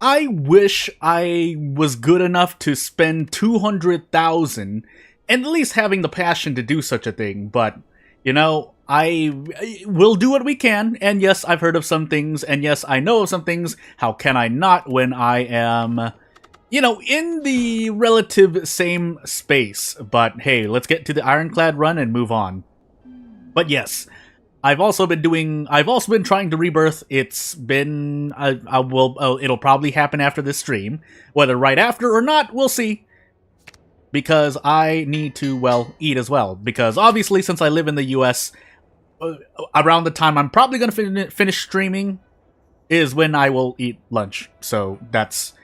I wish I was good enough to spend 200,000 and at least having the passion to do such a thing, but, you know, I will do what we can, and yes, I've heard of some things, and yes, I know of some things. How can I not when I am, you know, in the relative same space? But hey, let's get to the Ironclad run and move on. But yes, I've also been trying to rebirth. It's been, it'll probably happen after this stream. Whether right after or not, we'll see. Because I need to, well, eat as well. Because obviously, since I live in the US, around the time I'm probably going to finish streaming is when I will eat lunch. So that's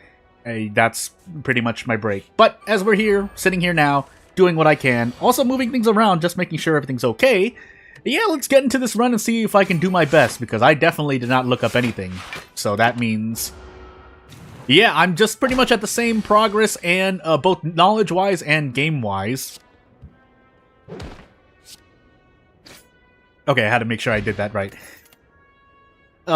pretty much my break. But as we're here, sitting here now, doing what I can, also moving things around, just making sure everything's okay. Yeah, let's get into this run and see if I can do my best, because I definitely did not look up anything. So that means, yeah, I'm just pretty much at the same progress, and both knowledge-wise and game-wise. Okay, I had to make sure I did that right.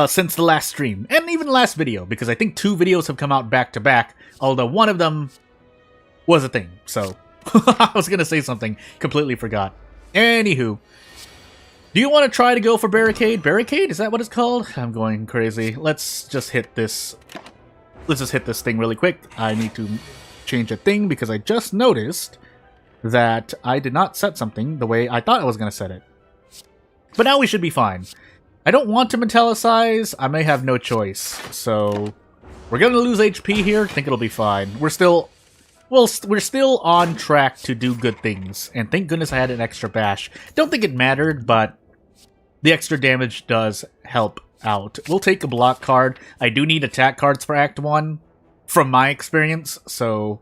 Since the last stream, and even the last video, because I think 2 videos have come out back-to-back, although one of them was a thing, so I was gonna say something, completely forgot. Anywho, do you want to try to go for Barricade? Barricade? Is that what it's called? I'm going crazy. Let's just hit this. Let's just hit this thing really quick. I need to change a thing because I just noticed that I did not set something the way I thought I was going to set it. But now we should be fine. I don't want to metallicize. I may have no choice. So we're going to lose HP here. I think it'll be fine. We're still on track to do good things. And thank goodness I had an extra bash. Don't think it mattered, but the extra damage does help out. We'll take a block card. I do need attack cards for Act 1, from my experience, so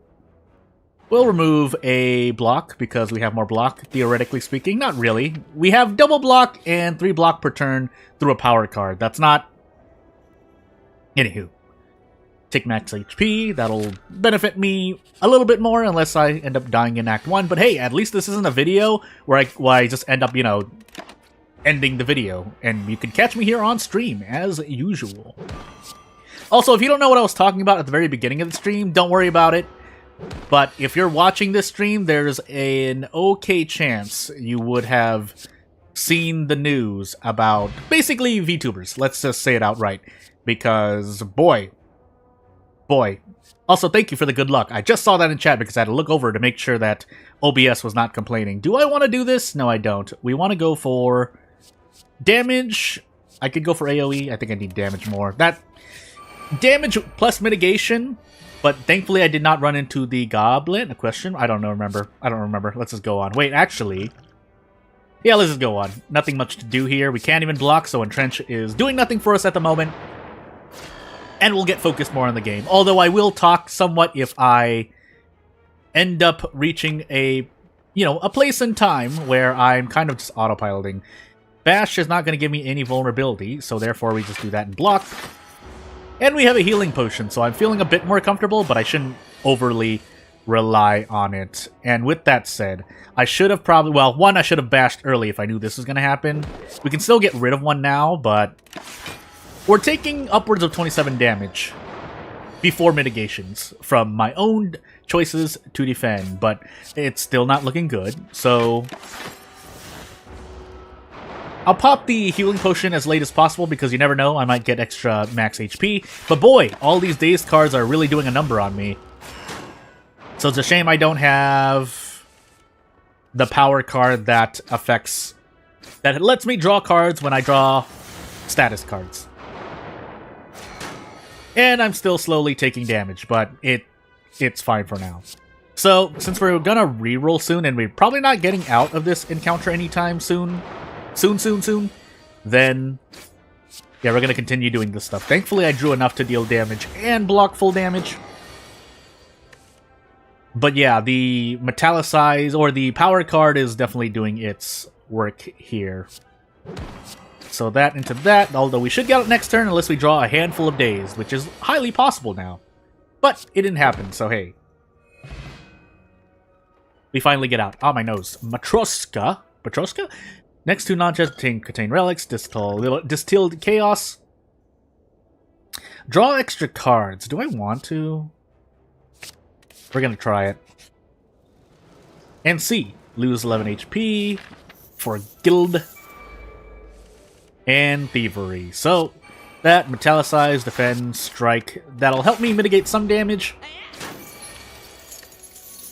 we'll remove a block, because we have more block, theoretically speaking. Not really. We have double block and 3 block per turn through a power card. That's not... Anywho. Take max HP. That'll benefit me a little bit more, unless I end up dying in Act 1. But hey, at least this isn't a video where I just end up, you know, ending the video, and you can catch me here on stream as usual. Also, if you don't know what I was talking about at the very beginning of the stream, don't worry about it. But if you're watching this stream, there's an okay chance you would have seen the news about basically VTubers. Let's just say it outright, because boy. Also, thank you for the good luck. I just saw that in chat because I had to look over to make sure that OBS was not complaining. Do I want to do this? No, I don't. We want to go for damage. I could go for AoE. I think I need damage more. That damage plus mitigation, but thankfully I did not run into the goblin. A question? I don't know. I don't remember. Let's just go on. Wait, actually, yeah, let's just go on. Nothing much to do here. We can't even block, so Entrench is doing nothing for us at the moment. And we'll get focused more on the game. Although I will talk somewhat if I end up reaching a, you know, a place in time where I'm kind of just autopiloting. Bash is not going to give me any vulnerability, so therefore we just do that and block. And we have a healing potion, so I'm feeling a bit more comfortable, but I shouldn't overly rely on it. And with that said, I should have probably, well, one, I should have bashed early if I knew this was going to happen. We can still get rid of one now, but we're taking upwards of 27 damage before mitigations from my own choices to defend, but it's still not looking good, so I'll pop the healing potion as late as possible because you never know, I might get extra max HP. But boy, all these dazed cards are really doing a number on me. So it's a shame I don't have the power card that affects, that lets me draw cards when I draw status cards. And I'm still slowly taking damage, but it's fine for now. So, since we're gonna reroll soon, and we're probably not getting out of this encounter anytime soon, then yeah, we're gonna continue doing this stuff. Thankfully, I drew enough to deal damage and block full damage. But yeah, the metallicize, or the power card, is definitely doing its work here. So that into that, although we should get out next turn unless we draw a handful of days, which is highly possible now. But it didn't happen, so hey. We finally get out. Ah, my nose. Matroska? Next to non-contain relics, distilled chaos. Draw extra cards. Do I want to? We're gonna try it. And see. Lose 11 HP for Guild. And Thievery. So, that Metallicize, Defend, Strike. That'll help me mitigate some damage.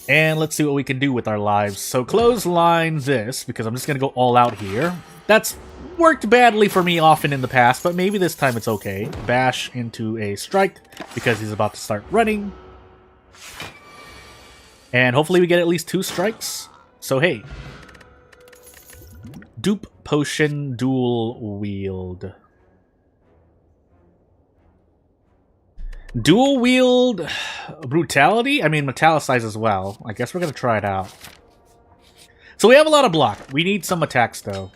And let's see what we can do with our lives. So clothesline this, because I'm just going to go all out here. That's worked badly for me often in the past, but maybe this time it's okay. Bash into a strike, because he's about to start running. And hopefully we get at least 2 strikes. So hey. Dupe Potion Dual Wield. Dual Wield Brutality? I mean, Metallicize as well. I guess we're going to try it out. So we have a lot of block. We need some attacks, though.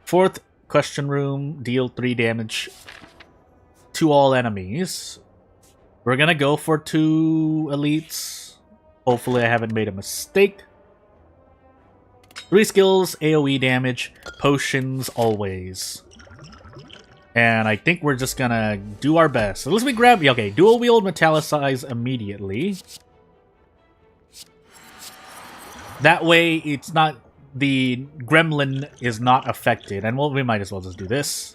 4th Question Room. Deal 3 damage to all enemies. We're going to go for 2 elites. Hopefully I haven't made a mistake. 3 skills, AoE damage, potions always. And I think we're just gonna do our best. So let's grab... Okay, dual wield Metallicize immediately. That way, it's not... The gremlin is not affected. And we might as well just do this.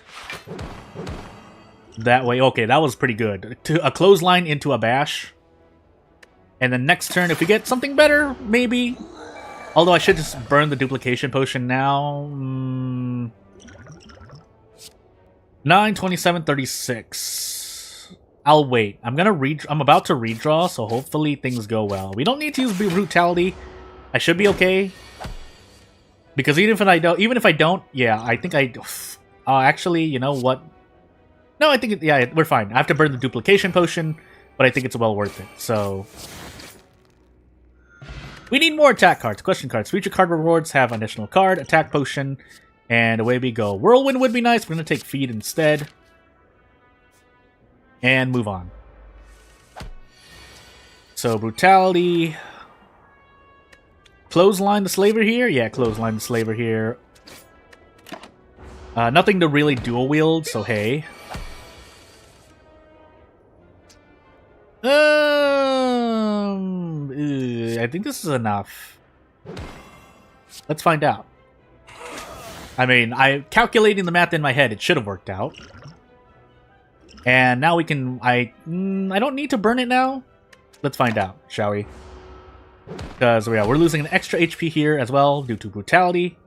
That way... Okay, that was pretty good. A clothesline into a bash. And then next turn, if we get something better, maybe... Although I should just burn the duplication potion now. 9, 27, 36. I'll wait. I'm about to redraw, so hopefully things go well. We don't need to use brutality. I should be okay. Because even if I don't, yeah, I think I... actually, you know what? No, I think yeah, we're fine. I have to burn the duplication potion, but I think it's well worth it. So we need more attack cards. Question cards. Future card rewards have additional card, attack potion, and away we go. Whirlwind would be nice. We're going to take Feed instead. And move on. So, Brutality. Clothesline the Slaver here? Yeah, Clothesline the Slaver here. Nothing to really dual wield, so hey. I think this is enough. Let's find out. I mean, calculating the math in my head, it should have worked out. And now we can... I don't need to burn it now. Let's find out, shall we? Because yeah, we're losing an extra HP here as well due to Brutality.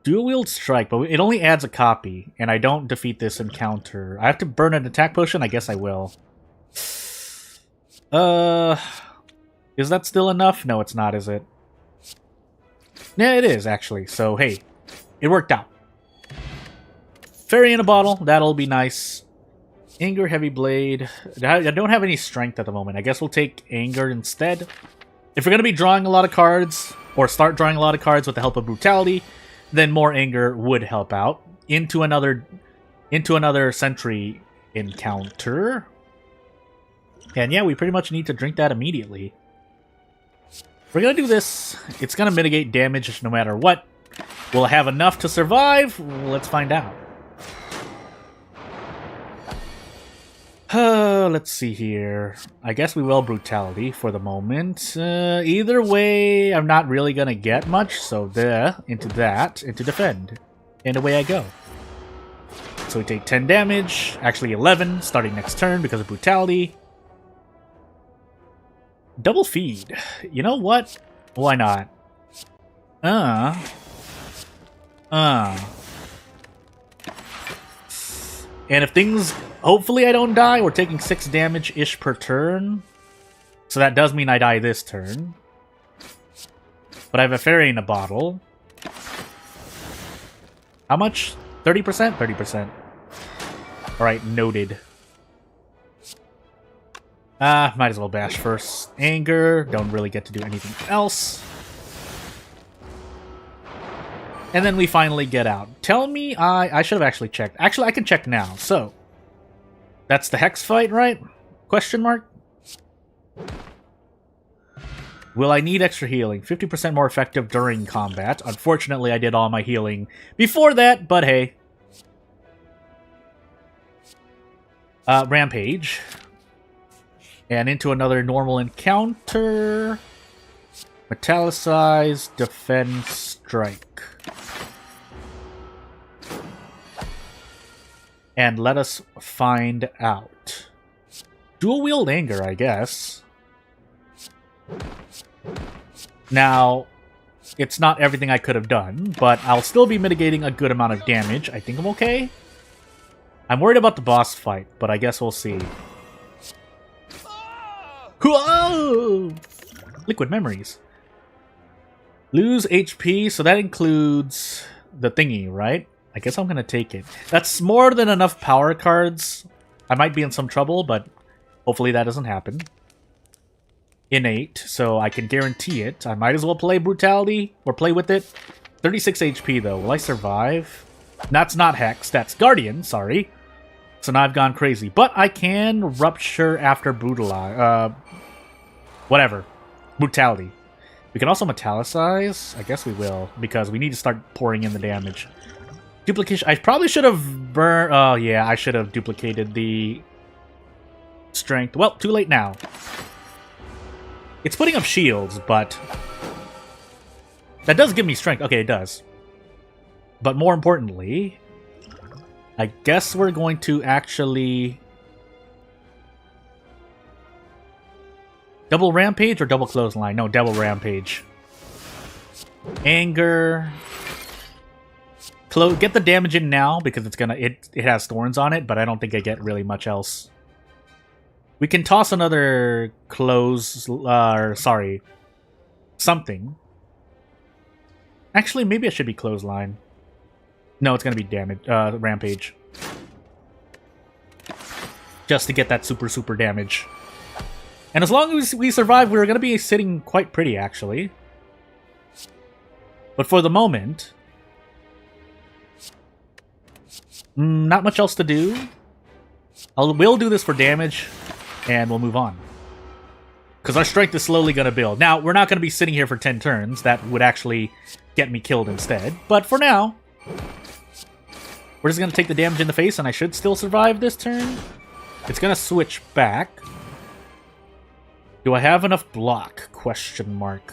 Dual wield Strike, but it only adds a copy, and I don't defeat this encounter. I have to burn an attack potion? I guess I will. Is that still enough? No, it's not, is it? Yeah, it is, actually. So, hey, it worked out. Fairy in a bottle, that'll be nice. Anger, Heavy Blade. I don't have any strength at the moment. I guess we'll take Anger instead. If we're going to be drawing a lot of cards, or start drawing a lot of cards with the help of Brutality, then more Anger would help out. Into another Sentry encounter. And yeah, we pretty much need to drink that immediately. We're going to do this. It's going to mitigate damage no matter what. We'll have enough to survive. Let's find out. Let's see here. I guess we will Brutality for the moment. Either way, I'm not really going to get much. So there, into Defend. And away I go. So we take 10 damage. Actually 11 starting next turn because of Brutality. Double Feed. You know what? Why not? And if things... Hopefully I don't die. We're taking 6 damage-ish per turn. So that does mean I die this turn. But I have a Fairy in a bottle. How much? 30%? 30%. Alright, noted. Might as well bash first. Anger. Don't really get to do anything else. And then we finally get out. Tell me I should have actually checked. Actually, I can check now. So, that's the Hex fight, right? Question mark? Will I need extra healing? 50% more effective during combat. Unfortunately, I did all my healing before that, but hey. Rampage. And into another normal encounter. Metallicize, defend, strike. And let us find out. Dual wield anger, I guess. Now, it's not everything I could have done, but I'll still be mitigating a good amount of damage. I think I'm okay. I'm worried about the boss fight, but I guess we'll see. Whoa! Liquid memories. Lose HP, so that includes the thingy, right? I guess I'm gonna take it. That's more than enough power cards. I might be in some trouble, but hopefully that doesn't happen. Innate, so I can guarantee it. I might as well play Brutality, or play with it. 36 HP though, will I survive? That's not Hex, that's Guardian, sorry. So now I've gone crazy. But I can Rupture after Brutalize, whatever. Brutality. We can also Metallicize, I guess we will, because we need to start pouring in the damage. Duplication, I probably should have burned, oh yeah, I should have duplicated the strength. Well, too late now. It's putting up shields, but that does give me strength. Okay, it does. But more importantly, I guess we're going to actually double rampage or double clothesline? No, double rampage. Anger. Get the damage in now because it's gonna it has thorns on it, but I don't think I get really much else. We can toss another sorry, something. Actually, maybe I should be clothesline. No, it's gonna be damage, rampage. Just to get that super damage. And as long as we survive, we're gonna be sitting quite pretty, actually. But for the moment, not much else to do. We'll do this for damage. And we'll move on. Because our strength is slowly going to build. Now, we're not going to be sitting here for 10 turns. That would actually get me killed instead. But for now, we're just going to take the damage in the face, and I should still survive this turn. It's going to switch back. Do I have enough block? Question mark.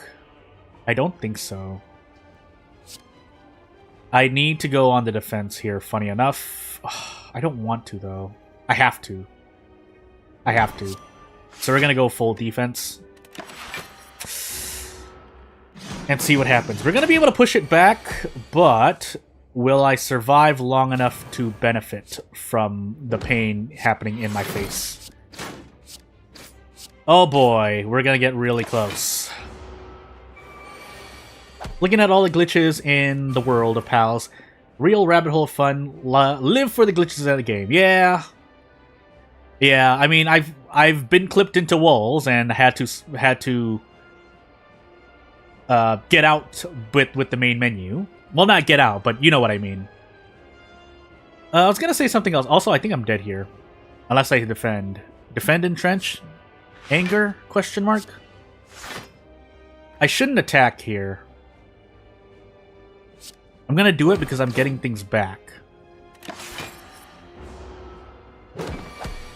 I don't think so. I need to go on the defense here, funny enough. I don't want to, though. I have to. I have to. So we're gonna go full defense. And see what happens. We're gonna be able to push it back, but will I survive long enough to benefit from the pain happening in my face? Oh boy, we're gonna get really close. Looking at all the glitches in the world of PALs. Real rabbit hole of fun. Live for the glitches of the game. Yeah. Yeah, I mean, I've been clipped into walls and had to get out with the main menu. Well, not get out, but you know what I mean. I was gonna say something else. Also, I think I'm dead here, unless I defend. Defend, entrench, anger? Question mark. I shouldn't attack here. I'm gonna do it because I'm getting things back.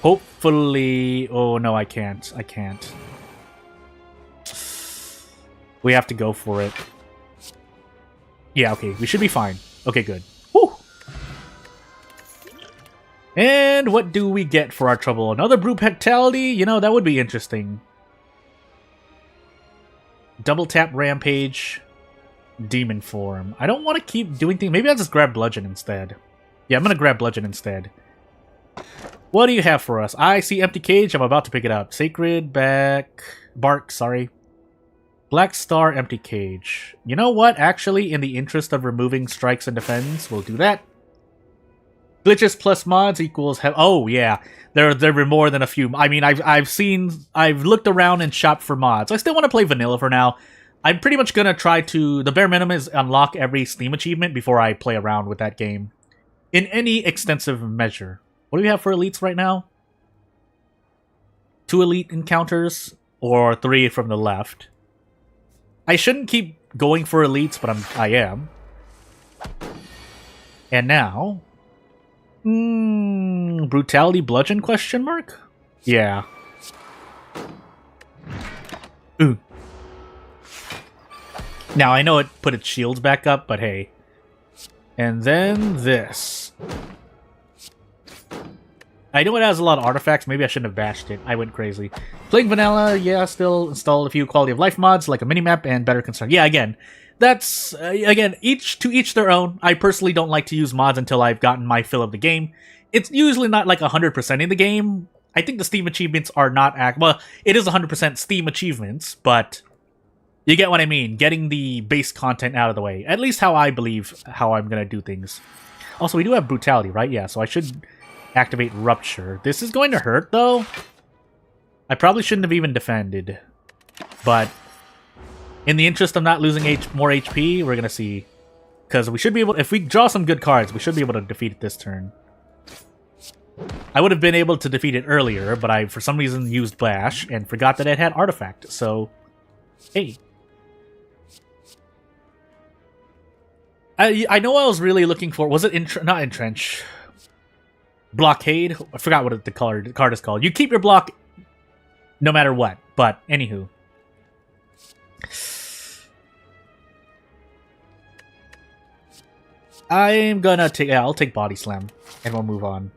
Hopefully... Oh, no, I can't. I can't. We have to go for it. Yeah, okay. We should be fine. Okay, good. Whew! And what do we get for our trouble? Another brutality? You know, that would be interesting. Double tap rampage. Demon form. I don't want to keep doing things. Maybe I'll just grab bludgeon instead. Yeah, I'm going to grab bludgeon instead. What do you have for us? I see empty cage. I'm about to pick it up. Sacred bark, sorry. Black star, empty cage. You know what? Actually, in the interest of removing strikes and defends, we'll do that. Glitches plus mods equals... Oh, yeah. There were more than a few. I mean, I've looked around and shopped for mods. I still want to play vanilla for now. I'm pretty much going to try to... The bare minimum is unlock every Steam achievement before I play around with that game. In any extensive measure. What do we have for elites right now? 2 elite encounters, or 3 from the left. I shouldn't keep going for elites, but I am. And now... Brutality bludgeon question mark? Yeah. Ooh. Now, I know it put its shields back up, but hey. And then this. I know it has a lot of artifacts. Maybe I shouldn't have bashed it. I went crazy. Playing vanilla, yeah, still installed a few quality of life mods, like a minimap and better concern. Yeah, again, that's, again, each their own. I personally don't like to use mods until I've gotten my fill of the game. It's usually not like 100% in the game. I think the Steam achievements are not... well, it is 100% Steam achievements, but you get what I mean. Getting the base content out of the way. At least how I believe how I'm going to do things. Also, we do have Brutality, right? Yeah, so I should activate Rupture. This is going to hurt, though. I probably shouldn't have even defended. But in the interest of not losing more HP, we're going to see. Because we should be able... if we draw some good cards, we should be able to defeat it this turn. I would have been able to defeat it earlier, but I, for some reason, used Bash and forgot that it had Artifact, so... hey. I know I was really looking for... was it not Entrench? Blockade? I forgot what the card is called. You keep your block no matter what, but anywho. I'm gonna take... yeah, I'll take Body Slam, and we'll move on.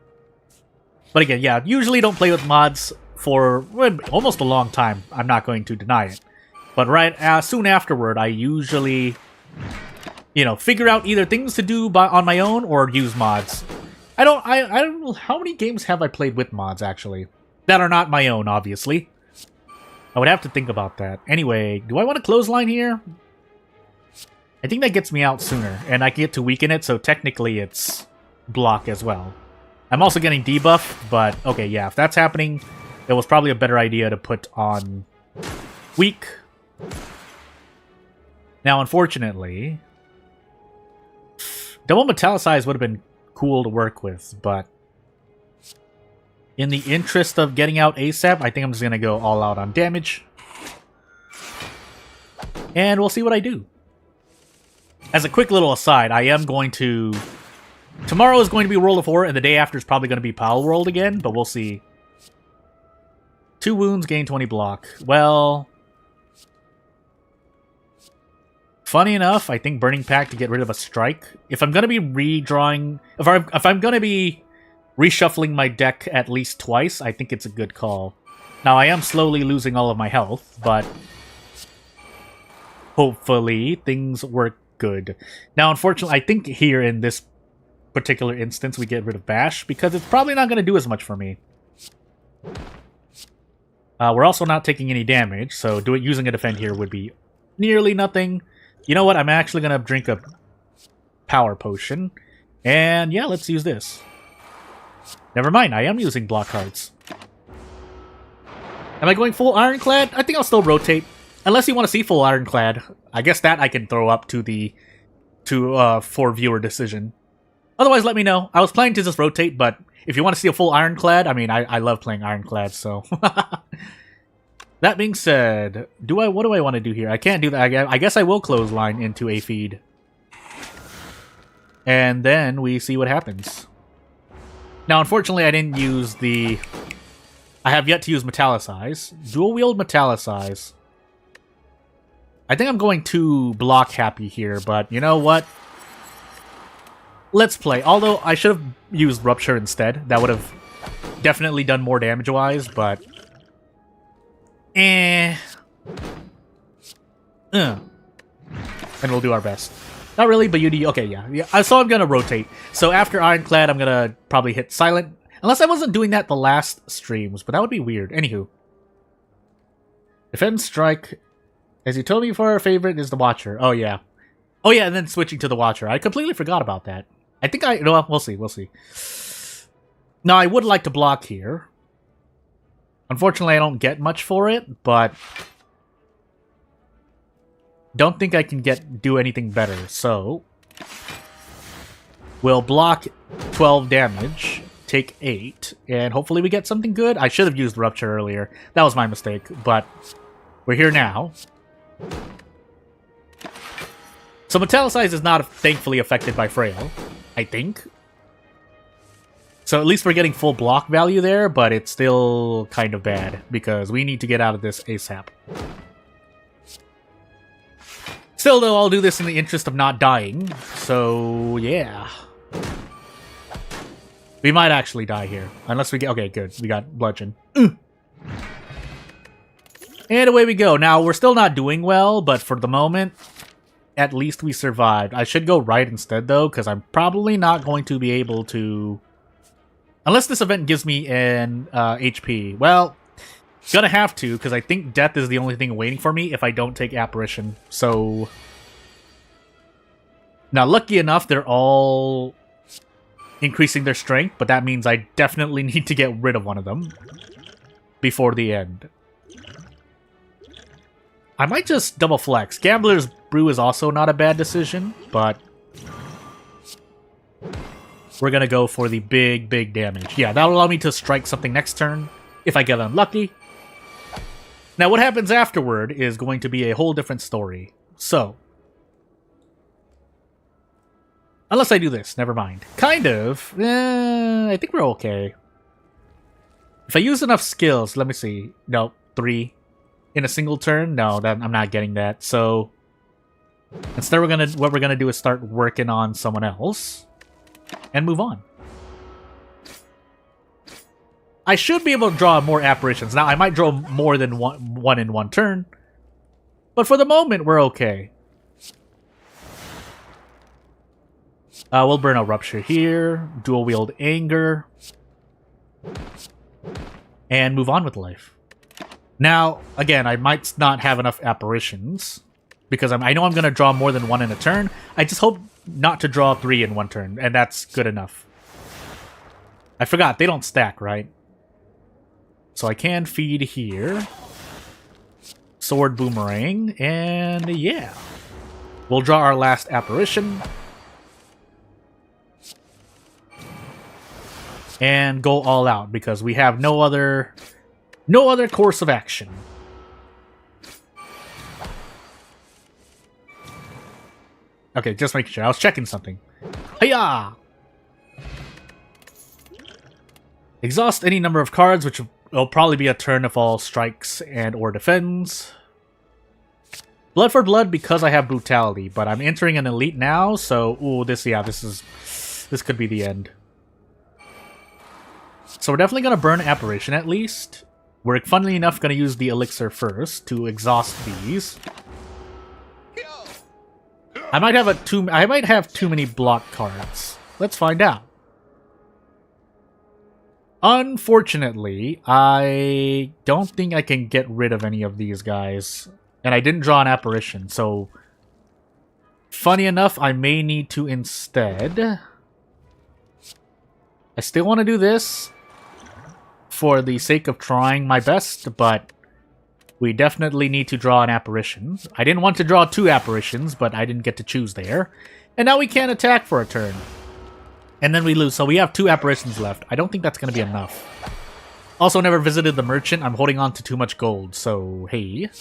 But again, yeah, usually don't play with mods for almost a long time. I'm not going to deny it. But soon afterward, I usually, you know, figure out either things to do on my own or use mods. I don't know, how many games have I played with mods, actually? That are not my own, obviously. I would have to think about that. Anyway, do I want to clothesline here? I think that gets me out sooner, and I can get to weaken it, so technically it's block as well. I'm also getting debuff, but okay, yeah, if that's happening, it was probably a better idea to put on weak. Now, unfortunately, double metallicize would have been cool to work with, but in the interest of getting out ASAP, I think I'm just going to go all out on damage. And we'll see what I do. As a quick little aside, I am going to... tomorrow is going to be World of War, and the day after is probably going to be Pal World again, but we'll see. 2 wounds, gain 20 block. Well... funny enough, I think Burning Pact to get rid of a strike. If I'm going to be redrawing... if I'm going to be reshuffling my deck at least twice, I think it's a good call. Now, I am slowly losing all of my health, but... hopefully, things work good. Now, unfortunately, I think here in this particular instance, we get rid of Bash, because it's probably not going to do as much for me. We're also not taking any damage, so using a defend here would be nearly nothing. You know what? I'm actually going to drink a power potion. And yeah, let's use this. Never mind, I am using block cards. Am I going full Ironclad? I think I'll still rotate. Unless you want to see full Ironclad. I guess that I can throw up to the for viewer decision. Otherwise, let me know. I was planning to just rotate, but if you want to see a full Ironclad, I mean, I love playing Ironclad, so... that being said, what do I want to do here? I can't do that. I guess I will clothesline into a feed. And then we see what happens. Now, unfortunately, I didn't use the... I have yet to use Metallicize. Dual wield Metallicize. I think I'm going too block happy here, but you know what? Let's play. Although, I should have used Rupture instead. That would have definitely done more damage-wise, but... And we'll do our best. Not really, but you... okay, yeah. So I'm gonna rotate. So after Ironclad, I'm gonna probably hit Silent. Unless I wasn't doing that the last streams, but that would be weird. Anywho. Defend Strike. As you told me before, our favorite is the Watcher. Oh, yeah. Oh, yeah, and then switching to the Watcher. I completely forgot about that. I think no, we'll see, we'll see. Now, I would like to block here. Unfortunately, I don't get much for it, but... don't think I can do anything better, so... we'll block 12 damage, take 8, and hopefully we get something good. I should have used Rupture earlier. That was my mistake, but we're here now. So Metallicize is not thankfully affected by Frail, I think. So at least we're getting full block value there, but it's still kind of bad because we need to get out of this ASAP. Still, though, I'll do this in the interest of not dying. So, yeah. We might actually die here. Unless we get... Okay, good. We got bludgeon. And away we go. Now, we're still not doing well, but for the moment, at least we survived. I should go right instead, though, because I'm probably not going to be able to... Unless this event gives me an HP. Well, gonna have to, because I think death is the only thing waiting for me if I don't take apparition. So... Now, lucky enough, they're all increasing their strength, but that means I definitely need to get rid of one of them before the end. I might just double flex. Gambler's Brew is also not a bad decision, but... We're gonna go for the big, big damage. Yeah, that'll allow me to strike something next turn if I get unlucky. Now, what happens afterward is going to be a whole different story. So, unless I do this, never mind. Kind of. I think we're okay. If I use enough skills, let me see. No, 3 in a single turn. No, I'm not getting that. So, instead, what we're gonna do is start working on someone else. And move on. I should be able to draw more apparitions. Now, I might draw more than one in one turn. But for the moment, we're okay. We'll burn a Rupture here. Dual Wield Anger. And move on with life. Now, again, I might not have enough apparitions. Because I know I'm going to draw more than one in a turn. I just hope not to draw 3 in one turn, and that's good enough. I forgot, they don't stack, right? So I can feed here. Sword Boomerang, and yeah. We'll draw our last apparition. And go all out, because we have no other course of action. Okay, just making sure. I was checking something. Hiya! Exhaust any number of cards, which will probably be a turn if all strikes and or defends. Blood for blood because I have brutality, but I'm entering an elite now, so this could be the end. So we're definitely gonna burn apparition at least. We're funnily enough gonna use the elixir first to exhaust these. I might have too many block cards. Let's find out. Unfortunately, I don't think I can get rid of any of these guys. And I didn't draw an apparition, so... Funny enough, I may need to instead... I still want to do this for the sake of trying my best, but... We definitely need to draw an apparition. I didn't want to draw 2 apparitions, but I didn't get to choose there. And now we can't attack for a turn. And then we lose, so we have 2 apparitions left. I don't think that's going to be enough. Also, never visited the merchant. I'm holding on to too much gold, so hey.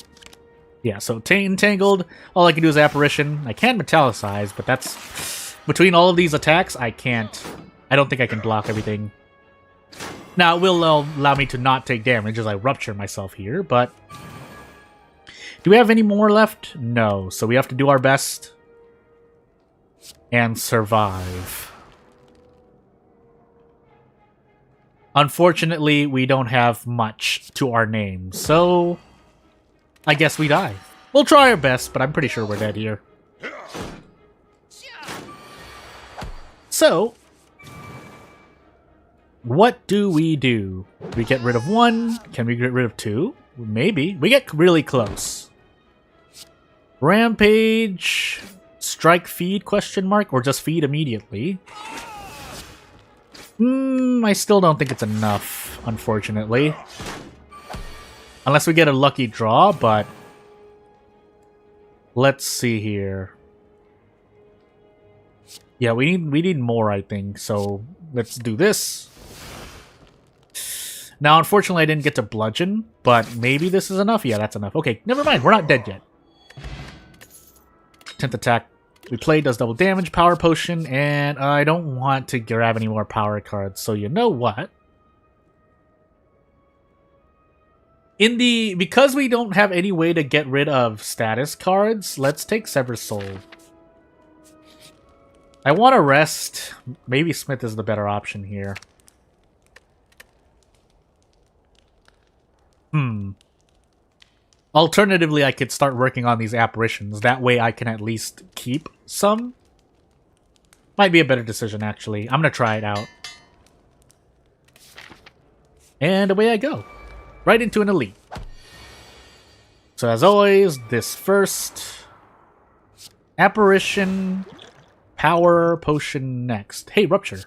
Yeah, so entangled. All I can do is apparition. I can metallicize, but that's... Between all of these attacks, I can't... I don't think I can block everything. Now, it will allow me to not take damage as I rupture myself here, but... Do we have any more left? No, so we have to do our best and survive. Unfortunately, we don't have much to our name, so I guess we die. We'll try our best, but I'm pretty sure we're dead here. So, what do? We get rid of 1? Can we get rid of 2? Maybe. We get really close. Rampage, strike, feed, question mark, or just feed immediately. I still don't think it's enough, unfortunately. Unless we get a lucky draw, but... Let's see here. Yeah, we need more, I think, so let's do this. Now, unfortunately, I didn't get to bludgeon, but maybe this is enough. Yeah, that's enough. Okay, never mind, we're not dead yet. 10th attack We play does double damage, power potion, and I don't want to grab any more power cards, so you know what? Because we don't have any way to get rid of status cards, let's take Sever Soul. I want to rest. Maybe Smith is the better option here. Alternatively, I could start working on these apparitions. That way I can at least keep some. Might be a better decision, actually. I'm going to try it out. And away I go. Right into an elite. So as always, this first. Apparition. Power potion next. Hey, Rupture.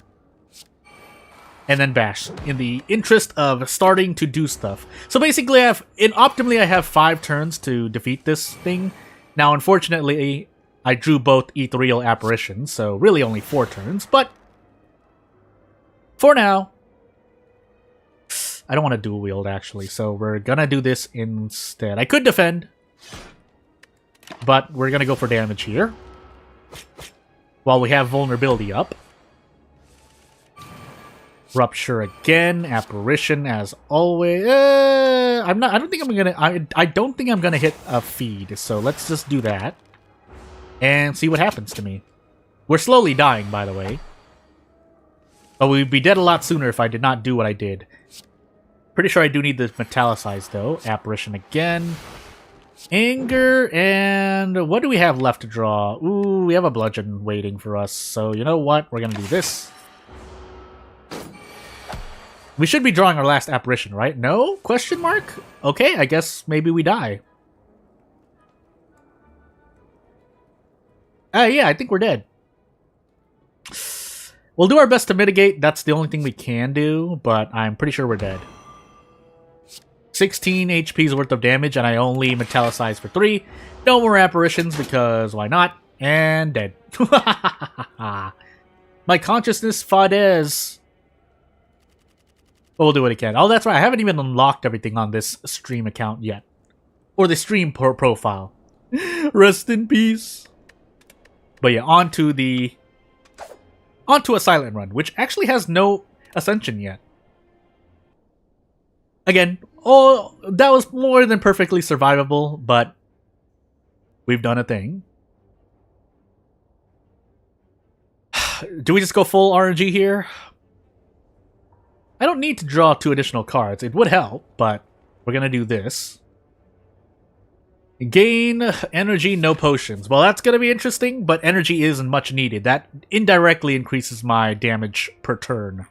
And then Bash, in the interest of starting to do stuff. So basically, optimally, I have 5 turns to defeat this thing. Now, unfortunately, I drew both ethereal apparitions, so really only 4 turns. But for now, I don't want to dual wield, actually, so we're gonna do this instead. I could defend, but we're gonna go for damage here. While we have vulnerability up. Rupture again, apparition as always. I don't think I'm gonna hit a feed, so let's just do that. And see what happens to me. We're slowly dying, by the way. But we'd be dead a lot sooner if I did not do what I did. Pretty sure I do need the metallicize, though. Apparition again. Anger, and what do we have left to draw? Ooh, we have a bludgeon waiting for us. So, you know what? We're gonna do this. We should be drawing our last apparition, right? No? Question mark? Okay, I guess maybe we die. Yeah, I think we're dead. We'll do our best to mitigate. That's the only thing we can do, but I'm pretty sure we're dead. 16 HP's worth of damage, and I only metallicize for 3. No more apparitions, because why not? And dead. My consciousness, Fadez. We'll do it again. Oh, that's right. I haven't even unlocked everything on this stream account yet. Or the stream profile. Rest in peace. But yeah, onto a silent run, which actually has no Ascension yet. Again, that was more than perfectly survivable, but we've done a thing. Do we just go full RNG here? I don't need to draw 2 additional cards. It would help, but we're going to do this. Gain energy, no potions. Well, that's going to be interesting, but energy isn't much needed. That indirectly increases my damage per turn.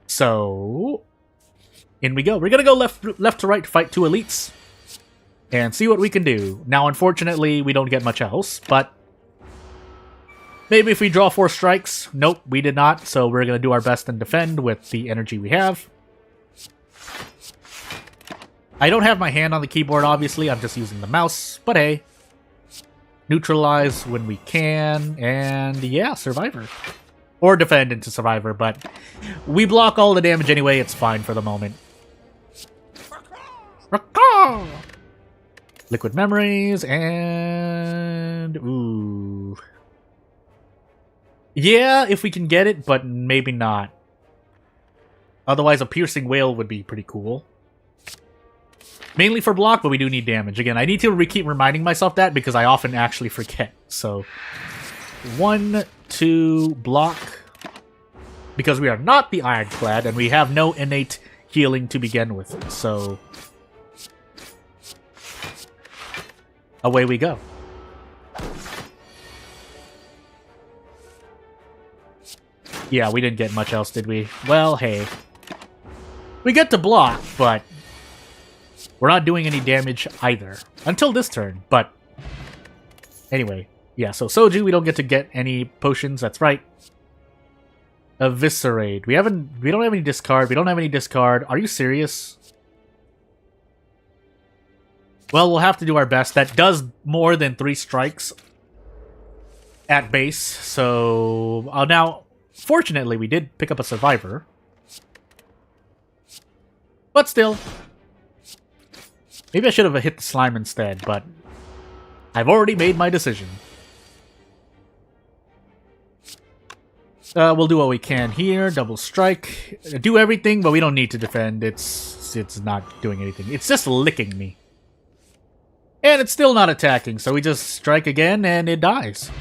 So, in we go. We're going to go left to right to fight 2 elites. And see what we can do. Now, unfortunately, we don't get much else, but maybe if we draw 4 strikes. Nope, we did not, so we're going to do our best and defend with the energy we have. I don't have my hand on the keyboard, obviously. I'm just using the mouse, but hey. Neutralize when we can, and yeah, Survivor. Or defend into Survivor, but we block all the damage anyway. It's fine for the moment. Liquid Memories, and ooh. Yeah, if we can get it, but maybe not. Otherwise, a Piercing Wail would be pretty cool. Mainly for block, but we do need damage. Again, I need to keep reminding myself that because I often actually forget. So, 1, 2, block. Because we are not the Ironclad, and we have no innate healing to begin with. So, away we go. Yeah, we didn't get much else, did we? Well, hey. We get to block, but we're not doing any damage either. Until this turn, but anyway. Yeah, so Soju, we don't get any potions, that's right. Eviscerate. We don't have any discard. We don't have any discard. Are you serious? Well, we'll have to do our best. That does more than 3 strikes at base. So, now, fortunately, we did pick up a Survivor. But still. Maybe I should have hit the slime instead, but I've already made my decision. We'll do what we can here. Double strike. Do everything, but we don't need to defend. It's not doing anything. It's just licking me. And it's still not attacking, so we just strike again and it dies.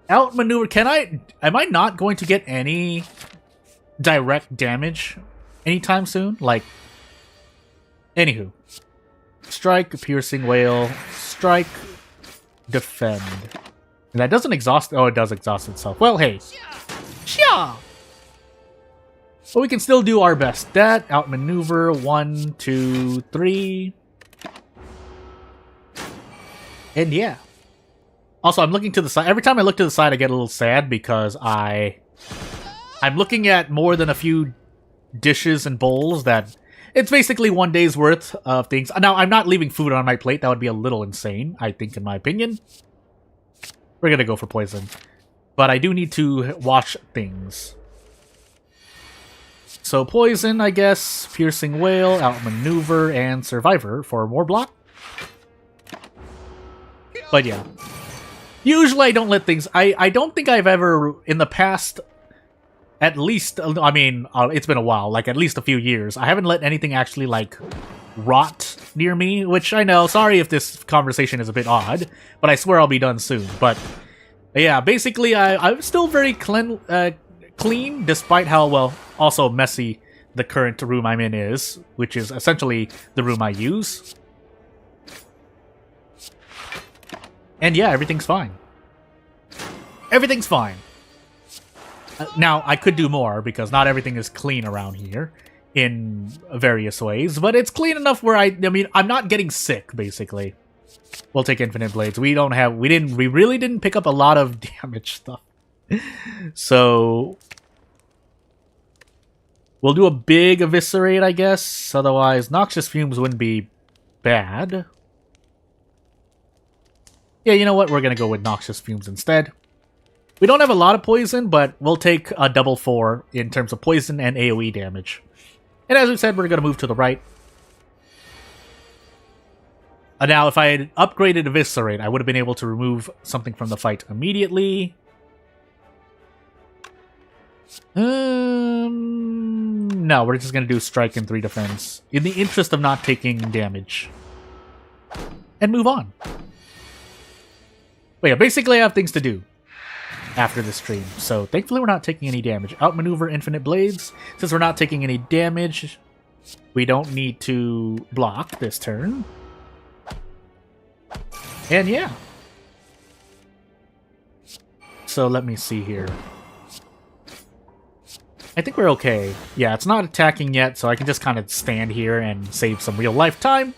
Outmaneuver. Am I not going to get any direct damage anytime soon? Like, anywho. Strike, piercing whale, strike, defend. And that doesn't exhaust. Oh, it does exhaust itself. Well, hey. Shia! But we can still do our best. That, outmaneuver, 1, 2, 3. And yeah. Also, I'm looking to the side. Every time I look to the side, I get a little sad because I'm looking at more than a few dishes and bowls that it's basically one day's worth of things. Now, I'm not leaving food on my plate. That would be a little insane, I think, in my opinion. We're gonna go for poison. But I do need to wash things. So poison, I guess, piercing whale, outmaneuver, and survivor for more block. But yeah. Usually I don't let things... I don't think I've ever, in the past, at least... I mean, it's been a while, like at least a few years. I haven't let anything actually, like, rot near me, which I know, sorry if this conversation is a bit odd, but I swear I'll be done soon. But, yeah, basically, I'm still very clean, despite how, well, also messy the current room I'm in is, which is essentially the room I use. And yeah, everything's fine. Everything's fine. Now, I could do more, because not everything is clean around here in various ways, but it's clean enough where I mean, I'm not getting sick, basically. We'll take infinite blades. We really didn't pick up a lot of damage stuff. So we'll do a big eviscerate, I guess. Otherwise, noxious fumes wouldn't be bad. Yeah, you know what? We're going to go with noxious fumes instead. We don't have a lot of poison, but we'll take a double 4 in terms of poison and AoE damage. And as we said, we're going to move to the right. Now, if I had upgraded Eviscerate, I would have been able to remove something from the fight immediately. No, we're just going to do Strike and 3 defense in the interest of not taking damage. And move on. But yeah, basically I have things to do after this stream. So thankfully we're not taking any damage. Outmaneuver infinite blades. Since we're not taking any damage, we don't need to block this turn. And yeah. So let me see here. I think we're okay. Yeah, it's not attacking yet, so I can just kind of stand here and save some real life time.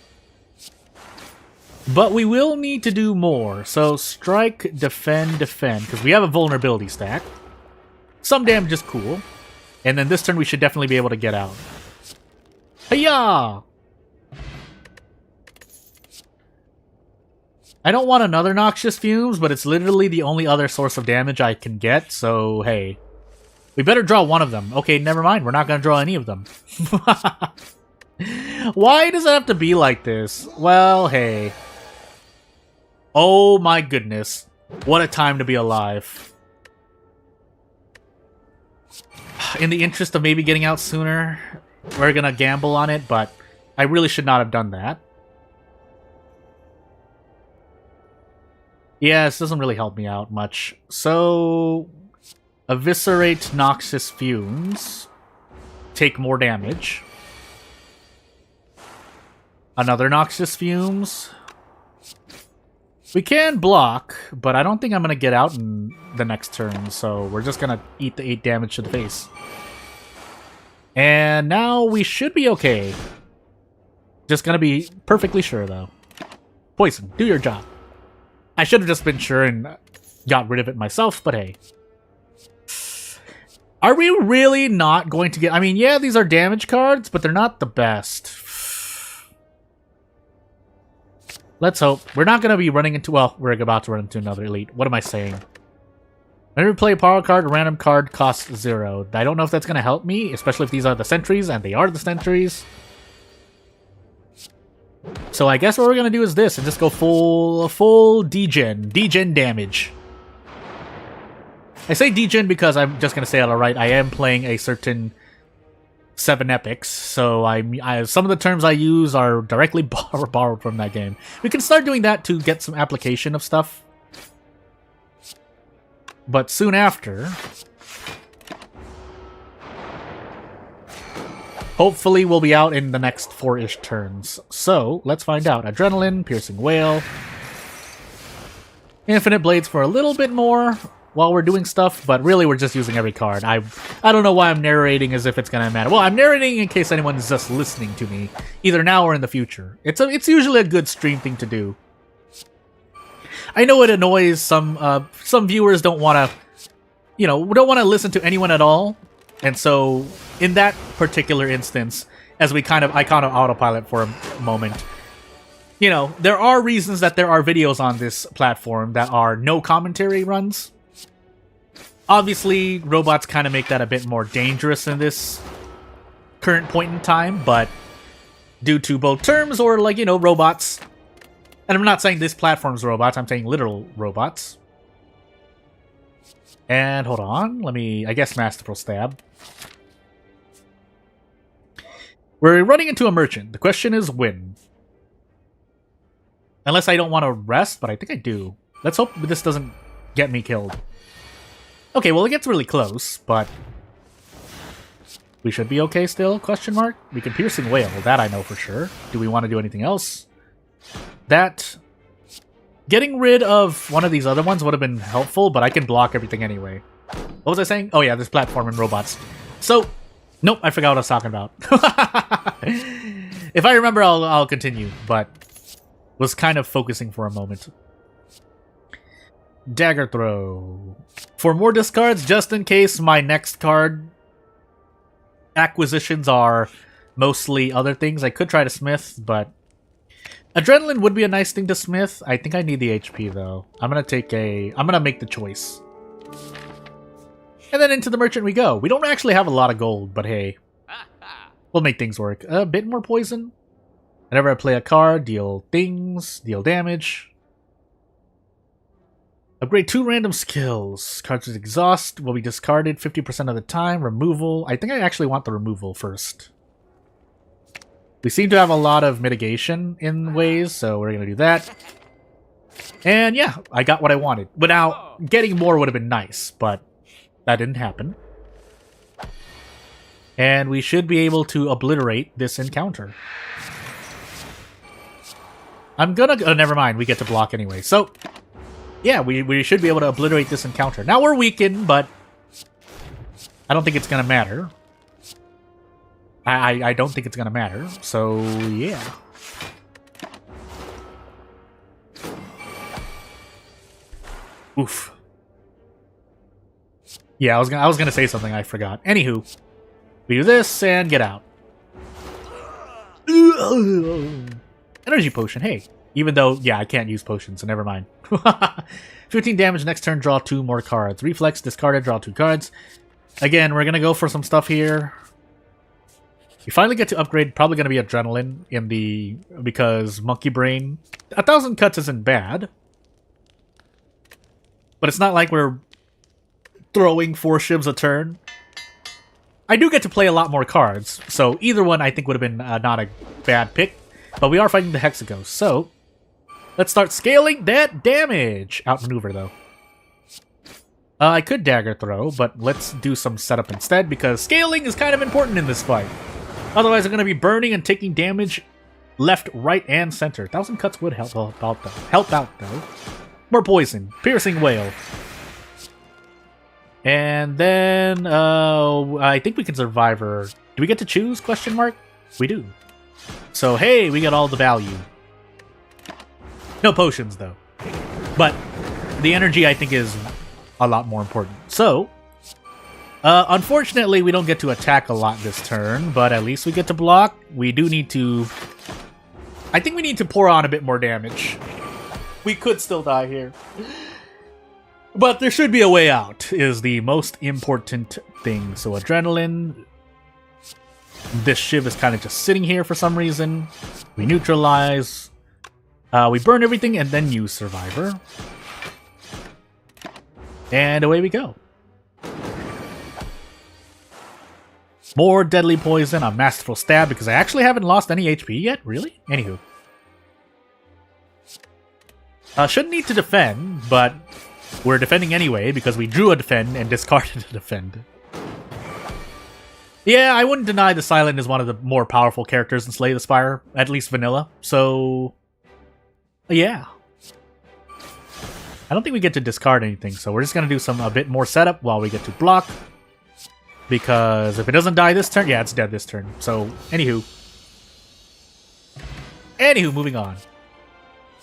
But we will need to do more. So strike, defend, because we have a vulnerability stack. Some damage is cool. And then this turn we should definitely be able to get out. Hiya! I don't want another Noxious Fumes, but it's literally the only other source of damage I can get, so hey. We better draw one of them. Okay, never mind. We're not going to draw any of them. Why does it have to be like this? Well, hey. Oh my goodness. What a time to be alive. In the interest of maybe getting out sooner, we're going to gamble on it, but I really should not have done that. Yeah, this doesn't really help me out much. So, Eviscerate Noxious Fumes. Take more damage. Another Noxious Fumes. We can block, but I don't think I'm going to get out in the next turn, so we're just going to eat the 8 damage to the face. And now we should be okay. Just going to be perfectly sure, though. Poison, do your job. I should have just been sure and got rid of it myself, but hey. Are we really not going to get... I mean, yeah, these are damage cards, but they're not the best. Let's hope. We're not going to be running into... Well, we're about to run into another elite. What am I saying? Whenever you play a power card, a random card costs 0. I don't know if that's going to help me, especially if these are the sentries, and they are the sentries. So I guess what we're going to do is this, and just go full degen damage. I say degen because I'm just going to say it outright. I am playing a certain 7 epics, so some of the terms I use are directly borrowed from that game. We can start doing that to get some application of stuff. But soon after, hopefully we'll be out in the next 4-ish turns. So, let's find out. Adrenaline, Piercing Wail, Infinite Blades for a little bit more while we're doing stuff, but really we're just using every card. I don't know why I'm narrating as if it's gonna matter. Well, I'm narrating in case anyone's just listening to me, either now or in the future. It's usually a good stream thing to do. I know it annoys some viewers don't want to listen to anyone at all, and so in that particular instance, as I kind of autopilot for a moment, there are reasons that there are videos on this platform that are no commentary runs. Obviously, robots kind of make that a bit more dangerous in this current point in time, but due to both terms or, robots. And I'm not saying this platform's robots, I'm saying literal robots. And hold on, I guess Masterful Stab. We're running into a merchant. The question is when. Unless I don't want to rest, but I think I do. Let's hope this doesn't get me killed. Okay, well, it gets really close, but we should be okay still, question mark? We can Piercing Wail, that I know for sure. Do we want to do anything else? Getting rid of one of these other ones would have been helpful, but I can block everything anyway. What was I saying? Oh yeah, this platform and robots. So, nope, I forgot what I was talking about. If I remember, I'll continue, but was kind of focusing for a moment. Dagger Throw. For more discards, just in case my next card acquisitions are mostly other things. I could try to smith, but Adrenaline would be a nice thing to smith. I think I need the HP though. I'm gonna make the choice. And then into the merchant we go. We don't actually have a lot of gold, but hey, we'll make things work. A bit more poison. Whenever I play a card, deal damage. Upgrade 2 random skills. Cards with exhaust will be discarded 50% of the time. Removal. I think I actually want the removal first. We seem to have a lot of mitigation in ways, so we're going to do that. And yeah, I got what I wanted. But now, getting more would have been nice, but that didn't happen. And we should be able to obliterate this encounter. I'm gonna... Oh, never mind. We get to block anyway. So, yeah, we should be able to obliterate this encounter. Now we're weakened, but I don't think it's gonna matter. I don't think it's gonna matter. So, yeah. Oof. Yeah, I was gonna say something, I forgot. Anywho, we do this and get out. Energy potion, hey. Even though, yeah, I can't use potions, so never mind. 15 damage, next turn, draw 2 more cards. Reflex, discarded, draw 2 cards. Again, we're gonna go for some stuff here. We finally get to upgrade, probably gonna be Adrenaline because Monkey Brain. 1,000 cuts isn't bad. But it's not like we're throwing 4 shivs a turn. I do get to play a lot more cards, so either one I think would have been not a bad pick. But we are fighting the Hexaghost, so let's start scaling that damage. Outmaneuver, though. I could Dagger Throw, but let's do some setup instead, because scaling is kind of important in this fight. Otherwise, I'm going to be burning and taking damage left, right, and center. 1,000 cuts would help out, though. More poison. Piercing Wail. And then, I think we can survive her. Do we get to choose, question mark? We do. So, hey, we got all the value. No potions, though. But the energy, I think, is a lot more important. So, unfortunately, we don't get to attack a lot this turn, but at least we get to block. We do need to... I think we need to pour on a bit more damage. We could still die here. But there should be a way out, is the most important thing. So, Adrenaline... This Shiv is kind of just sitting here for some reason. We neutralize. We burn everything and then use Survivor. And away we go. More deadly poison, a masterful stab, because I actually haven't lost any HP yet? Really? Anywho. Shouldn't need to defend, but we're defending anyway, because we drew a defend and discarded a defend. Yeah, I wouldn't deny the Silent is one of the more powerful characters in Slay the Spire, at least vanilla, so... yeah. I don't think we get to discard anything, so we're just going to do a bit more setup while we get to block. Because if it doesn't die this turn, yeah, it's dead this turn. So, anywho, moving on.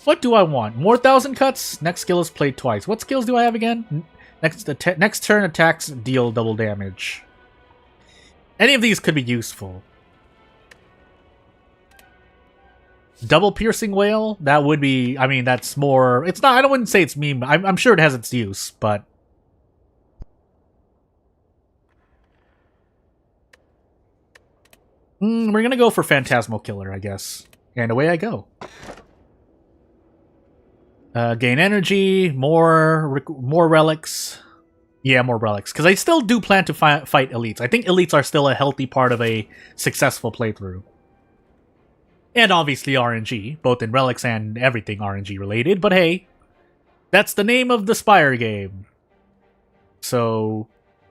What do I want? More 1,000 cuts? Next skill is played twice. What skills do I have again? Next turn attacks deal double damage. Any of these could be useful. Double piercing whale? That would be, I mean, that's more, it's not, I wouldn't say it's meme. I'm sure it has its use, but... we're gonna go for Phantasmal Killer, I guess. And away I go. Gain energy, more relics. Yeah, more relics. Because I still do plan to fight elites. I think elites are still a healthy part of a successful playthrough. And obviously RNG, both in relics and everything RNG related. But hey, that's the name of the Spire game. So,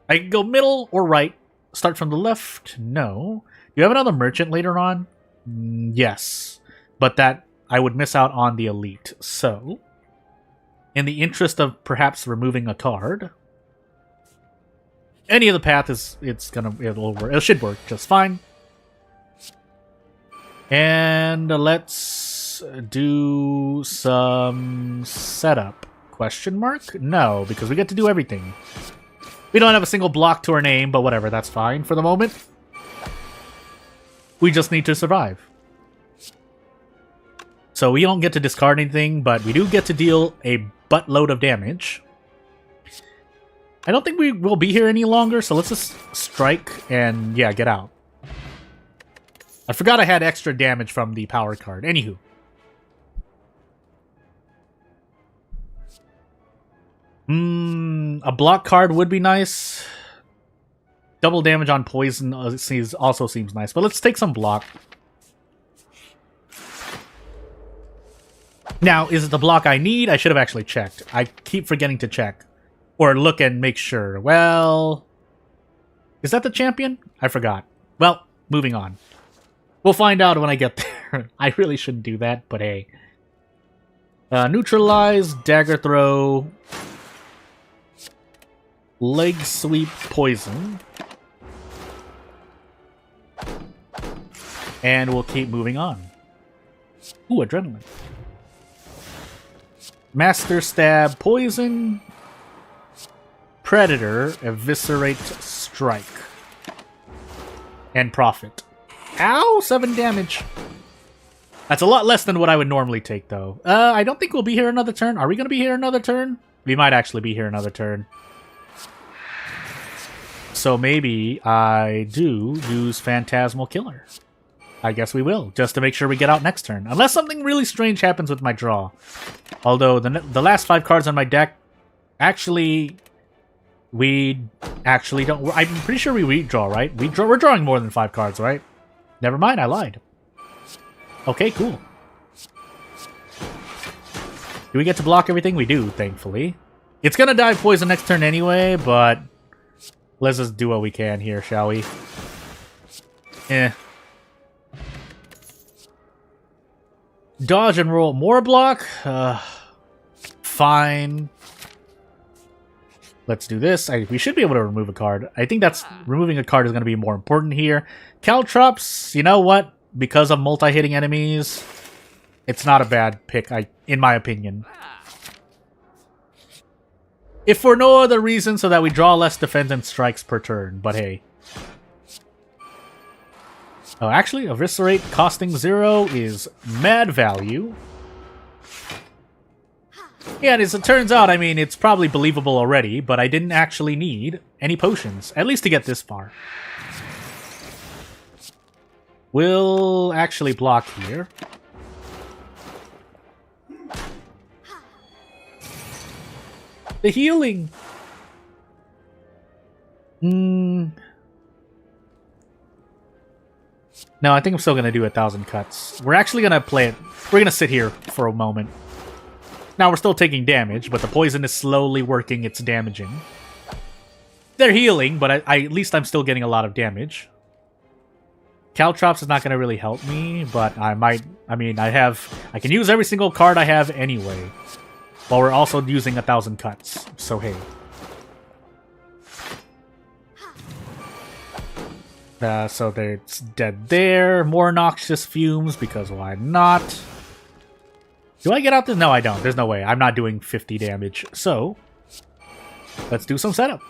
I can go middle or right. Start from the left? No. Do you have another merchant later on? Yes. But that, I would miss out on the elite. So, in the interest of perhaps removing a card, any of the path it should work just fine. And let's do some setup. Question mark? No, because we get to do everything. We don't have a single block to our name, but whatever, that's fine for the moment. We just need to survive. So we don't get to discard anything, but we do get to deal a buttload of damage. I don't think we will be here any longer, so let's just strike and, yeah, get out. I forgot I had extra damage from the power card. Anywho. A block card would be nice. Double damage on poison also seems nice, but let's take some block. Now, is it the block I need? I should have actually checked. I keep forgetting to check. Or look and make sure. Well... is that the champion? I forgot. Well, moving on. We'll find out when I get there. I really shouldn't do that, but hey. Neutralize, dagger throw, leg sweep, poison. And we'll keep moving on. Ooh, adrenaline. Master stab, poison. Predator, eviscerate, strike. And profit. Ow! 7 damage. That's a lot less than what I would normally take, though. I don't think we'll be here another turn. Are we going to be here another turn? We might actually be here another turn. So maybe I do use Phantasmal Killer. I guess we will, just to make sure we get out next turn. Unless something really strange happens with my draw. Although, the last 5 cards on my deck, actually... we actually don't... I'm pretty sure we redraw, right? We're drawing more than 5 cards, right? Never mind, I lied. Okay, cool. Do we get to block everything? We do, thankfully. It's gonna die poison next turn anyway, but... let's just do what we can here, shall we? Eh. Dodge and roll more block? Fine. Let's do this. We should be able to remove a card. I think that's... removing a card is going to be more important here. Caltrops, you know what? Because of multi-hitting enemies, it's not a bad pick, in my opinion. If for no other reason, so that we draw less defense and strikes per turn, but hey. Oh, actually, Eviscerate costing 0 is mad value. Yeah, and as it turns out, I mean, it's probably believable already, but I didn't actually need any potions, at least to get this far. We'll actually block here. The healing! No, I think I'm still going to do 1,000 cuts. We're actually going to play it. We're going to sit here for a moment. Now, we're still taking damage, but the poison is slowly working its damaging. They're healing, but at least I'm still getting a lot of damage. Caltrops is not going to really help me, but I might... I mean, I can use every single card I have anyway. While we're also using 1,000 cuts. So, hey. So it's dead there. More noxious fumes, because why not? Do I get out this? No, I don't. There's no way. I'm not doing 50 damage. So, let's do some setup.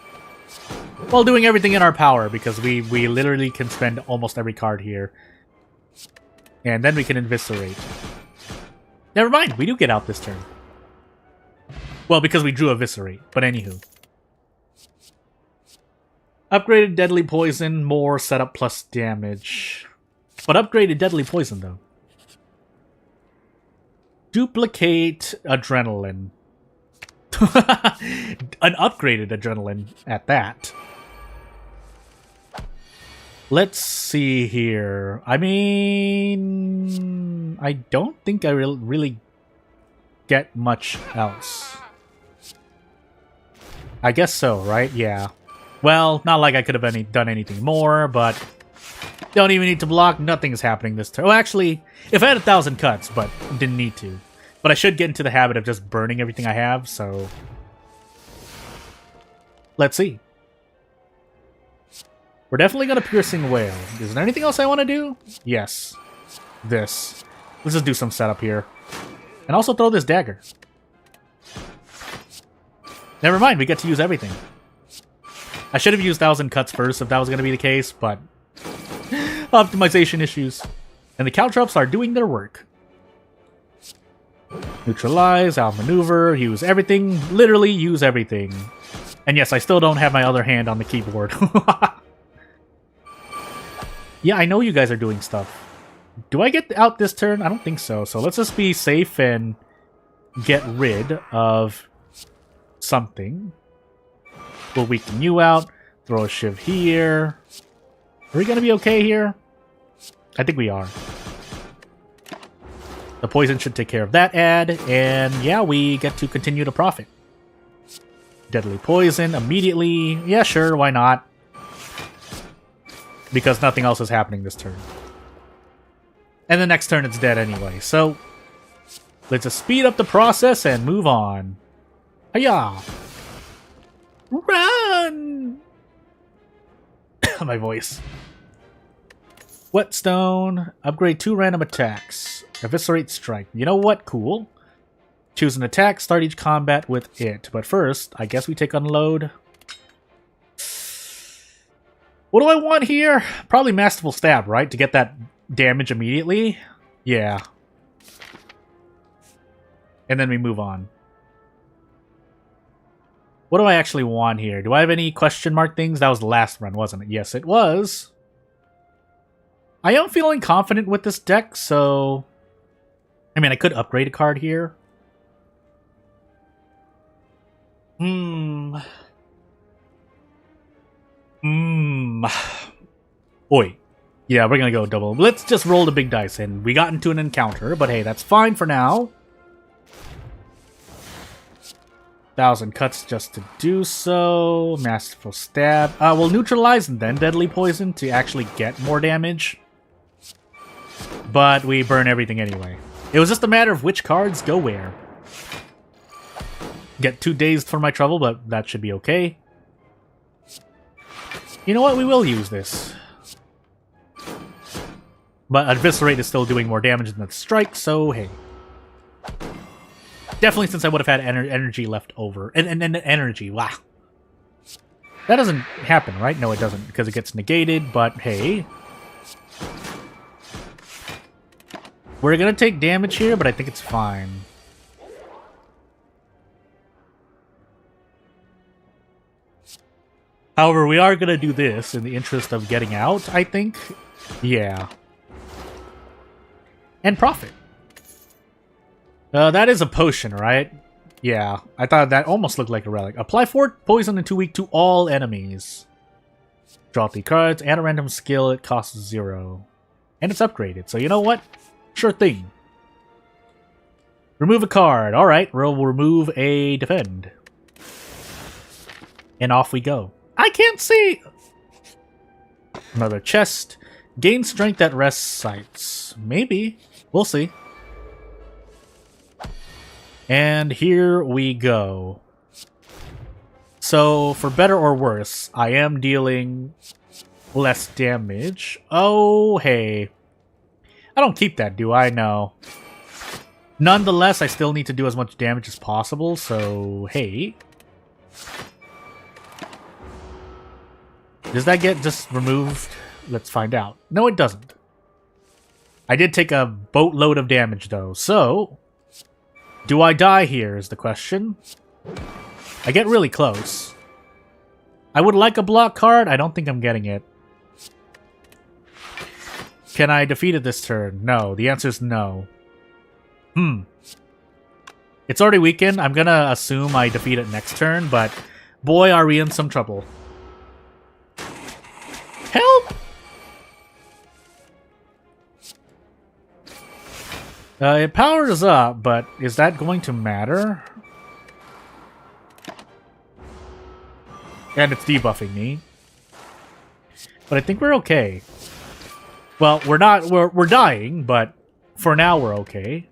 While doing everything in our power, because we literally can spend almost every card here. And then we can eviscerate. Never mind, we do get out this turn. Well, because we drew eviscerate, but anywho. Upgraded deadly poison, more setup plus damage. But upgraded deadly poison, though. Duplicate adrenaline. An upgraded adrenaline at that. Let's see here. I mean... I don't think I really get much else. I guess so, right? Yeah. Well, not like I could have done anything more, but... Don't even need to block. Nothing is happening this turn. Well, actually, if I had 1,000 cuts, but didn't need to. But I should get into the habit of just burning everything I have, so... Let's see. We're definitely going to Piercing Wail. Is there anything else I want to do? Yes. This. Let's just do some setup here. And also throw this dagger. Never mind, we get to use everything. I should have used 1,000 cuts first if that was going to be the case, but... Optimization issues. And the caltrops are doing their work. Neutralize, outmaneuver, use everything. Literally use everything. And yes, I still don't have my other hand on the keyboard. Yeah, I know you guys are doing stuff. Do I get out this turn? I don't think so. So let's just be safe and get rid of something. We'll weaken you out. Throw a shiv here. Are we going to be okay here? I think we are. The poison should take care of that ad. And yeah, we get to continue to profit. Deadly poison immediately. Yeah, sure, why not? Because nothing else is happening this turn. And the next turn it's dead anyway. So, let's just speed up the process and move on. Hiya! Run! My voice. Whetstone. Upgrade 2 random attacks. Eviscerate strike. You know what? Cool. Choose an attack. Start each combat with it. But first, I guess we take Unload. What do I want here? Probably Masterful Stab, right? To get that damage immediately? Yeah. And then we move on. What do I actually want here? Do I have any question mark things? That was the last run, wasn't it? Yes, it was. I am feeling confident with this deck, so... I mean, I could upgrade a card here. Oi. Yeah, we're gonna go double. Let's just roll the big dice in. We got into an encounter, but hey, that's fine for now. 1,000 cuts just to do so. Masterful Stab. We'll neutralize and then Deadly Poison to actually get more damage. But we burn everything anyway. It was just a matter of which cards go where. Get 2 dazed for my trouble, but that should be okay. You know what? We will use this. But Eviscerate is still doing more damage than the Strike, so hey. Definitely since I would have had energy left over. And energy, wow. That doesn't happen, right? No, it doesn't, because it gets negated, but hey. We're gonna take damage here, but I think it's fine. However, we are gonna do this in the interest of getting out, I think. Yeah. And profit. That is a potion, right? Yeah, I thought that almost looked like a relic. Apply 4 poison in 2 week to all enemies. Draw 3 cards, add a random skill, it costs 0. And it's upgraded, so you know what? Sure thing. Remove a card. Alright, we'll remove a defend. And off we go. I can't see! Another chest. Gain strength at rest sites. Maybe. We'll see. And here we go. So, for better or worse, I am dealing less damage. Oh, hey. I don't keep that, do I? No. Nonetheless, I still need to do as much damage as possible, so, hey. Does that get just removed? Let's find out. No, it doesn't. I did take a boatload of damage, though, so... Do I die here, is the question. I get really close. I would like a block card. I don't think I'm getting it. Can I defeat it this turn? No. The answer is no. It's already weakened. I'm gonna assume I defeat it next turn, but boy, are we in some trouble. Help! It powers up, but is that going to matter? And it's debuffing me. But I think we're okay. Well, we're not, we're dying, but for now we're okay.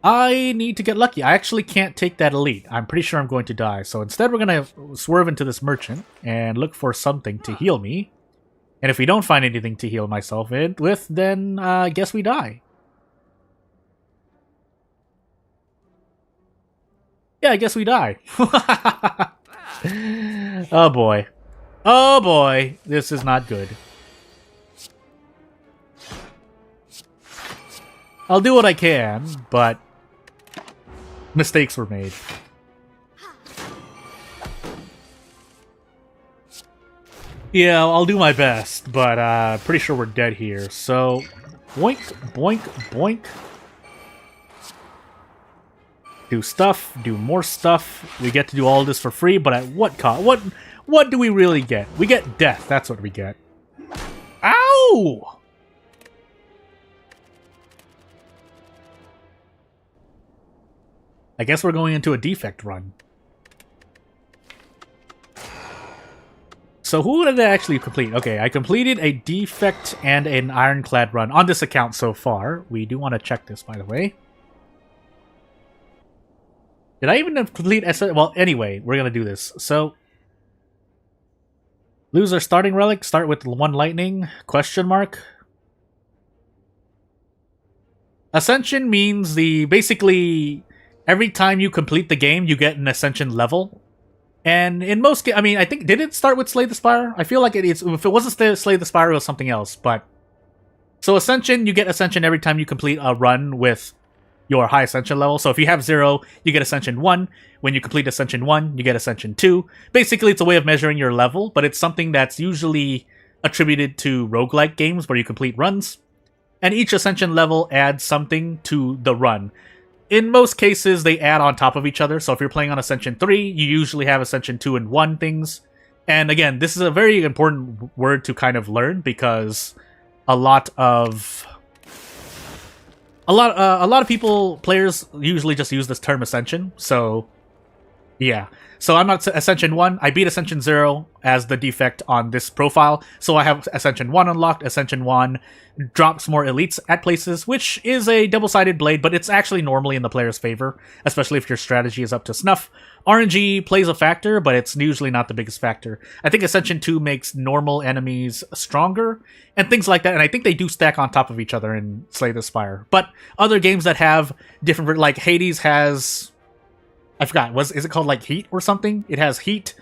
I need to get lucky. I actually can't take that elite. I'm pretty sure I'm going to die. So instead we're going to swerve into this merchant and look for something to heal me. And if we don't find anything to heal myself with, then I guess we die. Yeah, I guess we die. Oh boy. Oh boy. This is not good. I'll do what I can, but mistakes were made. Yeah, I'll do my best, but pretty sure we're dead here. So, boink, boink, boink. Do stuff, do more stuff. We get to do all this for free, but at what cost? What do we really get? We get death. That's what we get. Ow! I guess we're going into a defect run. So who did I actually complete? Okay, I completed a defect and an ironclad run on this account so far. We do want to check this, by the way. Did I even complete Ascension? Well, anyway, we're going to do this. So, lose our starting relic. Start with 1 lightning? Question mark. Ascension means basically, every time you complete the game, you get an Ascension level. And in most I mean, I think, did it start with Slay the Spire? I feel like if it wasn't Slay the Spire, it was something else. But so Ascension, you get Ascension every time you complete a run with your high Ascension level. So if you have 0, you get Ascension 1. When you complete Ascension 1, you get Ascension 2. Basically, it's a way of measuring your level, but it's something that's usually attributed to roguelike games where you complete runs. And each Ascension level adds something to the run. In most cases, they add on top of each other. So if you're playing on Ascension 3, you usually have Ascension 2 and 1 things. And again, this is a very important word to kind of learn because a lot of players usually just use this term Ascension. So yeah. So I'm not Ascension 1. I beat Ascension 0 as the defect on this profile. So I have Ascension 1 unlocked. Ascension 1 drops more elites at places, which is a double-sided blade, but it's actually normally in the player's favor, especially if your strategy is up to snuff. RNG plays a factor, but it's usually not the biggest factor. I think Ascension 2 makes normal enemies stronger, and things like that, and I think they do stack on top of each other in Slay the Spire. But other games that have different, like Hades has... I forgot, is it called like Heat or something? It has Heat.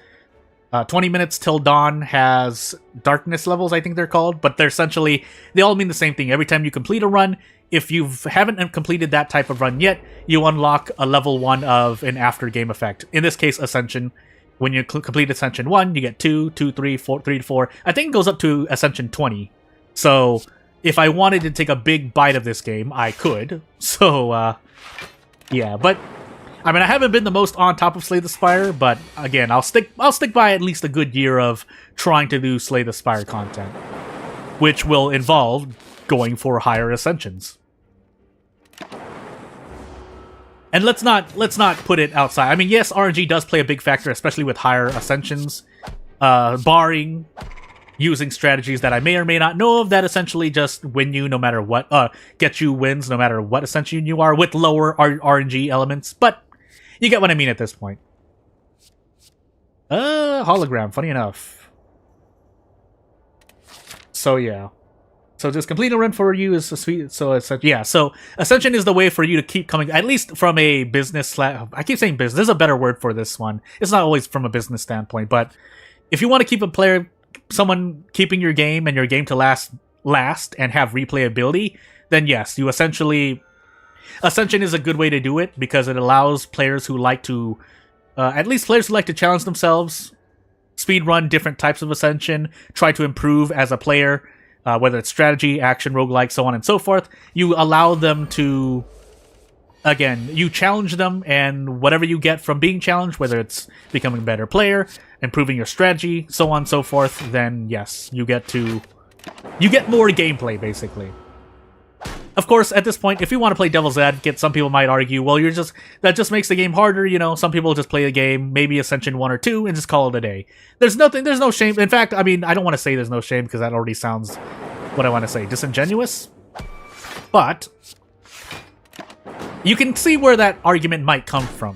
20 Minutes Till Dawn has Darkness levels, I think they're called. But they're essentially, they all mean the same thing. Every time you complete a run, if you haven't completed that type of run yet, you unlock a level 1 of an after game effect. In this case, Ascension. When you complete Ascension 1, you get 2, 2, 3, 4, 3 to 4. I think it goes up to Ascension 20. So, if I wanted to take a big bite of this game, I could. So, yeah, but... I mean, I haven't been the most on top of Slay the Spire, but again, I'll stick by at least a good year of trying to do Slay the Spire content, which will involve going for higher ascensions. And let's not put it outside. I mean, yes, RNG does play a big factor, especially with higher ascensions, barring using strategies that I may or may not know of that essentially just win you no matter what, get you wins no matter what ascension you are with lower RNG elements. But you get what I mean at this point. Hologram, funny enough. So yeah. So just complete a run for you is a sweet. So it's yeah. So Ascension is the way for you to keep coming, at least from a business. I keep saying business. There's a better word for this one. It's not always from a business standpoint, but if you want to keep a player, someone keeping your game and your game to last and have replayability, then yes, you essentially Ascension is a good way to do it because it allows players who like to, at least players who like to challenge themselves, speedrun different types of Ascension, try to improve as a player. Whether it's strategy, action, roguelike, so on and so forth, you allow them to, again, you challenge them, and whatever you get from being challenged, whether it's becoming a better player, improving your strategy, so on and so forth, then yes, you get more gameplay, basically. Of course, at this point, if you want to play devil's advocate, some people might argue, well, that just makes the game harder, you know, some people just play the game, maybe Ascension 1 or 2, and just call it a day. There's no shame. In fact, I mean, I don't want to say there's no shame, because that already sounds, what I want to say, disingenuous. But you can see where that argument might come from,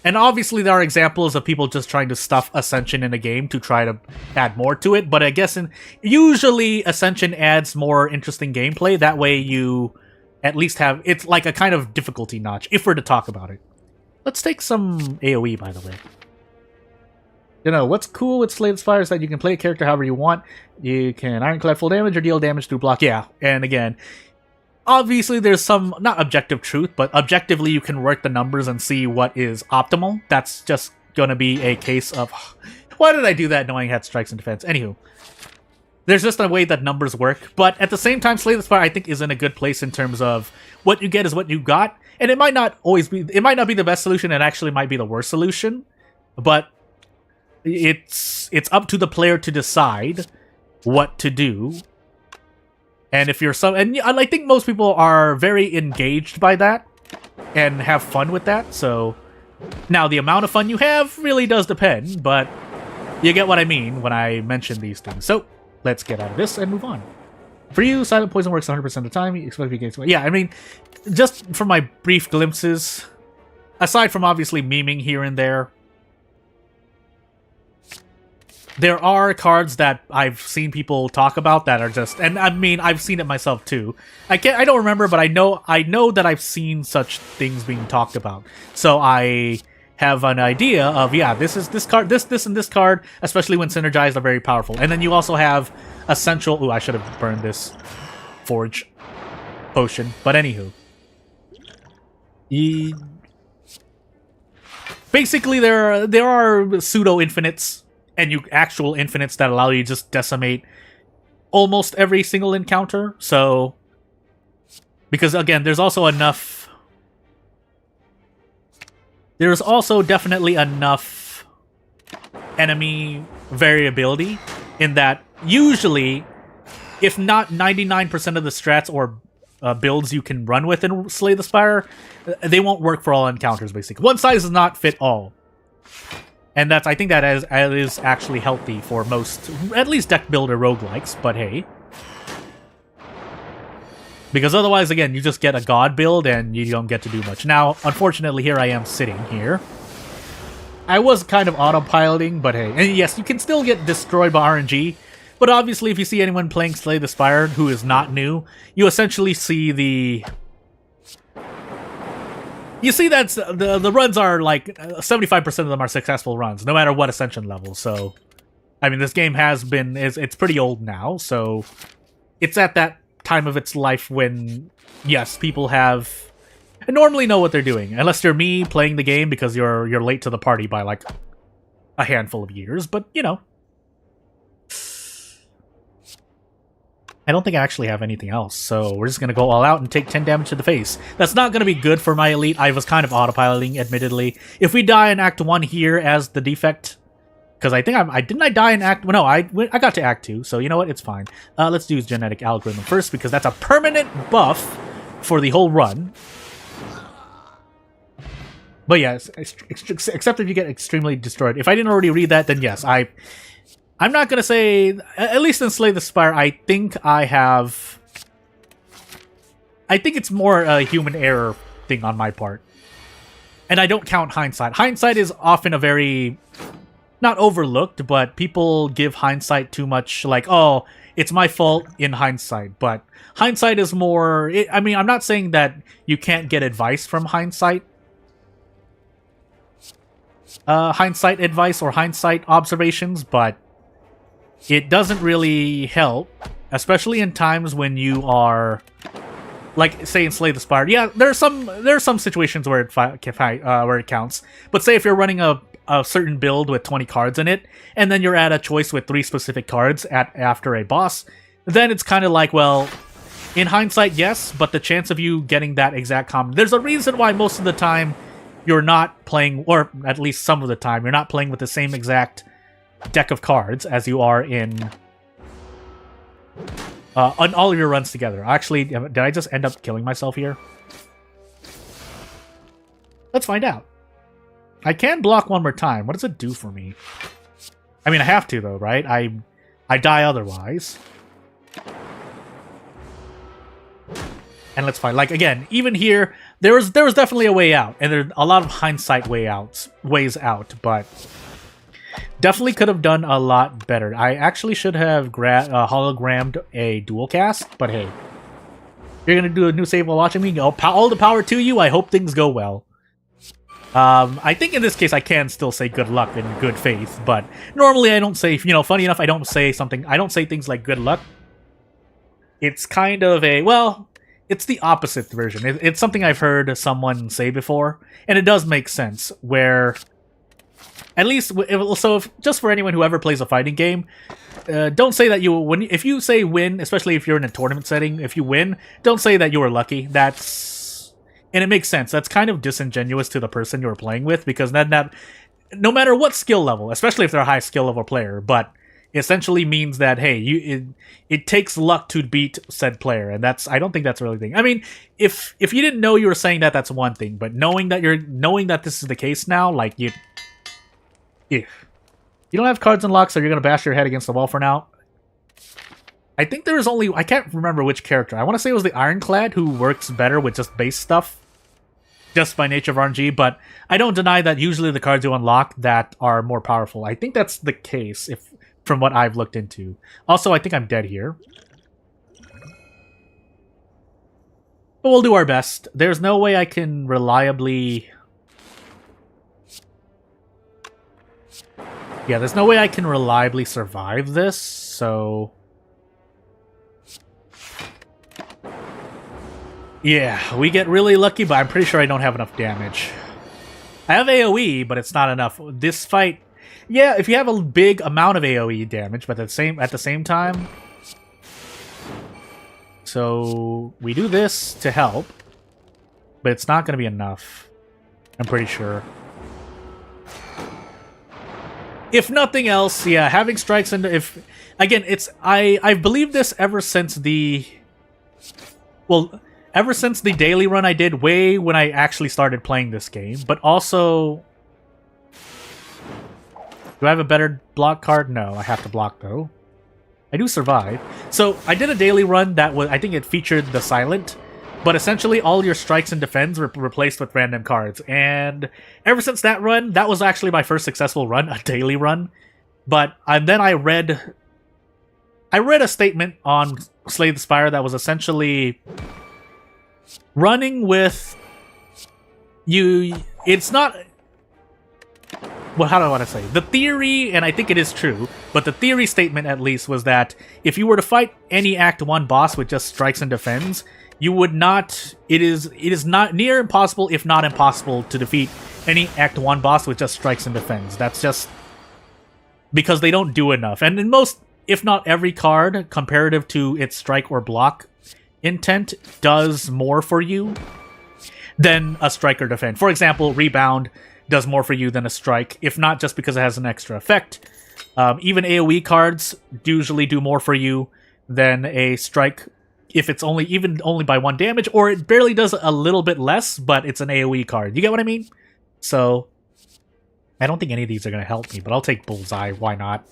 and obviously there are examples of people just trying to stuff Ascension in a game to try to add more to it, but I guess usually Ascension adds more interesting gameplay. That way you at least have, it's like a kind of difficulty notch, if we're to talk about it. Let's take some AoE, by the way. You know, what's cool with Slay the Spire is that you can play a character however you want. You can ironclad full damage or deal damage through block. Yeah, and again, obviously, there's some, not objective truth, but objectively you can work the numbers and see what is optimal. That's just going to be a case of, why did I do that knowing I had strikes and defense? Anywho, there's just a way that numbers work. But at the same time, Slay the Spire, I think, is in a good place in terms of what you get is what you got. And it might not be the best solution, it actually might be the worst solution. But it's up to the player to decide what to do. And if you're and I think most people are very engaged by that and have fun with that. So now the amount of fun you have really does depend, but you get what I mean when I mention these things. So let's get out of this and move on. For you, Silent Poison works 100% of the time. You expect to be against. Yeah, I mean, just from my brief glimpses, aside from obviously memeing here and there, there are cards that I've seen people talk about that are just, and I mean, I've seen it myself too. I don't remember, but I know that I've seen such things being talked about. So I have an idea of, yeah, this card, this and this card, especially when synergized, are very powerful. And then you also have essential. Ooh, I should have burned this forge potion. But anywho, basically there are pseudo infinites and actual infinites that allow you to just decimate almost every single encounter. So, because again, there's also definitely enough enemy variability in that usually, if not 99% of the strats or builds you can run with and Slay the Spire, they won't work for all encounters, basically. One size does not fit all. And I think that is actually healthy for most, at least deck builder roguelikes, but hey. Because otherwise, again, you just get a god build and you don't get to do much. Now, unfortunately, here I am sitting here. I was kind of autopiloting, but hey. And yes, you can still get destroyed by RNG, but obviously if you see anyone playing Slay the Spire who is not new, you essentially see the... You see that the runs are like 75% of them are successful runs, no matter what Ascension level. So, I mean, this game it's pretty old now, so it's at that time of its life when, yes, people normally know what they're doing, unless you're me playing the game because you're late to the party by like a handful of years. But you know, I don't think I actually have anything else, so we're just going to go all out and take 10 damage to the face. That's not going to be good for my elite. I was kind of autopiloting, admittedly. If we die in Act 1 here as the defect, because I think didn't I die in Act... No, I got to Act 2, so you know what? It's fine. Let's do genetic algorithm first, because that's a permanent buff for the whole run. But yes, except if you get extremely destroyed. If I didn't already read that, then yes, I'm not going to say, at least in Slay the Spire, I think it's more a human error thing on my part. And I don't count hindsight. Hindsight is often a very, not overlooked, but people give hindsight too much, like, oh, it's my fault in hindsight. But hindsight is more, I mean, I'm not saying that you can't get advice from hindsight. Hindsight advice or hindsight observations, but it doesn't really help, especially in times when you are, like, say in Slay the Spire. Yeah, there are some situations where it counts. But say if you're running a certain build with 20 cards in it, and then you're at a choice with 3 specific cards after a boss, then it's kind of like, well, in hindsight, yes, but the chance of you getting that exact combo, there's a reason why most of the time you're not playing, or at least some of the time, you're not playing with the same exact deck of cards as you are in on all of your runs together. Actually, did I just end up killing myself here? Let's find out. I can block one more time. What does it do for me? I mean, I have to, though, right? I die otherwise. And let's find, like, again, even here, there was definitely a way out, and there's a lot of hindsight ways out, but definitely could have done a lot better. I actually should have hologrammed a dual cast, but hey, you're gonna do a new save while watching me. All the power to you. I hope things go well. I think in this case I can still say good luck and good faith, but normally I don't say, funny enough, I don't say things like good luck. It's kind of a, well, it's the opposite version. It's something I've heard someone say before, and it does make sense, where, at least, just for anyone who ever plays a fighting game, don't say that if you say win, especially if you're in a tournament setting, if you win, don't say that you were lucky. And it makes sense. That's kind of disingenuous to the person you were playing with, because then no matter what skill level, especially if they're a high skill level player, but essentially means that, hey, it takes luck to beat said player, and I don't think that's really the thing. I mean, if you didn't know you were saying that, that's one thing, but knowing that this is the case now, like, if you don't have cards unlocked, so you're gonna bash your head against the wall for now. I think there is I can't remember which character. I want to say it was the Ironclad who works better with just base stuff, just by nature of RNG, but I don't deny that usually the cards you unlock that are more powerful. I think that's the case, from what I've looked into. Also, I think I'm dead here. But we'll do our best. There's no way I can reliably... Yeah, there's no way I can reliably survive this, so... Yeah, we get really lucky, but I'm pretty sure I don't have enough damage. I have AoE, but it's not enough. This fight... Yeah, if you have a big amount of AoE damage, but at the same time... So, we do this to help, but it's not going to be enough. I'm pretty sure. If nothing else, yeah, having strikes into... Again, I've believed this ever since the... Well... Ever since the daily run I did way when I actually started playing this game, but also... Do I have a better block card? No, I have to block though. I do survive. So, I did a daily run that was, I think it featured the Silent, but essentially all your strikes and defense were replaced with random cards. And ever since that run, that was actually my first successful run, a daily run. But then I read a statement on Slay the Spire that was essentially... Running with it's not... Well, how do I want to say? The theory, and I think it is true, but the theory statement at least was that if you were to fight any Act 1 boss with just strikes and defends, you would not... It is not near impossible, if not impossible, to defeat any Act 1 boss with just strikes and defends. That's just... Because they don't do enough. And in most if not every card, comparative to its strike or block intent, does more for you than a strike or defend. For example, Rebound does more for you than a strike, if not just because it has an extra effect. Even AoE cards usually do more for you than a strike if it's only by 1 damage, or it barely does a little bit less, but it's an AoE card. You get what I mean? So, I don't think any of these are going to help me, but I'll take Bullseye. Why not?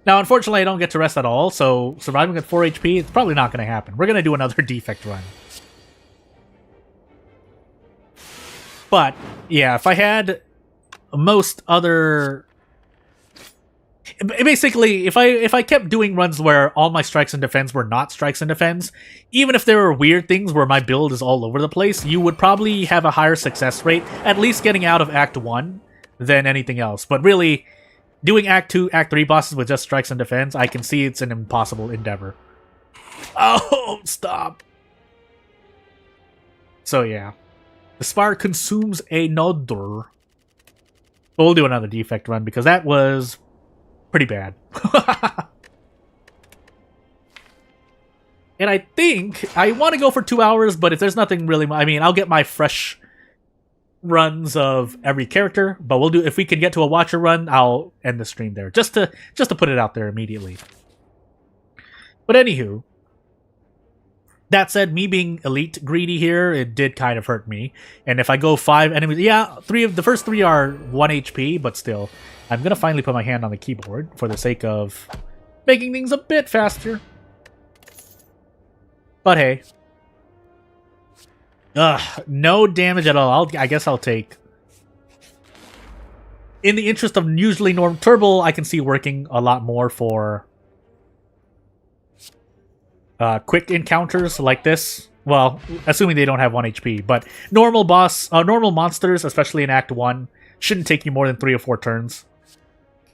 Now, unfortunately, I don't get to rest at all, so surviving at 4 HP, it's probably not going to happen. We're going to do another defect run. But, yeah, if I had most other... Basically, if I kept doing runs where all my strikes and defense were not strikes and defense, even if there were weird things where my build is all over the place, you would probably have a higher success rate, at least getting out of Act 1, than anything else. But really, doing Act 2, Act 3 bosses with just strikes and defense, I can see it's an impossible endeavor. Oh, stop! So yeah. The Spire consumes another. But we'll do another defect run, because that was pretty bad. And I think I want to go for 2 hours, but if there's nothing really... I mean, I'll get my fresh runs of every character, but we'll do... If we can get to a watcher run, I'll end the stream there, just to put it out there immediately. But anywho, that said, me being elite greedy here, it did kind of hurt me. And if I go 5 enemies... Yeah, the first 3 are 1 HP, but still... I'm going to finally put my hand on the keyboard for the sake of making things a bit faster. But hey. No damage at all. I guess I'll take... In the interest of usually Norm Turbo, I can see working a lot more for quick encounters like this. Well, assuming they don't have 1 HP. But normal monsters, especially in Act 1, shouldn't take you more than 3 or 4 turns.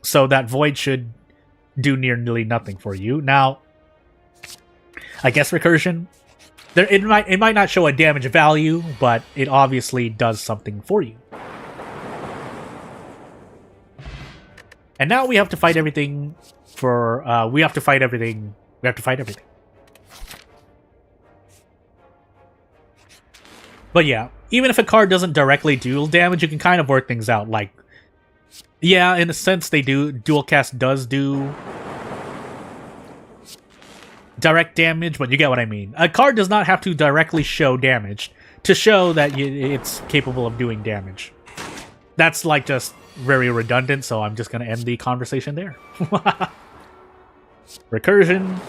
So that Void should do nearly nothing for you. Now, I guess Recursion, it might not show a damage value, but it obviously does something for you. And now we have to fight everything for... we have to fight everything. But yeah, even if a card doesn't directly deal damage, you can kind of work things out. Like, yeah, in a sense they do. Dual Cast does do direct damage, but you get what I mean. A card does not have to directly show damage to show that it's capable of doing damage. That's like just very redundant, so I'm just going to end the conversation there. Recursion.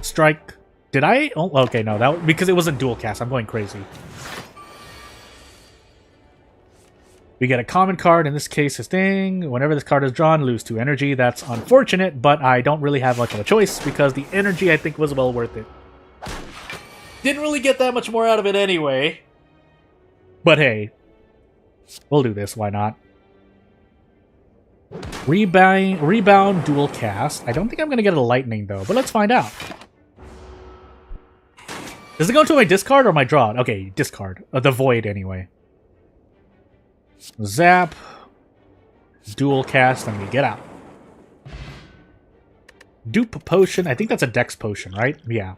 Strike. Did I? Oh, okay, no, that because it wasn't dual cast. I'm going crazy. We get a common card, in this case, this thing. Whenever this card is drawn, lose 2 energy. That's unfortunate, but I don't really have much of a choice because the energy, I think, was well worth it. Didn't really get that much more out of it anyway. But hey, we'll do this. Why not? Rebound, dual cast. I don't think I'm going to get a lightning, though, but let's find out. Does it go into my discard or my draw? Okay, discard. The void, anyway. Zap. Dual cast, and we get out. Dupe potion. I think that's a dex potion, right? Yeah.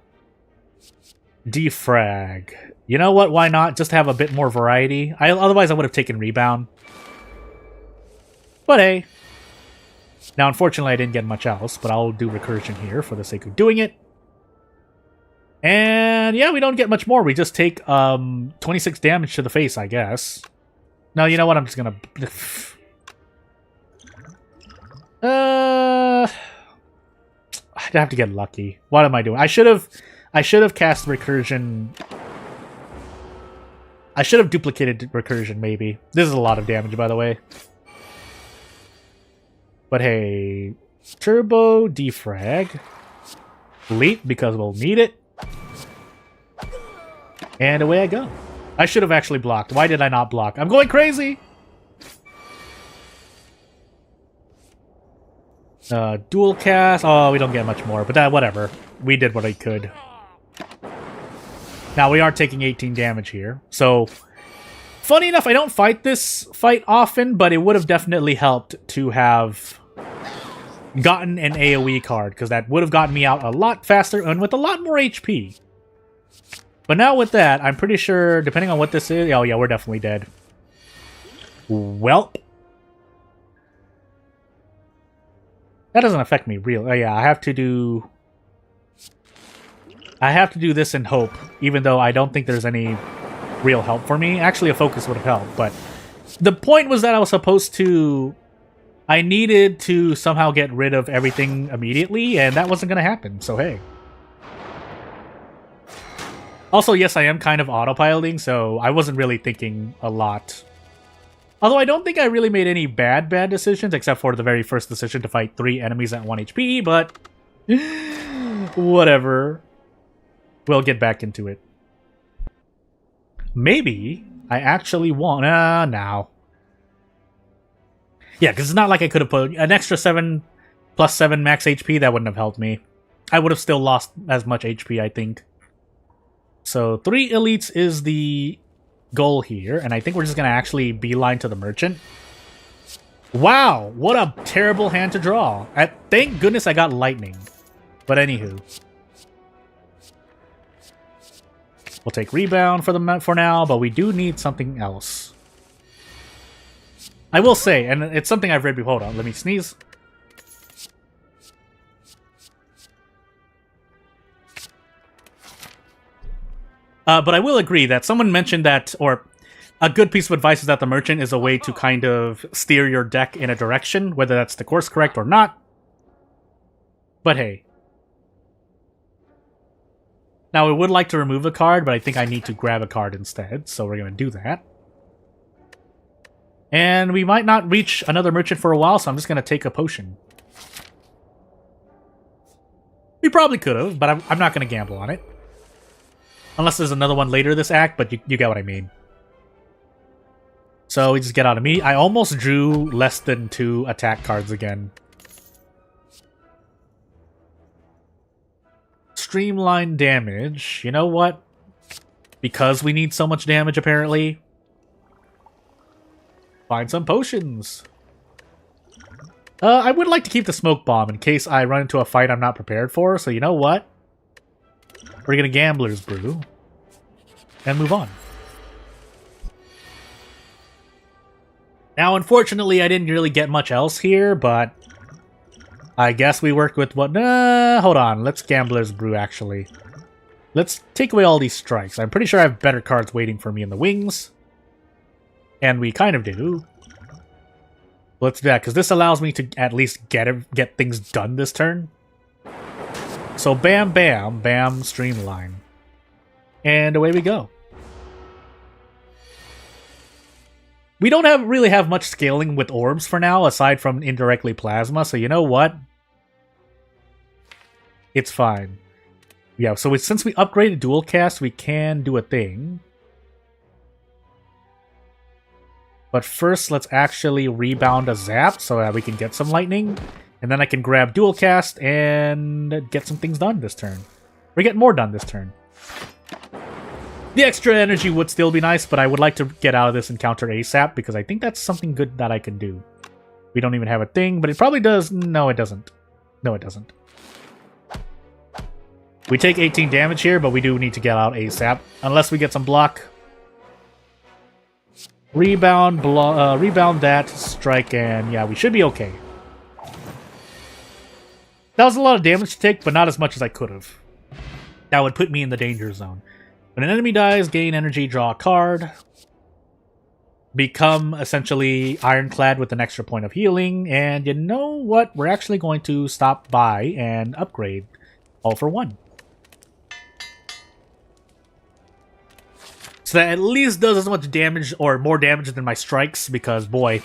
Defrag. You know what? Why not? Just have a bit more variety. Otherwise, I would have taken rebound. But hey. Now, unfortunately, I didn't get much else, but I'll do recursion here for the sake of doing it. And yeah, we don't get much more. We just take 26 damage to the face, I guess. No, you know what? I'm just gonna... I'd have to get lucky. What am I doing? I should have cast recursion. I should have duplicated recursion, maybe. This is a lot of damage, by the way. But hey, turbo defrag. Leap, because we'll need it. And away I go. I should have actually blocked. Why did I not block? I'm going crazy! Dual cast. Oh, we don't get much more, but that, whatever. We did what I could. Now, we are taking 18 damage here. So, funny enough, I don't fight this fight often, but it would have definitely helped to have gotten an AoE card, because that would have gotten me out a lot faster and with a lot more HP. But now with that, I'm pretty sure, depending on what this is... Oh yeah, we're definitely dead. Welp. That doesn't affect me, really. Oh yeah, I have to do this in hope, even though I don't think there's any real help for me. Actually, a focus would have helped, but... The point was that I was supposed to... I needed to somehow get rid of everything immediately, and that wasn't going to happen, so hey. Also, yes, I am kind of autopiloting, so I wasn't really thinking a lot. Although I don't think I really made any bad decisions, except for the very first decision to fight 3 enemies at 1 HP, but... whatever. We'll get back into it. Maybe I actually want... now. Yeah, because it's not like I could have put an extra 7 plus 7 max HP. That wouldn't have helped me. I would have still lost as much HP, I think. So 3 elites is the goal here, and I think we're just going to actually beeline to the merchant. Wow, what a terrible hand to draw. Thank goodness I got lightning. But anywho. We'll take rebound for now, but we do need something else. I will say, and it's something I've read before. Hold on, let me sneeze. But I will agree that someone mentioned that, or a good piece of advice is that the merchant is a way to kind of steer your deck in a direction, whether that's the course correct or not. But hey. Now, I would like to remove a card, but I think I need to grab a card instead, so we're going to do that. And we might not reach another merchant for a while, so I'm just going to take a potion. We probably could have, but I'm not going to gamble on it. Unless there's another one later this act, but you get what I mean. So we just get out of me. I almost drew less than 2 attack cards again. Streamline damage. You know what? Because we need so much damage, apparently. Find some potions. I would like to keep the smoke bomb in case I run into a fight I'm not prepared for. So you know what? We're gonna Gambler's Brew. And move on. Now, unfortunately, I didn't really get much else here, but... I guess we worked with what... hold on. Let's Gambler's Brew, actually. Let's take away all these strikes. I'm pretty sure I have better cards waiting for me in the wings. And we kind of do. Let's do that, because this allows me to at least get things done this turn. So bam, bam, bam, streamline. And away we go. We don't really have much scaling with orbs for now, aside from indirectly plasma, so you know what? It's fine. Yeah, so since we upgraded dual cast, we can do a thing. But first, let's actually rebound a zap so that we can get some lightning. And then I can grab dual cast and get some things done this turn. Or get more done this turn. The extra energy would still be nice, but I would like to get out of this encounter ASAP because I think that's something good that I can do. We don't even have a thing, but it probably does. No, it doesn't. No, it doesn't. We take 18 damage here, but we do need to get out ASAP. Unless we get some block. Rebound that, strike, and yeah, we should be okay. That was a lot of damage to take, but not as much as I could have. That would put me in the danger zone. When an enemy dies, gain energy, draw a card. Become essentially ironclad with an extra point of healing. And you know what? We're actually going to stop by and upgrade all for one. So that at least does as much damage or more damage than my strikes because boy.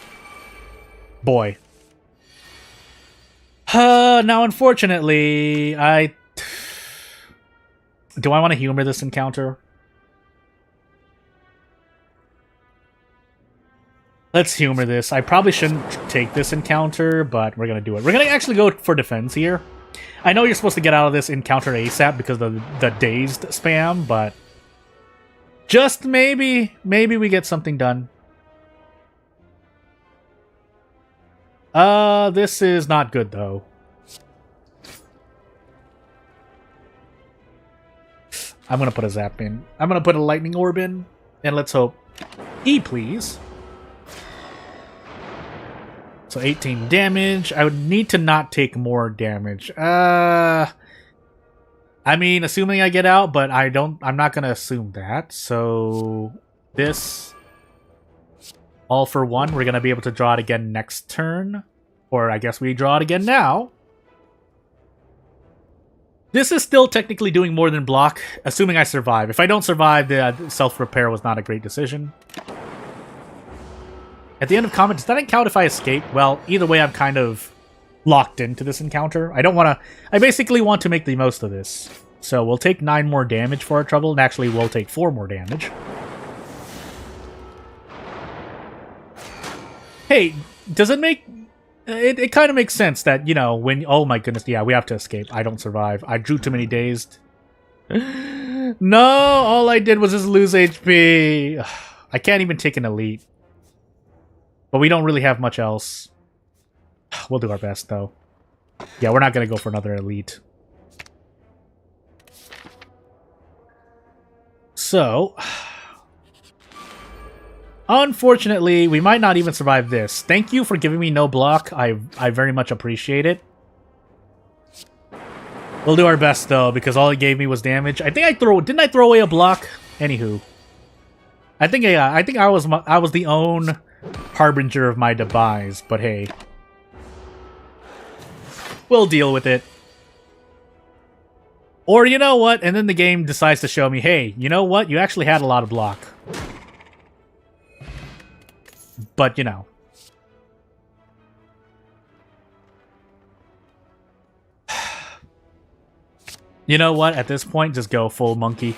Now unfortunately, do I want to humor this encounter? Let's humor this. I probably shouldn't take this encounter, but we're going to do it. We're going to actually go for defense here. I know you're supposed to get out of this encounter ASAP because of the dazed spam, but just maybe we get something done. This is not good, though. I'm gonna put a zap in. I'm gonna put a lightning orb in, and let's hope. E, please. So 18 damage. I would need to not take more damage. I mean, assuming I get out, but I'm not gonna assume that. So this, all for one. We're gonna be able to draw it again next turn, or I guess we draw it again now. This is still technically doing more than block, assuming I survive. If I don't survive, the self-repair was not a great decision. At the end of combat, does that count if I escape? Well, either way, I'm kind of locked into this encounter. I basically want to make the most of this. So we'll take 9 more damage for our trouble, and actually we'll take 4 more damage. Hey, does it make... It kind of makes sense that, you know, when... Oh my goodness, yeah, we have to escape. I don't survive. I drew too many dazed. No, all I did was just lose HP. I can't even take an elite. But we don't really have much else. We'll do our best, though. Yeah, we're not going to go for another elite. So... Unfortunately, we might not even survive this. Thank you for giving me no block. I very much appreciate it. We'll do our best, though, because all it gave me was damage. Didn't I throw away a block? Anywho. I think I was the own harbinger of my demise, but hey. We'll deal with it. Or you know what? And then the game decides to show me, hey, you know what? You actually had a lot of block. But, you know. You know what? At this point, just go full monkey.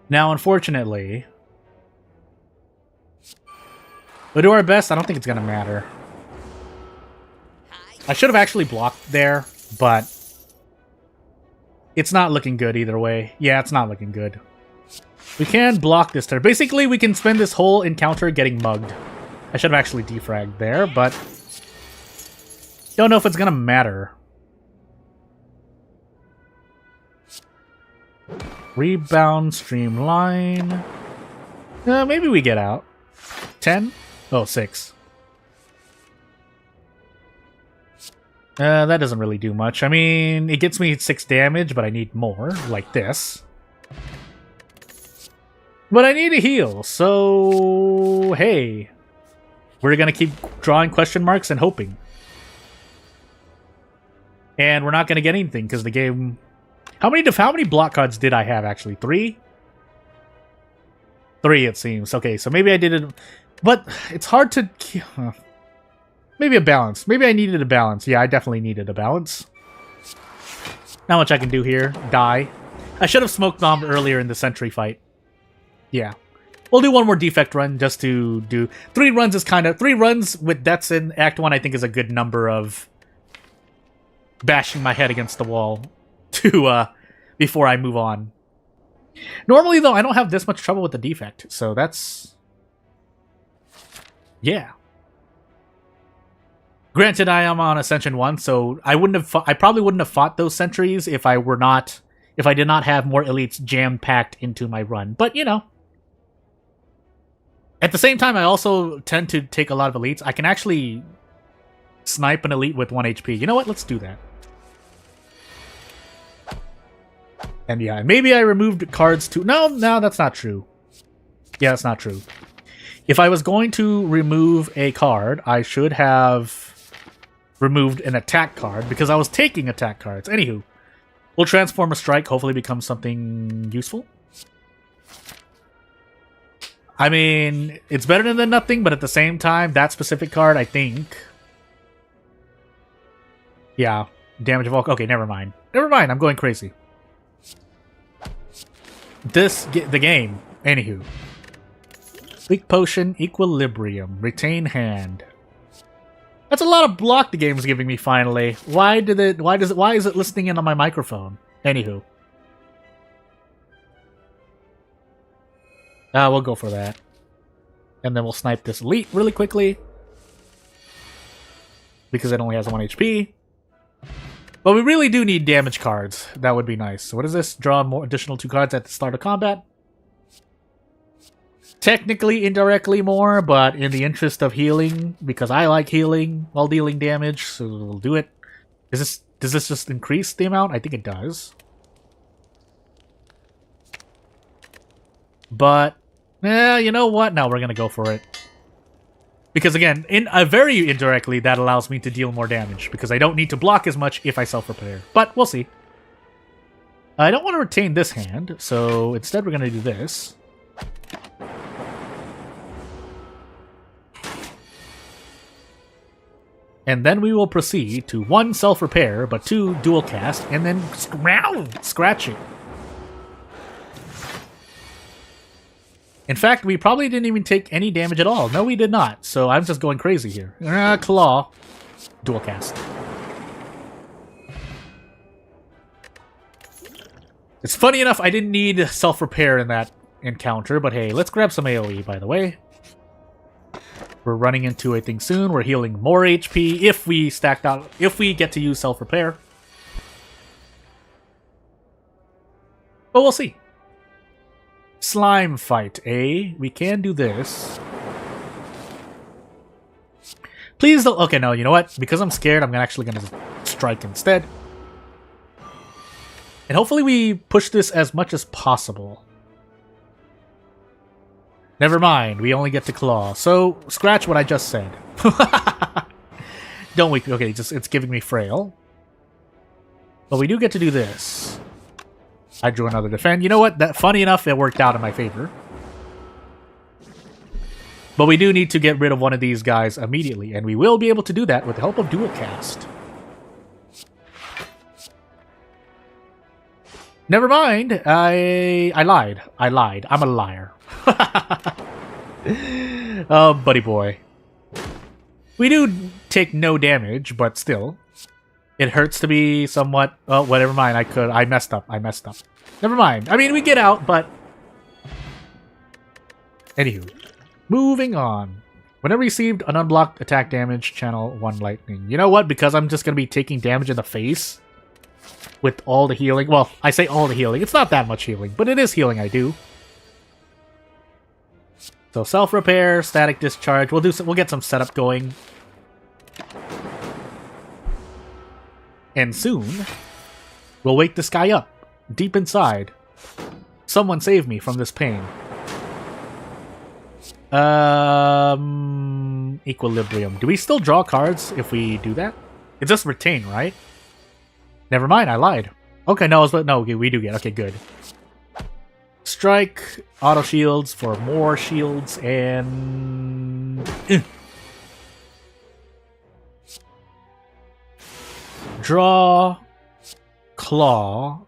Now, unfortunately, we'll do our best. I don't think it's going to matter. I should have actually blocked there, but it's not looking good either way. Yeah, it's not looking good. We can block this turn. Basically, we can spend this whole encounter getting mugged. I should have actually defragged there, but don't know if it's going to matter. Rebound, streamline. Maybe we get out. 10? Oh, 6. That doesn't really do much. I mean, it gets me 6 damage, but I need more, like this. But I need a heal, so... Hey. We're gonna keep drawing question marks and hoping. And we're not gonna get anything, because the game... How many block cards did I have, actually? 3? 3, it seems. Okay, so maybe I did it... But it's hard to... Maybe a balance. Maybe I needed a balance. Yeah, I definitely needed a balance. Not much I can do here. Die. I should have smoke bombed earlier in the sentry fight. Yeah. We'll do one more defect run just to do... 3 runs is kind of... 3 runs with deaths in Act 1 I think is a good number of bashing my head against the wall to, before I move on. Normally, though, I don't have this much trouble with the defect, so that's... Yeah. Granted, I am on Ascension 1, so I probably wouldn't have fought those sentries if I did not have more elites jam-packed into my run. But, you know. At the same time, I also tend to take a lot of elites. I can actually snipe an elite with 1 HP. You know what? Let's do that. And yeah, maybe I removed cards too. No, that's not true. Yeah, that's not true. If I was going to remove a card, I should have removed an attack card because I was taking attack cards. Anywho, we'll transform a strike, hopefully become something useful. I mean, it's better than nothing, but at the same time, that specific card, I think... Yeah, damage of all... Okay, never mind. Never mind, I'm going crazy. The game. Anywho. Weak Potion, Equilibrium, Retain Hand. That's a lot of block the game's giving me finally. Why is it listening in on my microphone? Anywho. We'll go for that. And then we'll snipe this elite really quickly. Because it only has 1 HP. But we really do need damage cards. That would be nice. So what is this? Draw more additional 2 cards at the start of combat. Technically, indirectly more, but in the interest of healing, because I like healing while dealing damage, so we'll do it. Does this just increase the amount? I think it does. But, you know what? No, we're gonna go for it. Because again, very indirectly, that allows me to deal more damage, because I don't need to block as much if I self-repair. But we'll see. I don't want to retain this hand, so instead we're gonna do this. And then we will proceed to 1 self-repair, but 2 dual cast, and then scratch it. In fact, we probably didn't even take any damage at all. No, we did not. So I'm just going crazy here. Claw. Dual cast. It's funny enough, I didn't need self-repair in that encounter, but hey, let's grab some AoE, by the way. We're running into a thing soon. We're healing more HP if we get to use self-repair. But we'll see. Slime fight, eh? We can do this. Please don't... Okay, no, you know what? Because I'm scared, I'm actually going to strike instead. And hopefully we push this as much as possible. Never mind, we only get to claw. So, scratch what I just said. Don't we? Okay, it's giving me frail. But we do get to do this. I drew another defend. You know what? Funny enough, it worked out in my favor. But we do need to get rid of one of these guys immediately, and we will be able to do that with the help of dual cast. Never mind. I lied. I'm a liar. Oh, buddy boy. We do take no damage, but still. It hurts to be somewhat... Oh, whatever mind. I messed up. Never mind. I mean, we get out, but... Anywho. Moving on. When I received an unblocked attack damage, channel 1 lightning. You know what? Because I'm just going to be taking damage in the face with all the healing. Well, I say all the healing. It's not that much healing, but it is healing I do. So self-repair, static discharge. We'll get some setup going. And soon, we'll wake this guy up. Deep inside. Someone save me from this pain. Equilibrium. Do we still draw cards if we do that? It's just retain, right? Never mind, I lied. Okay, no, okay, we do get. Okay, good. Strike, auto shields for more shields, and... Draw, claw.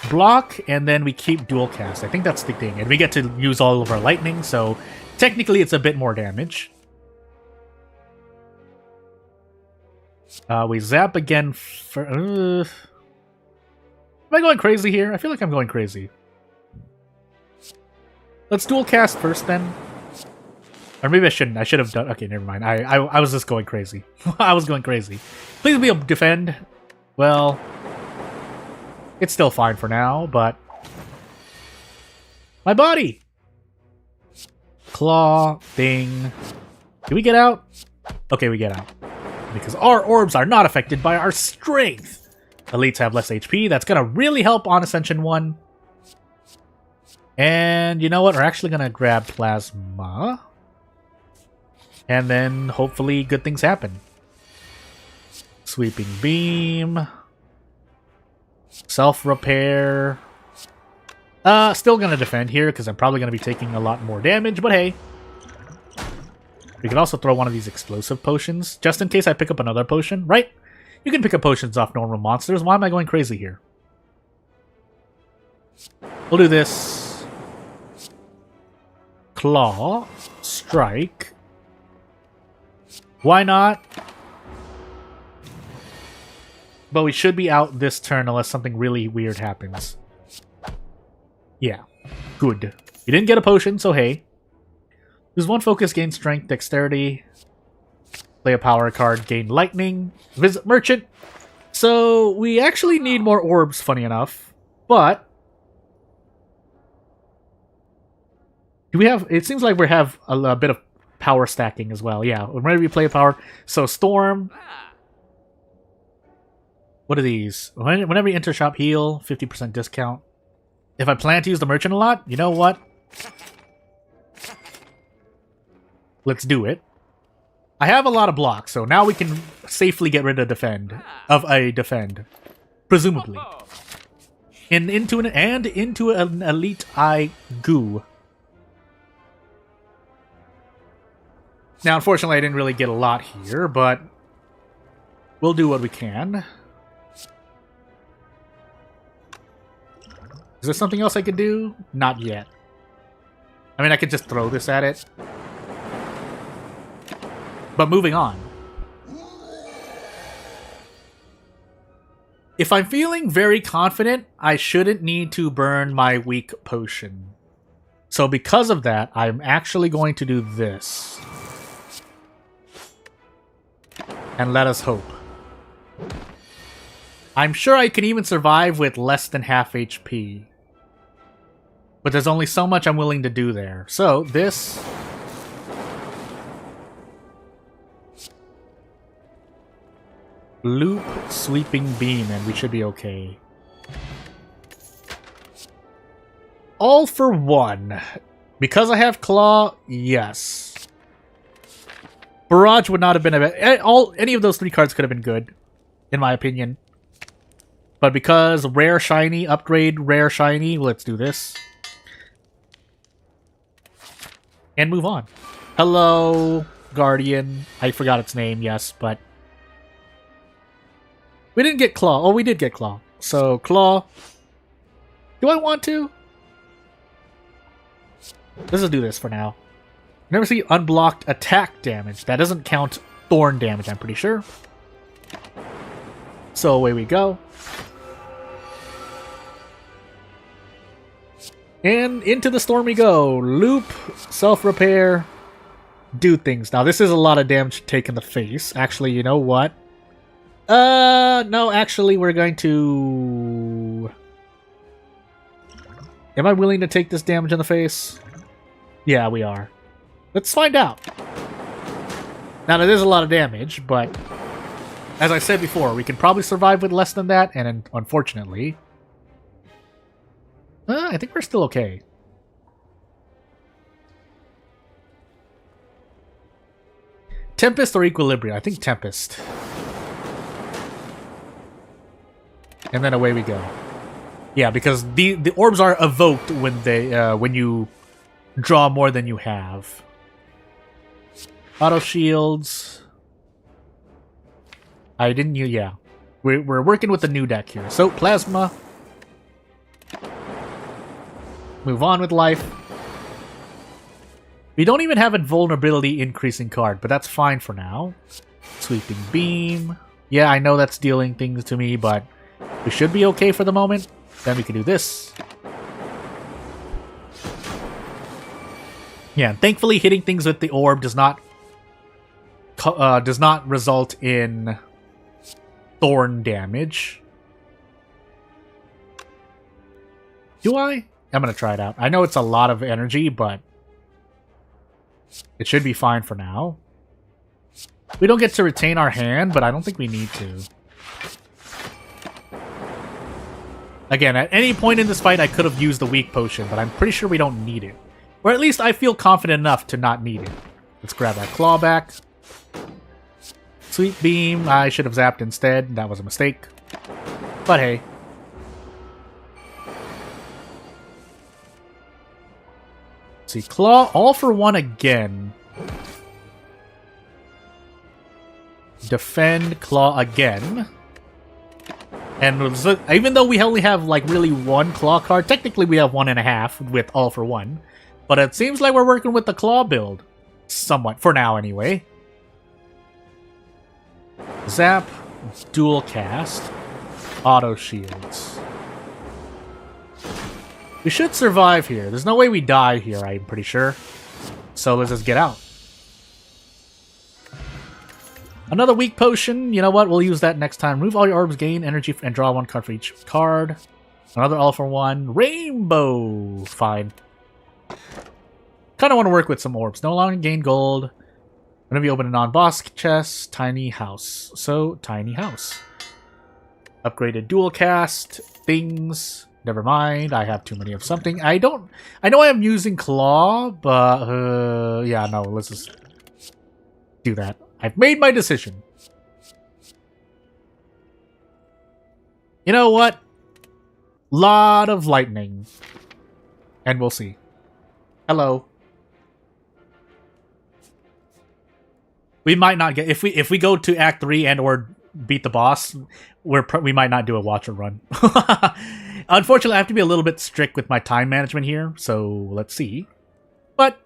Block, and then we keep dual cast. I think that's the thing. And we get to use all of our lightning, so technically it's a bit more damage. We zap again for... Am I going crazy here? I feel like I'm going crazy. Let's dual cast first, then. Or maybe I shouldn't. I should have done... Okay, never mind. I was just going crazy. I was going crazy. Please be able to defend. Well... It's still fine for now, but... My body! Claw, thing... Do we get out? Okay, we get out. Because our orbs are not affected by our strength. Elites have less HP. That's going to really help on Ascension 1. And you know what? We're actually going to grab Plasma. And then hopefully good things happen. Sweeping Beam. Self-repair. Still going to defend here because I'm probably going to be taking a lot more damage. But hey. We could also throw one of these explosive potions, just in case I pick up another potion, right? You can pick up potions off normal monsters. Why am I going crazy here? We'll do this. Claw. Strike. Why not? But we should be out this turn unless something really weird happens. Yeah. Good. You didn't get a potion, so hey. Use 1 focus, gain strength, dexterity. Play a power card, gain lightning, visit merchant. So we actually need more orbs, funny enough. But do we have? It seems like we have a bit of power stacking as well. Yeah, whenever we play a power. So storm. What are these? Whenever you enter shop, heal 50% discount. If I plan to use the merchant a lot, you know what? Let's do it. I have a lot of blocks, so now we can safely get rid of defend. Presumably. And into an elite eye goo. Now, unfortunately, I didn't really get a lot here, but we'll do what we can. Is there something else I could do? Not yet. I mean, I could just throw this at it. But moving on. If I'm feeling very confident, I shouldn't need to burn my weak potion. So because of that, I'm actually going to do this. And let us hope. I'm sure I can even survive with less than half HP. But there's only so much I'm willing to do there. So, this... Loop, sweeping beam, and we should be okay. All for one. Because I have claw, yes. Barrage would not have been any of those three cards could have been good, in my opinion. But because rare shiny, upgrade rare shiny, let's do this. And move on. Hello, Guardian. I forgot its name, yes, but... We didn't get Claw. Oh, we did get Claw. So, Claw. Do I want to? Let's just do this for now. Never see unblocked attack damage. That doesn't count thorn damage, I'm pretty sure. So, away we go. And into the storm we go. Loop, self-repair, do things. Now, this is a lot of damage to take in the face. Actually, you know what? No, actually, we're going to... Am I willing to take this damage in the face? Yeah, we are. Let's find out. Now, that is a lot of damage, but... As I said before, we can probably survive with less than that, and unfortunately... I think we're still okay. Tempest or Equilibrium? I think Tempest. And then away we go. Yeah, because the orbs are evoked when they when you draw more than you have. Auto shields. I didn't use... Yeah. We're working with the new deck here. So, Plasma. Move on with life. We don't even have a vulnerability increasing card, but that's fine for now. Sweeping Beam. Yeah, I know that's dealing things to me, but we should be okay for the moment. Then we can do this. Yeah, thankfully hitting things with the orb does not result in thorn damage. Do I? I'm gonna try it out. I know it's a lot of energy, but it should be fine for now. We don't get to retain our hand, but I don't think we need to. Again, at any point in this fight, I could have used the weak potion, but I'm pretty sure we don't need it. Or at least I feel confident enough to not need it. Let's grab our claw back. Sweet Beam, I should have zapped instead. That was a mistake. But hey. See, Claw, all for one again. Defend, Claw again. And even though we only have, like, really one Claw card, technically we have 1.5 with all for one. But it seems like we're working with the Claw build. Somewhat, for now anyway. Zap, dual cast, auto shields. We should survive here. There's no way we die here, I'm pretty sure. So let's just get out. Another weak potion. You know what? We'll use that next time. Remove all your orbs, gain energy, and draw one card for each card. Another all for one. Rainbow. Fine. Kind of want to work with some orbs. No longer gain gold. Whenever you open a non-boss chest, tiny house. So, tiny house. Upgraded dual cast. Things. Never mind. I have too many of something. I know I am using claw, but yeah, no, let's just do that. I've made my decision. You know what? Lot of lightning. And we'll see. Hello. We might not get if we go to Act 3 and or beat the boss, we might not do a watch or run. Unfortunately, I have to be a little bit strict with my time management here, so let's see. But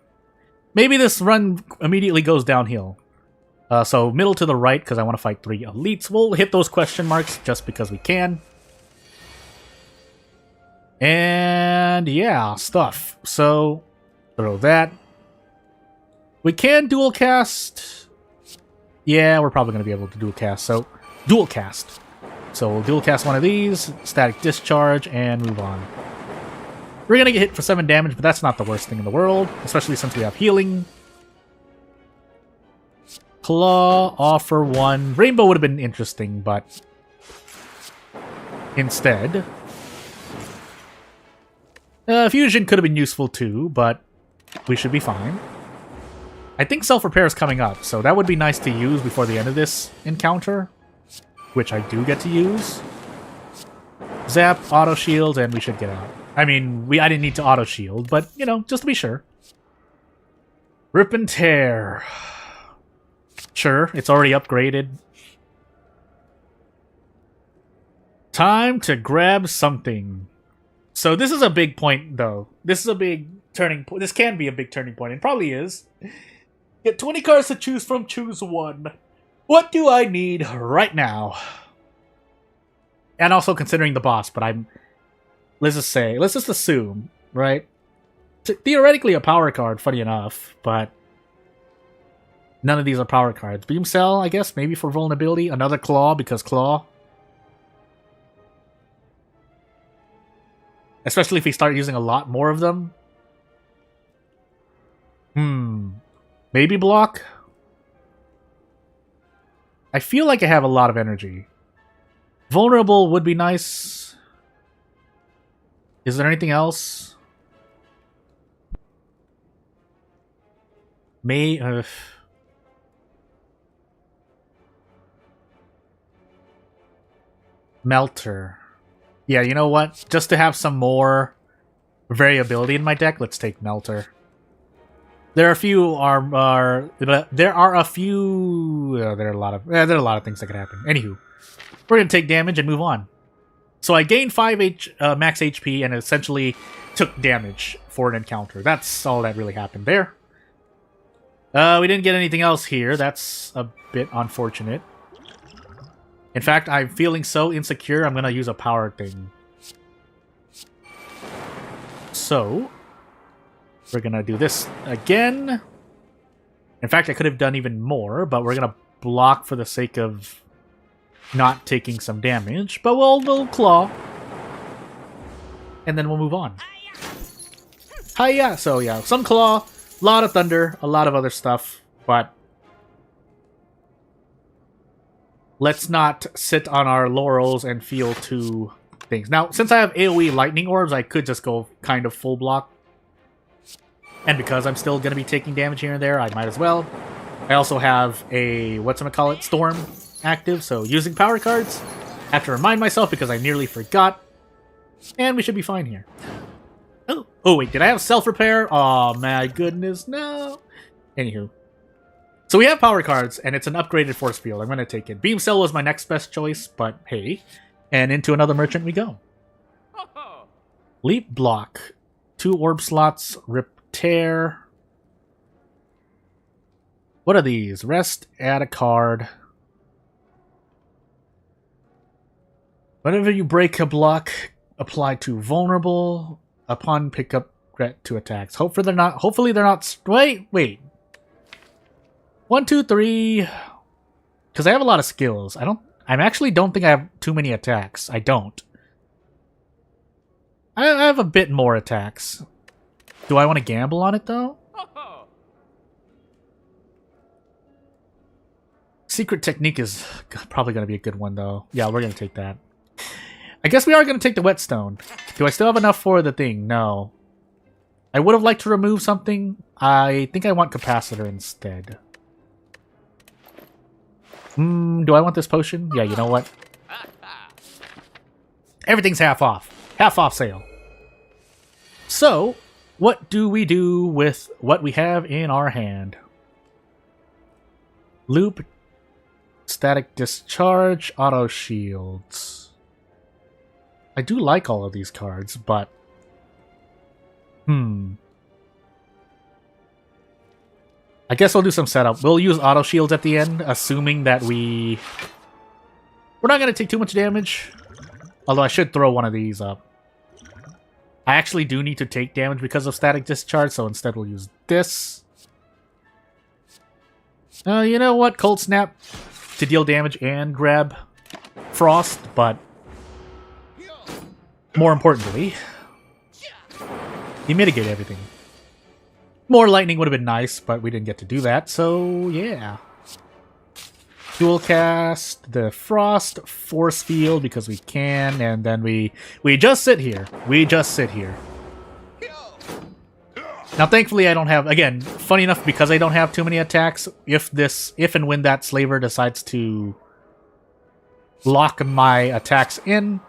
maybe this run immediately goes downhill. So middle to the right, because I want to fight 3 elites. We'll hit those question marks just because we can. And yeah, stuff. So throw that. We can dual cast. Yeah, we're probably going to be able to dual cast. So dual cast. So we'll dual cast one of these, static discharge, and move on. We're going to get hit for 7 damage, but that's not the worst thing in the world, especially since we have healing. Claw, offer 1. Rainbow would have been interesting, but instead... Fusion could have been useful too, but we should be fine. I think self-repair is coming up, so that would be nice to use before the end of this encounter, which I do get to use. Zap, auto shield, and we should get out. I mean, I didn't need to auto shield, but, you know, just to be sure. Rip and tear. Sure, it's already upgraded. Time to grab something. So this is a big point, though. This is a big turning point. This can be a big turning point, and probably is. Get 20 cards to choose from, choose one. What do I need right now? And also considering the boss, but let's just assume, right? Theoretically a power card, funny enough, but none of these are power cards. Beam Cell, I guess, maybe for vulnerability. Another Claw, because Claw. Especially if we start using a lot more of them. Maybe block? I feel like I have a lot of energy. Vulnerable would be nice. Is there anything else? Melter. Yeah, you know what? Just to have some more variability in my deck, let's take Melter. There are a few there are a lot of things that could happen. Anywho, we're gonna take damage and move on. So I gained 5 max HP and essentially took damage for an encounter. That's all that really happened there. We didn't get anything else here. That's a bit unfortunate. In fact, I'm feeling so insecure, I'm gonna use a power thing. So, we're gonna do this again. In fact, I could have done even more, but we're gonna block for the sake of not taking some damage. But we'll claw. And then we'll move on. Hiya! So yeah, some claw, a lot of thunder, a lot of other stuff, but let's not sit on our laurels and feel too things. Now, since I have AoE lightning orbs, I could just go kind of full block. And because I'm still going to be taking damage here and there, I might as well. I also have a, Storm active, so using power cards. I have to remind myself because I nearly forgot. And we should be fine here. Oh wait, did I have self-repair? Oh my goodness, no. Anywho. So we have power cards, and it's an upgraded force field. I'm going to take it. Beam Cell was my next best choice, but hey. And into another merchant we go. Leap block. 2 orb slots. Rip tear. What are these? Rest, add a card. Whenever you break a block, apply to vulnerable. Upon pickup, threat to attacks. Hopefully they're not... Wait. 1, 2, 3. Because I have a lot of skills. I actually don't think I have too many attacks. I don't. I have a bit more attacks. Do I want to gamble on it, though? Secret technique is probably going to be a good one, though. Yeah, we're going to take that. I guess we are going to take the whetstone. Do I still have enough for the thing? No. I would have liked to remove something. I think I want capacitor instead. Do I want this potion? Yeah, you know what? Everything's half off. Half off sale. So, what do we do with what we have in our hand? Loop, static discharge, auto shields. I do like all of these cards, but... I guess we'll do some setup. We'll use auto shields at the end, assuming that we're not going to take too much damage. Although I should throw one of these up. I actually do need to take damage because of static discharge, so instead we'll use this. You know what? Cold Snap to deal damage and grab Frost, but more importantly, you mitigate everything. More lightning would have been nice, but we didn't get to do that, so yeah. Dual cast the Frost, Force Field because we can, and then we just sit here. We just sit here. Now, thankfully, I don't have, again, funny enough, because I don't have too many attacks, if and when that slaver decides to lock my attacks in,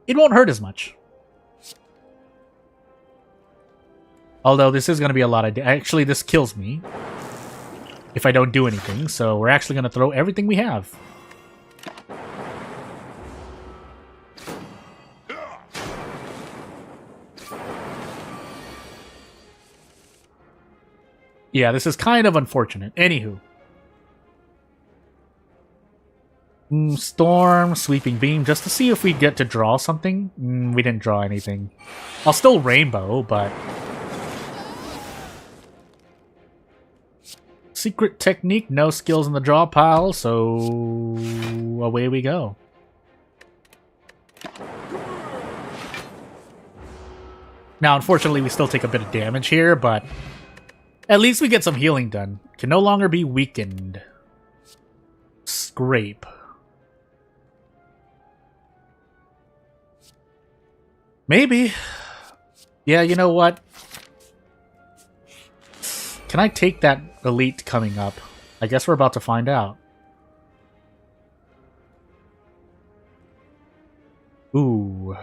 it won't hurt as much. Although this is going to be a lot of... Actually, this kills me if I don't do anything, so we're actually going to throw everything we have. Yeah, this is kind of unfortunate. Anywho. Storm, Sweeping Beam, just to see if we get to draw something. We didn't draw anything. I'll still Rainbow, but... Secret technique, no skills in the draw pile, so away we go. Now, unfortunately, we still take a bit of damage here, but at least we get some healing done. Can no longer be weakened. Scrape. Maybe. Yeah, you know what? Can I take that elite coming up? I guess we're about to find out. Ooh.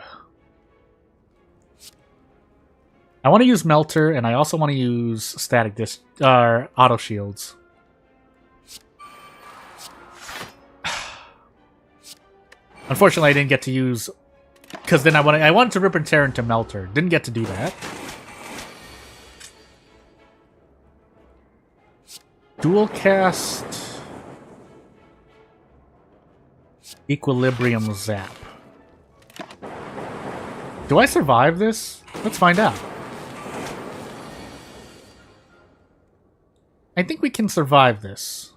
I want to use Melter, and I also want to use Static Auto Shields. Unfortunately, I didn't get to use... Because then I wanted to Rip and Tear into Melter. Didn't get to do that. Dual cast Equilibrium Zap. Do I survive this? Let's find out. I think we can survive this.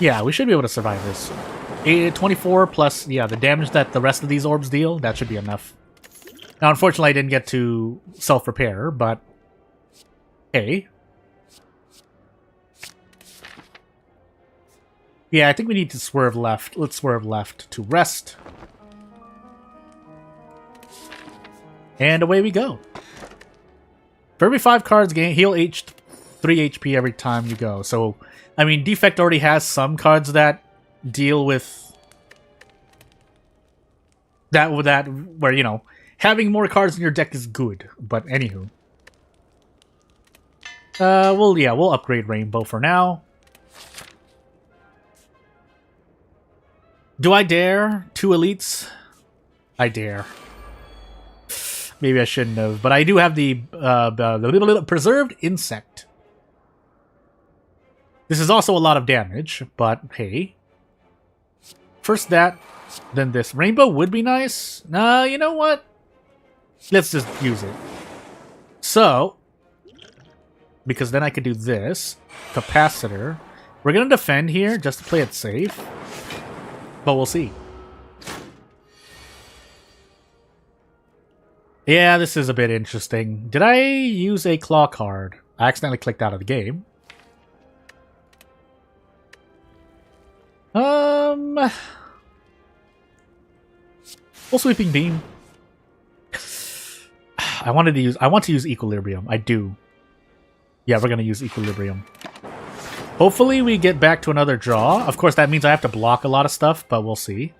Yeah, we should be able to survive this. 24 plus, yeah, the damage that the rest of these orbs deal, that should be enough. Now, unfortunately, I didn't get to self-repair, but hey. Yeah, I think we need to swerve left. Let's swerve left to rest. And away we go. For every 5 cards, heal 3 HP every time you go. So, I mean, Defect already has some cards that deal with that where, you know, having more cards in your deck is good, but anywho. We'll upgrade Rainbow for now. Do I dare 2 elites? I dare. Maybe I shouldn't have, but I do have the Preserved Insect. This is also a lot of damage, but hey. First that, then this. Rainbow would be nice. Nah, you know what? Let's just use it. So, because then I could do this. Capacitor. We're going to defend here just to play it safe. But we'll see. Yeah, this is a bit interesting. Did I use a claw card? I accidentally clicked out of the game. Full sweeping beam. I want to use equilibrium. I do. Yeah, we're gonna use equilibrium. Hopefully we get back to another draw. Of course, that means I have to block a lot of stuff, but we'll see.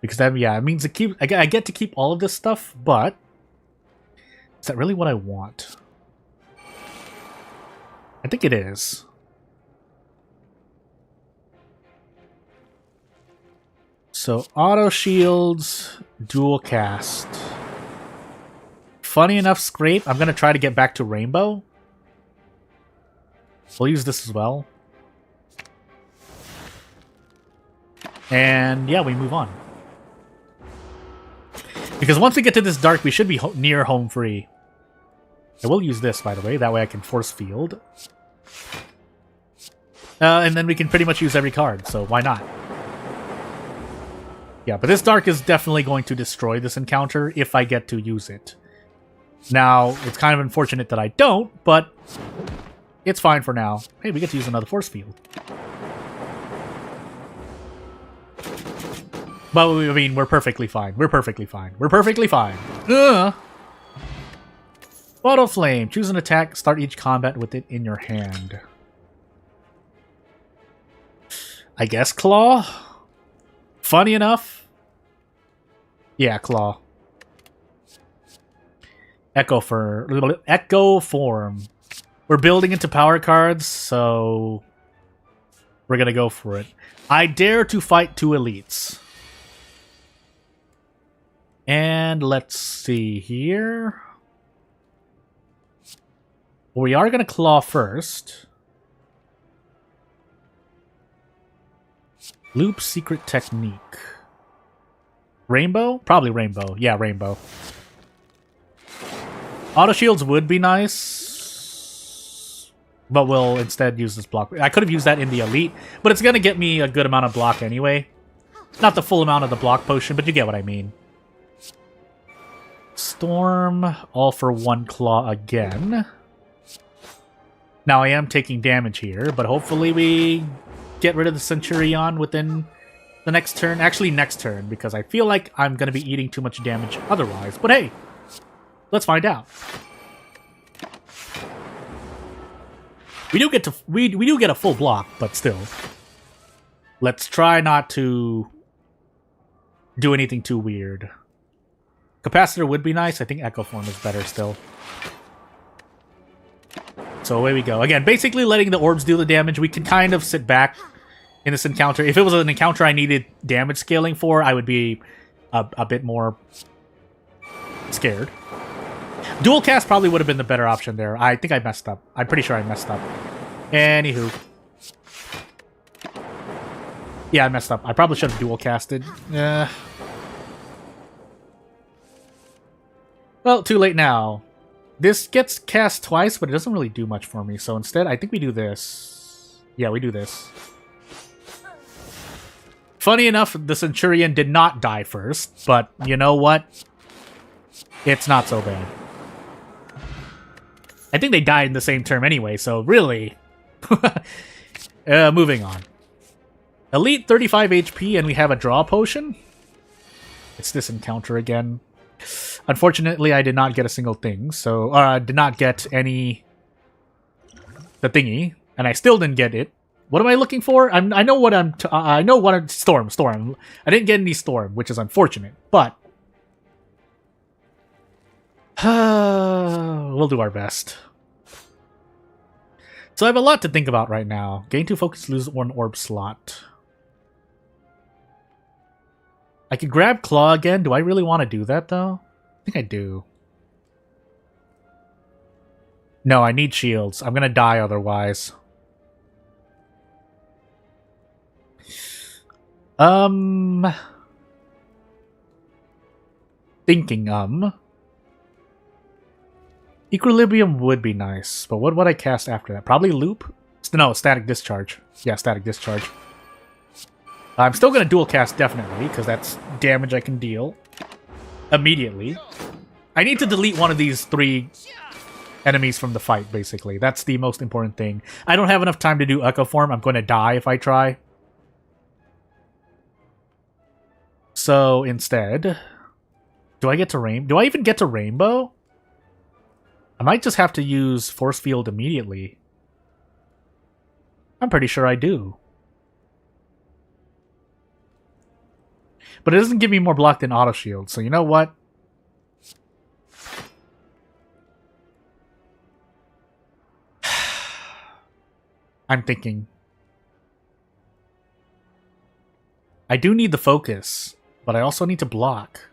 Because that, yeah, it means I get to keep all of this stuff, but is that really what I want? I think it is. So auto shields, dual cast. Funny enough, scrape. I'm gonna try to get back to rainbow. We'll use this as well. And yeah, we move on. Because once we get to this dark, we should be near home free. I will use this, by the way. That way I can force field. And then we can pretty much use every card, so why not? Yeah, but this dark is definitely going to destroy this encounter if I get to use it. Now, it's kind of unfortunate that I don't, but it's fine for now. Hey, we get to use another force field. But, I mean, we're perfectly fine. We're perfectly fine. We're perfectly fine. Auto Flame. Choose an attack. Start each combat with it in your hand. I guess Claw? Funny enough. Yeah, Claw. Echo Form. We're building into power cards, so we're gonna go for it. I dare to fight 2 elites. And let's see here. We are gonna claw first. Loop secret technique. Rainbow? Probably rainbow. Yeah, rainbow. Auto shields would be nice, but we'll instead use this block. I could have used that in the elite, but it's going to get me a good amount of block anyway. Not the full amount of the block potion, but you get what I mean. Storm, all for 1 claw again. Now I am taking damage here, but hopefully we get rid of the Centurion within the next turn. Actually, next turn, because I feel like I'm going to be eating too much damage otherwise. But hey, let's find out. We do get a full block, but still. Let's try not to do anything too weird. Capacitor would be nice. I think Echo Form is better still. So away we go. Again, basically letting the orbs do the damage. We can kind of sit back in this encounter. If it was an encounter I needed damage scaling for, I would be a bit more scared. Dual cast probably would have been the better option there. I think I messed up. I'm pretty sure I messed up. Anywho. Yeah, I messed up. I probably should have dual casted. Well, too late now. This gets cast twice, but it doesn't really do much for me. So instead, I think we do this. Yeah, we do this. Funny enough, the Centurion did not die first, but you know what? It's not so bad. I think they died in the same term anyway, so really... moving on. Elite 35 HP, and we have a draw potion? It's this encounter again. Unfortunately, I did not get a single thing, so... I did not get any... the thingy, and I still didn't get it. What am I looking for? I know what I'm... I know what I'm... Storm. I didn't get any Storm, which is unfortunate, but... we'll do our best. So I have a lot to think about right now. Gain 2 focus, lose 1 orb slot. I could grab Claw again. Do I really want to do that, though? I think I do. No, I need shields. I'm gonna die otherwise. Thinking, Equilibrium would be nice, but what would I cast after that? Probably Loop? No, Static Discharge. Yeah, Static Discharge. I'm still going to dual cast, definitely, because that's damage I can deal immediately. I need to delete one of these 3 enemies from the fight, basically. That's the most important thing. I don't have enough time to do Echo Form. I'm going to die if I try. So, instead... Do I get to Rainbow? Do I even get to Rainbow? I might just have to use Force Field immediately. I'm pretty sure I do. But it doesn't give me more block than Auto Shield, so you know what? I'm thinking. I do need the focus, but I also need to block.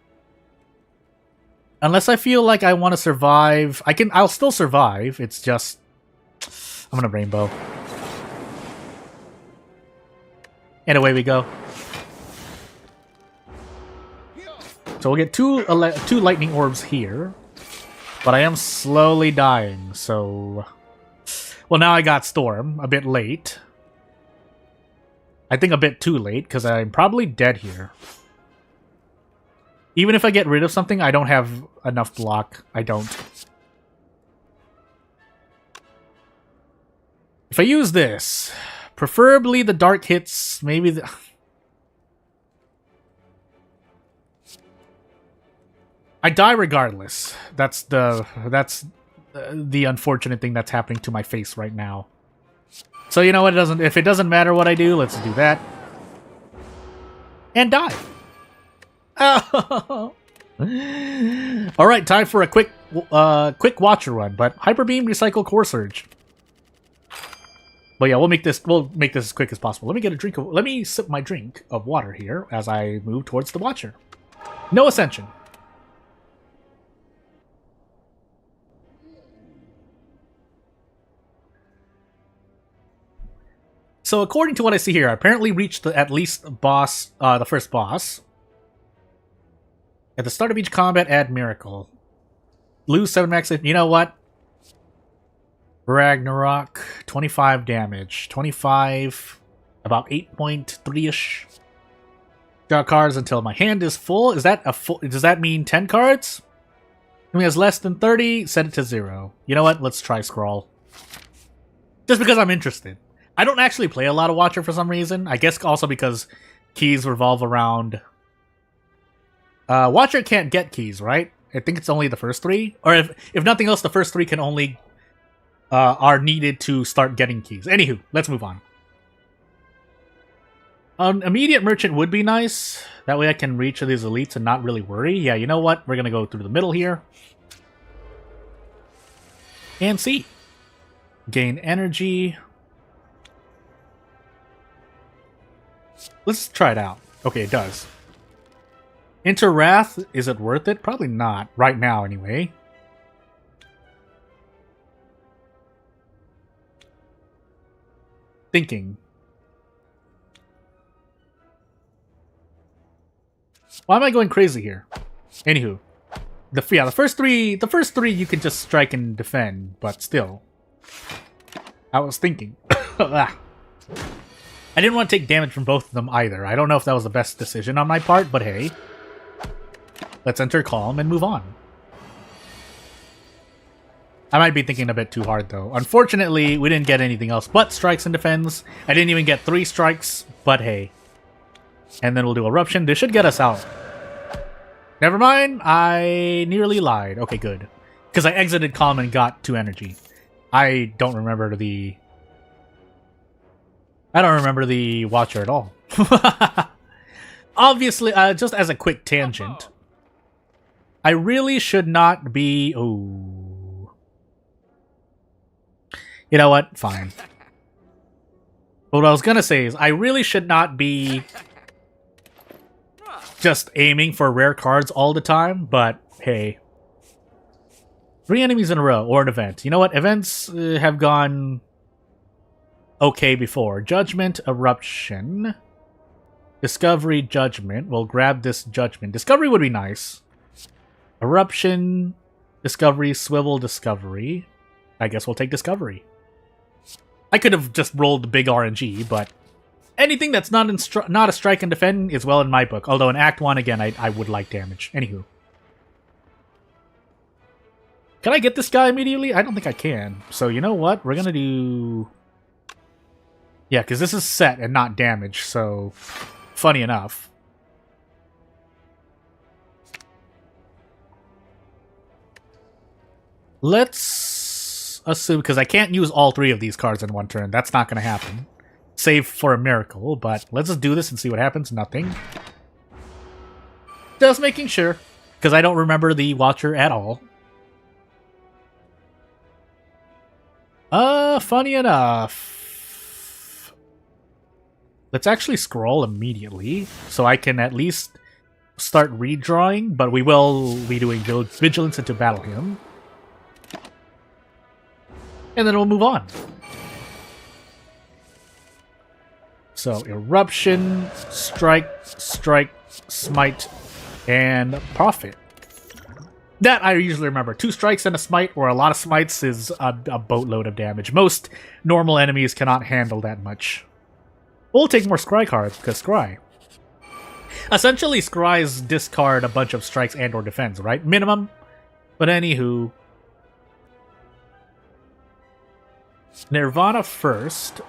Unless I feel like I want to survive. I'll still survive. It's just... I'm gonna Rainbow. And away we go. So we'll get two lightning orbs here. But I am slowly dying, so... Well, now I got Storm. A bit late. I think a bit too late, because I'm probably dead here. Even if I get rid of something, I don't have enough block. I don't. If I use this, preferably the dark hits, maybe the... I die regardless. That's the unfortunate thing that's happening to my face right now. So you know what? If it doesn't matter what I do, let's do that. And die. Oh. Alright, time for a quick Watcher run, but Hyper Beam, Recycle, Core Surge. But yeah, we'll make this as quick as possible. Let me sip my drink of water here as I move towards the Watcher. No Ascension. So according to what I see here, I apparently reached at least the first boss. At the start of each combat, add Miracle. Lose 7 max. You know what? Ragnarok, 25 damage. 25, about 8.3-ish. Draw cards until my hand is full. Is that a full? Does that mean 10 cards? If it has less than 30, set it to 0. You know what? Let's try Scroll. Just because I'm interested. I don't actually play a lot of Watcher for some reason. I guess also because keys revolve around... Watcher can't get keys, right? I think it's only the first 3. Or if nothing else, the first 3 can only... are needed to start getting keys. Anywho, let's move on. Immediate Merchant would be nice. That way I can reach these elites and not really worry. Yeah, you know what? We're gonna go through the middle here. And see. Gain energy... Let's try it out. Okay, it does. Enter Wrath. Is it worth it? Probably not. Right now, anyway. Thinking. Why am I going crazy here? Anywho. The first three you can just strike and defend, but still. I was thinking. I didn't want to take damage from both of them either. I don't know if that was the best decision on my part, but hey. Let's enter Calm and move on. I might be thinking a bit too hard, though. Unfortunately, we didn't get anything else but strikes and defends. I didn't even get 3 strikes, but hey. And then we'll do Eruption. This should get us out. Never mind, I nearly lied. Okay, good. Because I exited Calm and got 2 energy. I don't remember the Watcher at all. Obviously, just as a quick tangent, I really should not be... Ooh. You know what? Fine. But what I was gonna say is, I really should not be just aiming for rare cards all the time, but hey. 3 enemies in a row, or an event. You know what? Events have gone... okay before. Judgment, Eruption. Discovery, Judgment. We'll grab this Judgment. Discovery would be nice. Eruption. Discovery, swivel, discovery. I guess we'll take discovery. I could have just rolled the big RNG, but anything that's not a strike and defend is well in my book. Although in Act 1, again, I would like damage. Anywho. Can I get this guy immediately? I don't think I can. So you know what? We're gonna do... Yeah, because this is set and not damage, so... Funny enough. Let's assume, because I can't use all 3 of these cards in one turn. That's not going to happen. Save for a miracle, but let's just do this and see what happens. Nothing. Just making sure, because I don't remember the Watcher at all. Funny enough. Let's actually scroll immediately, so I can at least start redrawing, but we will be doing Vigilance into Battle Hymn. And then we'll move on. So, Eruption, Strike, Strike, Smite, and Profit. That I usually remember. 2 strikes and a smite, or a lot of smites, is a boatload of damage. Most normal enemies cannot handle that much. We'll take more Scry cards, because Scry. Essentially, Scries discard a bunch of strikes and or defense, right? Minimum. But anywho... Nirvana first.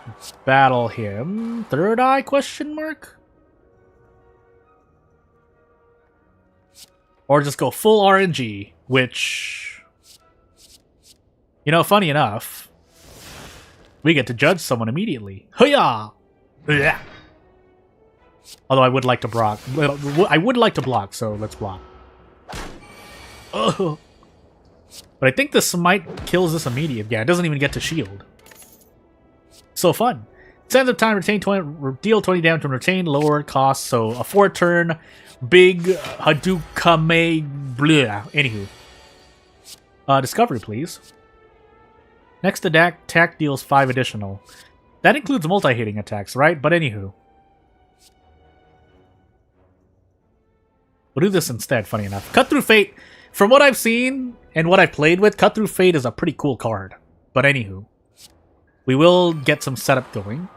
Battle him. Third eye, question mark? Or just go full RNG, which... You know, funny enough, we get to judge someone immediately. Hoo-yah! Yeah. Although I would like to block. I would like to block, so let's block. Oh. But I think the smite kills this immediate. Yeah, it doesn't even get to shield. So fun. Sands of Time, retain 20, deal 20 damage and retain lower cost, so a 4-turn big Hadouken blah. Anywho. Discovery, please. Next attack deals 5 additional. That includes multi-hitting attacks, right? But anywho. We'll do this instead, funny enough. Cut Through Fate, from what I've seen and what I've played with, Cut Through Fate is a pretty cool card. But anywho. We will get some setup going.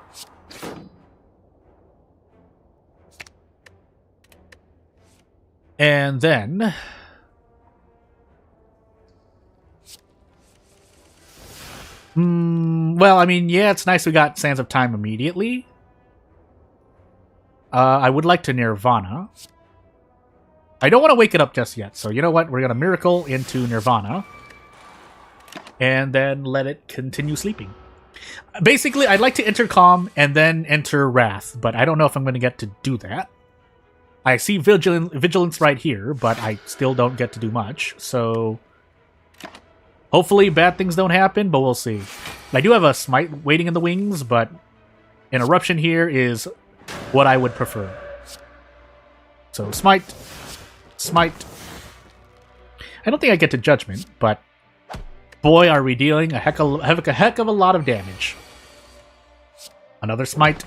And then... well, I mean, yeah, it's nice we got Sands of Time immediately. I would like to Nirvana. I don't want to wake it up just yet, so you know what? We're going to Miracle into Nirvana. And then let it continue sleeping. Basically, I'd like to enter Calm and then enter Wrath, but I don't know if I'm going to get to do that. I see Vigilance right here, but I still don't get to do much, so... Hopefully bad things don't happen, but we'll see. I do have a Smite waiting in the wings, but an Eruption here is what I would prefer. So, Smite. Smite. I don't think I get to Judgment, but... Boy, are we dealing a heck of a lot of damage. Another Smite.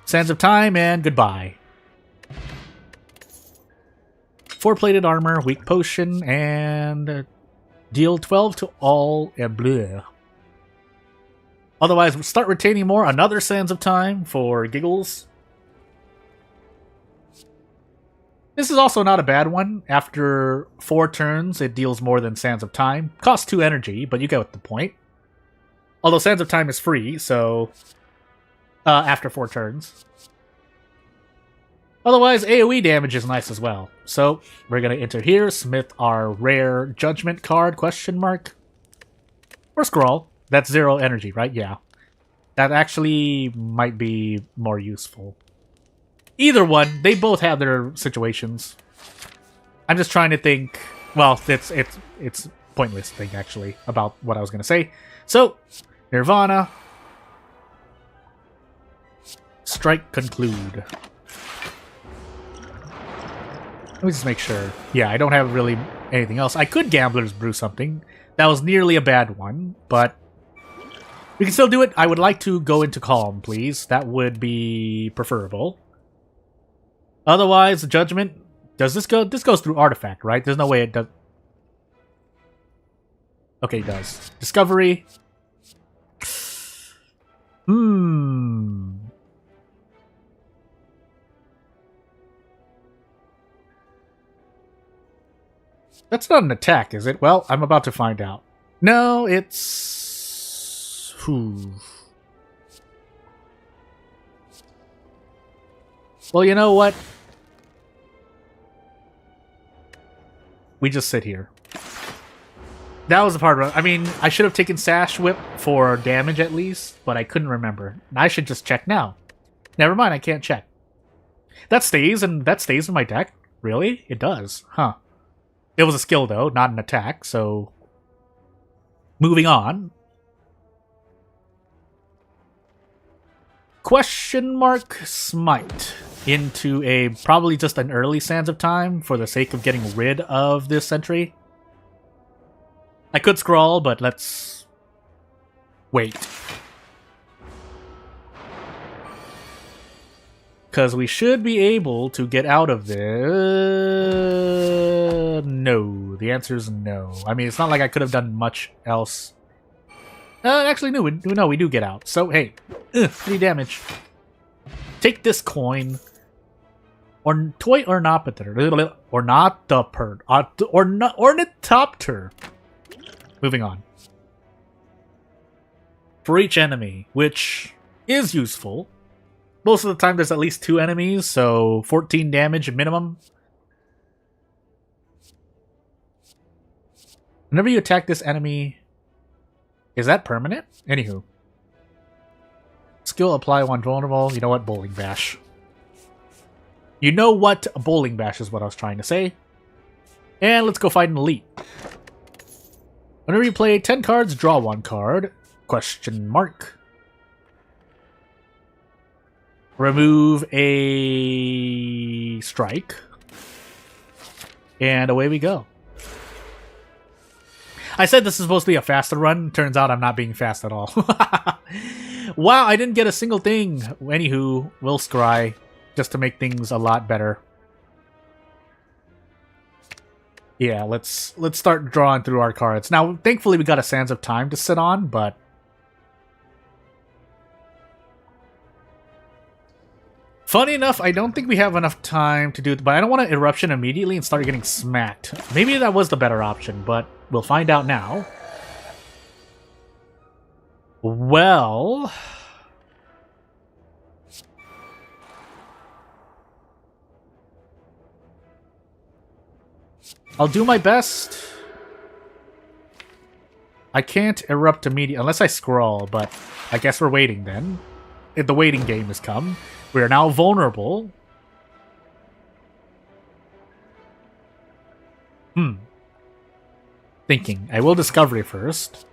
Sands of Time, and goodbye. 4-plated armor, weak potion, and deal 12 to all et bleu. Otherwise, we'll start retaining more. Another Sands of Time for giggles. This is also not a bad one. After 4 turns, it deals more than Sands of Time. Costs 2 energy, but you get the point. Although Sands of Time is free, so... after 4 turns. Otherwise, AoE damage is nice as well. So, we're going to enter here, smith our rare Judgment card, question mark. Or Scroll. That's 0 energy, right? Yeah. That actually might be more useful. Either one, they both have their situations. I'm just trying to think... Well, it's pointless to think, actually, about what I was going to say. So, Nirvana. Strike, conclude. Let me just make sure. Yeah, I don't have really anything else. I could Gambler's Brew something. That was nearly a bad one, but... we can still do it. I would like to go into Calm, please. That would be preferable. Otherwise, Judgment... Does this go... This goes through Artifact, right? There's no way it does... Okay, it does. Discovery. That's not an attack, is it? Well, I'm about to find out. No, it's... Well, you know what? We just sit here. That was the part where, I mean, I should have taken Sash Whip for damage at least, but I couldn't remember. I should just check now. Never mind, I can't check. That stays in my deck? Really? It does. Huh. It was a skill, though, not an attack, so... Moving on. Question mark Smite into a probably just an early Sands of Time for the sake of getting rid of this sentry. I could scroll, but let's wait. Because we should be able to get out of this. No. The answer is no. I mean, it's not like I could have done much else. Actually, no, we do get out. So, hey. 3 damage. Take this coin. Or toy ornithopter. Ornithopter. Moving on. For each enemy, which is useful. Most of the time there's at least 2 enemies, so 14 damage minimum. Whenever you attack this enemy... Is that permanent? Anywho. Skill apply when vulnerable. You know what? Bowling Bash. You know what? Bowling Bash is what I was trying to say. And let's go fight an elite. Whenever you play 10 cards, draw 1 card. Question mark. Remove a strike. And away we go. I said this is supposed to be a faster run. Turns out I'm not being fast at all. Wow, I didn't get a single thing. Anywho, we'll scry just to make things a lot better. Yeah, let's start drawing through our cards. Now, thankfully we got a Sands of Time to sit on, but... Funny enough, I don't think we have enough time to do it, but I don't want to Eruption immediately and start getting smacked. Maybe that was the better option, but we'll find out now. Well... I'll do my best. I can't erupt immediately unless I scroll, but I guess we're waiting then. The waiting game has come. We are now vulnerable. Thinking. I will Discovery first.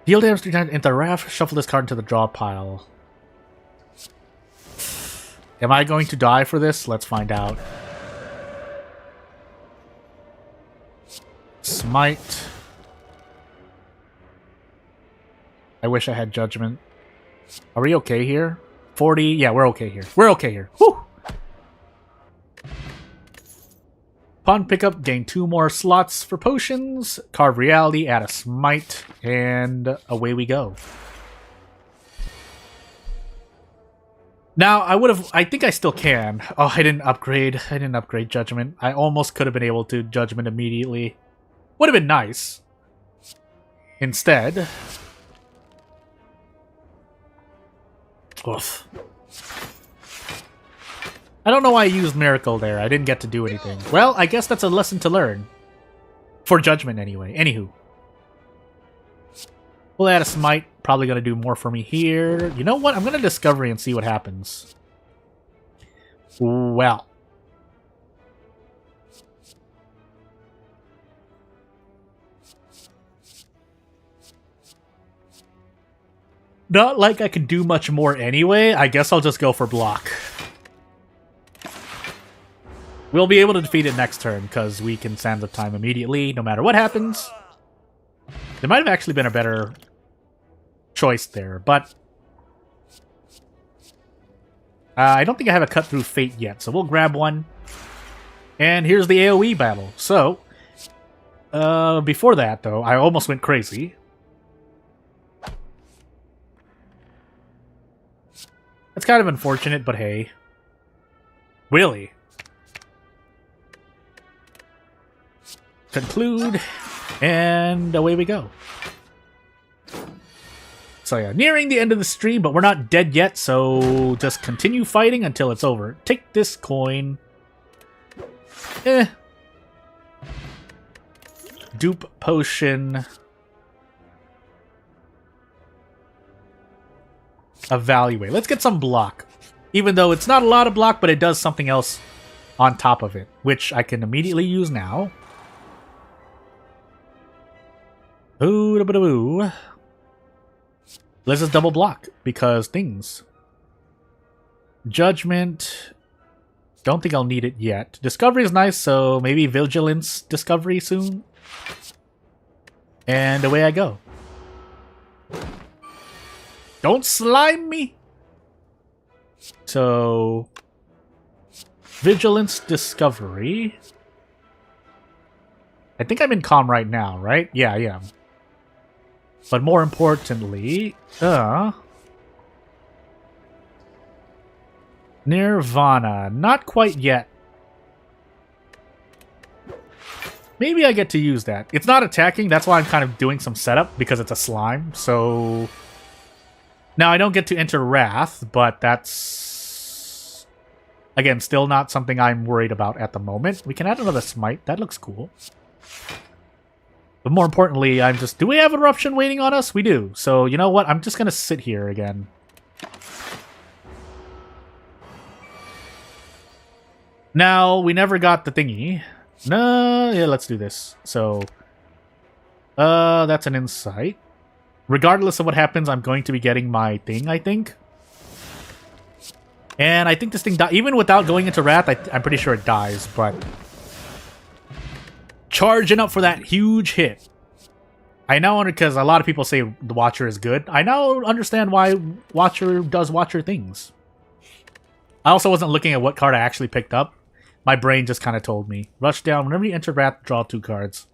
Deal damage 3 times into the raft. Shuffle this card into the draw pile. Am I going to die for this? Let's find out. Smite. I wish I had Judgment. Are we okay here? 40? Yeah, we're okay here. We're okay here. Whew! Upon pickup, gain 2 more slots for potions. Carve Reality, add a Smite, and away we go. Now, I think I still can. Oh, I didn't upgrade Judgment. I almost could have been able to Judgment immediately. Would have been nice. Instead... Oof. I don't know why I used Miracle there. I didn't get to do anything. Well, I guess that's a lesson to learn. For Judgment, anyway. Anywho. We'll add a Smite. Probably going to do more for me here. You know what? I'm going to Discovery and see what happens. Well. Not like I can do much more anyway. I guess I'll just go for block. We'll be able to defeat it next turn, because we can Sands of Time immediately, no matter what happens. There might have actually been a better choice there, but... I don't think I have a Cut Through Fate yet, so we'll grab one. And here's the AoE battle. So, Before that, though, I almost went crazy. That's kind of unfortunate, but hey. Really? Conclude, and away we go. So yeah, nearing the end of the stream, but we're not dead yet, so just continue fighting until it's over. Take this coin. Dupe potion. Evaluate. Let's get some block. Even though it's not a lot of block, but it does something else on top of it, which I can immediately use now. Ooh, da -ba. Let's just double block, because things. Judgment. Don't think I'll need it yet. Discovery is nice, so maybe Vigilance Discovery soon. And away I go. Don't slime me! So... Vigilance Discovery. I think I'm in calm right now, right? Yeah, I am. But more importantly... Nirvana. Not quite yet. Maybe I get to use that. It's not attacking, that's why I'm kind of doing some setup, because it's a slime, so... Now, I don't get to enter Wrath, but that's... Again, still not something I'm worried about at the moment. We can add another Smite, that looks cool. But more importantly, I'm just... Do we have Eruption waiting on us? We do. So, you know what? I'm just gonna sit here again. Now, we never got the thingy. No, yeah, let's do this. So, that's an insight. Regardless of what happens, I'm going to be getting my thing, I think. And I think this thing, even without going into Wrath, I'm pretty sure it dies, but... Charging up for that huge hit. I know, because a lot of people say the Watcher is good. I now understand why Watcher does Watcher things. I also wasn't looking at what card I actually picked up. My brain just kind of told me. Rush down. Whenever you enter Wrath, draw 2 cards.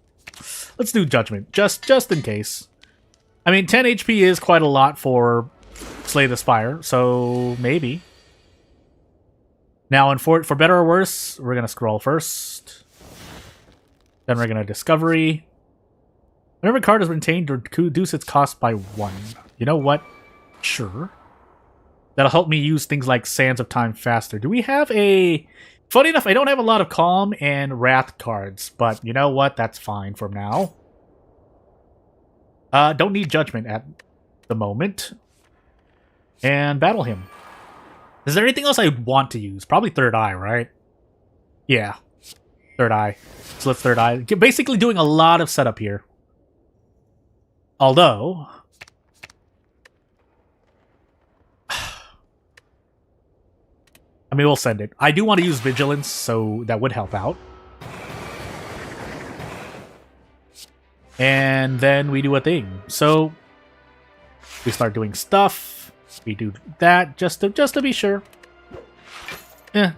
Let's do Judgment, just in case. I mean, 10 HP is quite a lot for Slay the Spire, so maybe. Now, for better or worse, we're going to scroll first. Then we're going to Discovery. Whenever a card is retained, reduce its cost by 1. You know what? Sure. That'll help me use things like Sands of Time faster. Do we have a... Funny enough, I don't have a lot of Calm and Wrath cards, but you know what? That's fine for now. Don't need Judgment at the moment. And battle him. Is there anything else I want to use? Probably Third Eye, right? Yeah. Third Eye. So let's Third Eye. Basically doing a lot of setup here. Although... I mean, we'll send it. I do want to use Vigilance, so that would help out. And then we do a thing. So we start doing stuff. We do that just to be sure.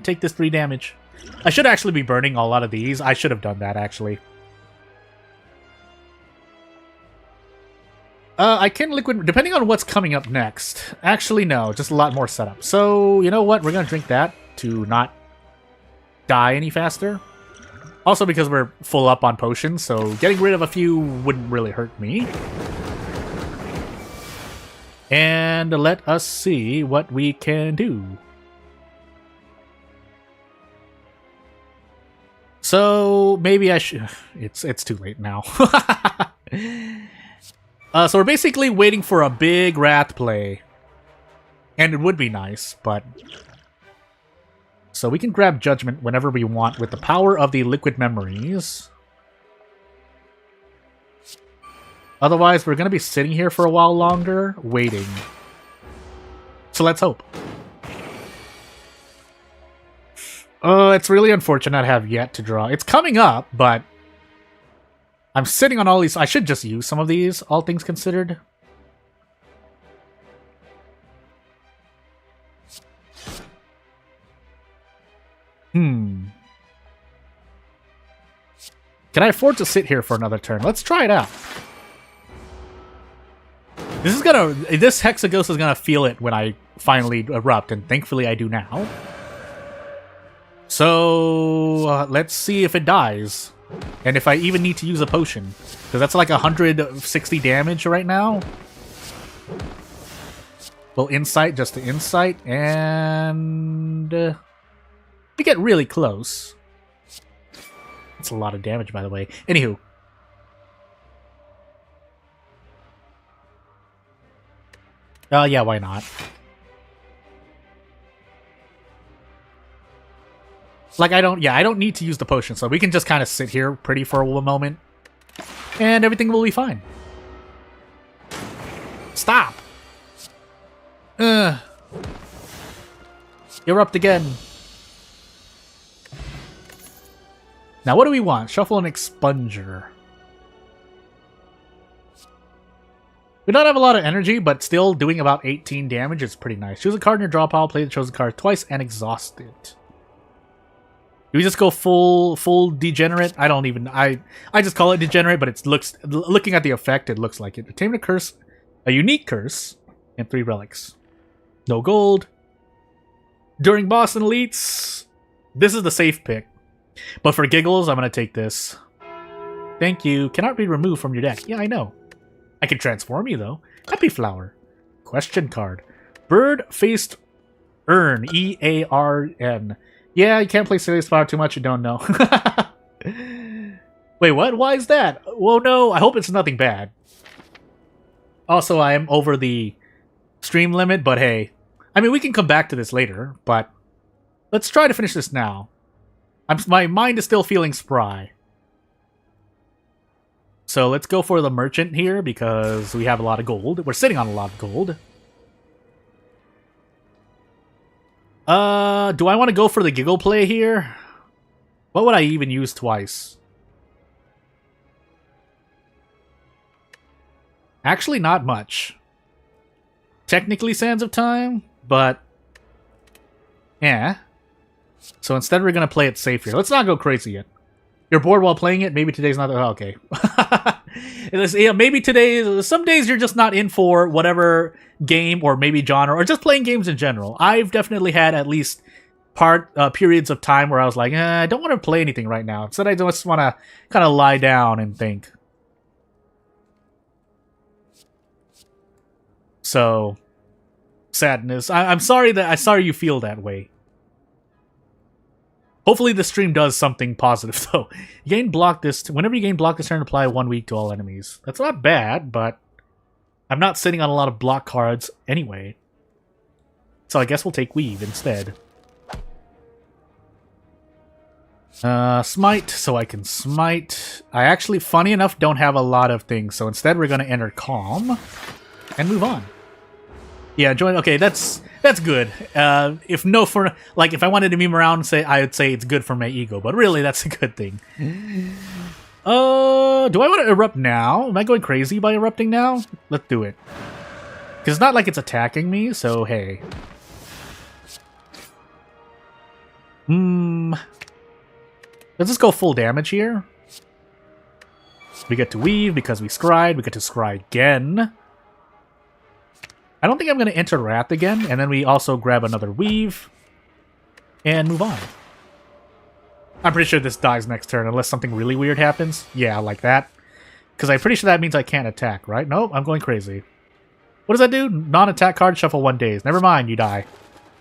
Take this 3 damage. I should actually be burning a lot of these. I should have done that, actually. I can liquid, depending on what's coming up next. Actually, no, just a lot more setup. So, you know what? We're going to drink that to not die any faster. Also because we're full up on potions, so getting rid of a few wouldn't really hurt me. And let us see what we can do. So, maybe I should... It's too late now. So we're basically waiting for a big Wrath play. And it would be nice, but... So we can grab Judgment whenever we want with the power of the Liquid Memories. Otherwise, we're going to be sitting here for a while longer, waiting. So let's hope. Oh, it's really unfortunate I have yet to draw. It's coming up, but... I'm sitting on all these. I should just use some of these, all things considered. Can I afford to sit here for another turn? Let's try it out. This Hexaghost is gonna feel it when I finally erupt, and thankfully I do now. So let's see if it dies, and if I even need to use a potion, because that's like 160 damage right now. Well, insight, just the insight, and we get really close. That's a lot of damage, by the way. Anywho. Yeah, why not? Like, I don't need to use the potion, so we can just kind of sit here pretty for a moment, and everything will be fine. Stop! Erupt again. Now, what do we want? Shuffle and Expunger. We don't have a lot of energy, but still doing about 18 damage is pretty nice. Choose a card in your draw pile, play the chosen card twice, and exhaust it. Do we just go full degenerate? I don't even... I just call it degenerate, but looking at the effect, it looks like it. Attain a curse, a unique curse, and 3 relics. No gold. During boss and elites, this is the safe pick. But for giggles, I'm going to take this. Thank you. Cannot be removed from your deck. Yeah, I know. I can transform you, though. Happy Flower. Question card. Bird-faced Urn. E-A-R-N. Yeah, you can't play Serious Flower too much, you don't know. Wait, what? Why is that? Well, no, I hope it's nothing bad. Also, I am over the stream limit, but hey. I mean, we can come back to this later, but let's try to finish this now. My mind is still feeling spry. So let's go for the merchant here, because we have a lot of gold. We're sitting on a lot of gold. Do I want to go for the giggle play here? What would I even use twice? Actually, not much. Technically Sands of Time, but... yeah. So instead we're going to play it safe here. Let's not go crazy yet. You're bored while playing it? Maybe today's not... oh, okay. Yeah, maybe today... some days you're just not in for whatever game or maybe genre, or just playing games in general. I've definitely had at least periods of time where I was like, I don't want to play anything right now. Instead, I just want to kind of lie down and think. So, sadness. I'm sorry you feel that way. Hopefully the stream does something positive, though. Whenever you gain block this turn, apply 1 week to all enemies. That's not bad, but I'm not sitting on a lot of block cards anyway. So I guess we'll take Weave instead. Smite, so I can smite. I actually, funny enough, don't have a lot of things, so instead we're going to enter Calm and move on. Yeah, join. Okay, that's good. If I wanted to meme around and I would say it's good for my ego, but really that's a good thing. Do I want to erupt now? Am I going crazy by erupting now? Let's do it. Because it's not like it's attacking me, so hey. Let's just go full damage here. We get to Weave because we scryed. We get to scry again. I don't think I'm going to enter Wrath again, and then we also grab another Weave and move on. I'm pretty sure this dies next turn, unless something really weird happens. Yeah, like that. Because I'm pretty sure that means I can't attack, right? Nope, I'm going crazy. What does that do? Non-attack card, shuffle 1 days. Never mind, you die.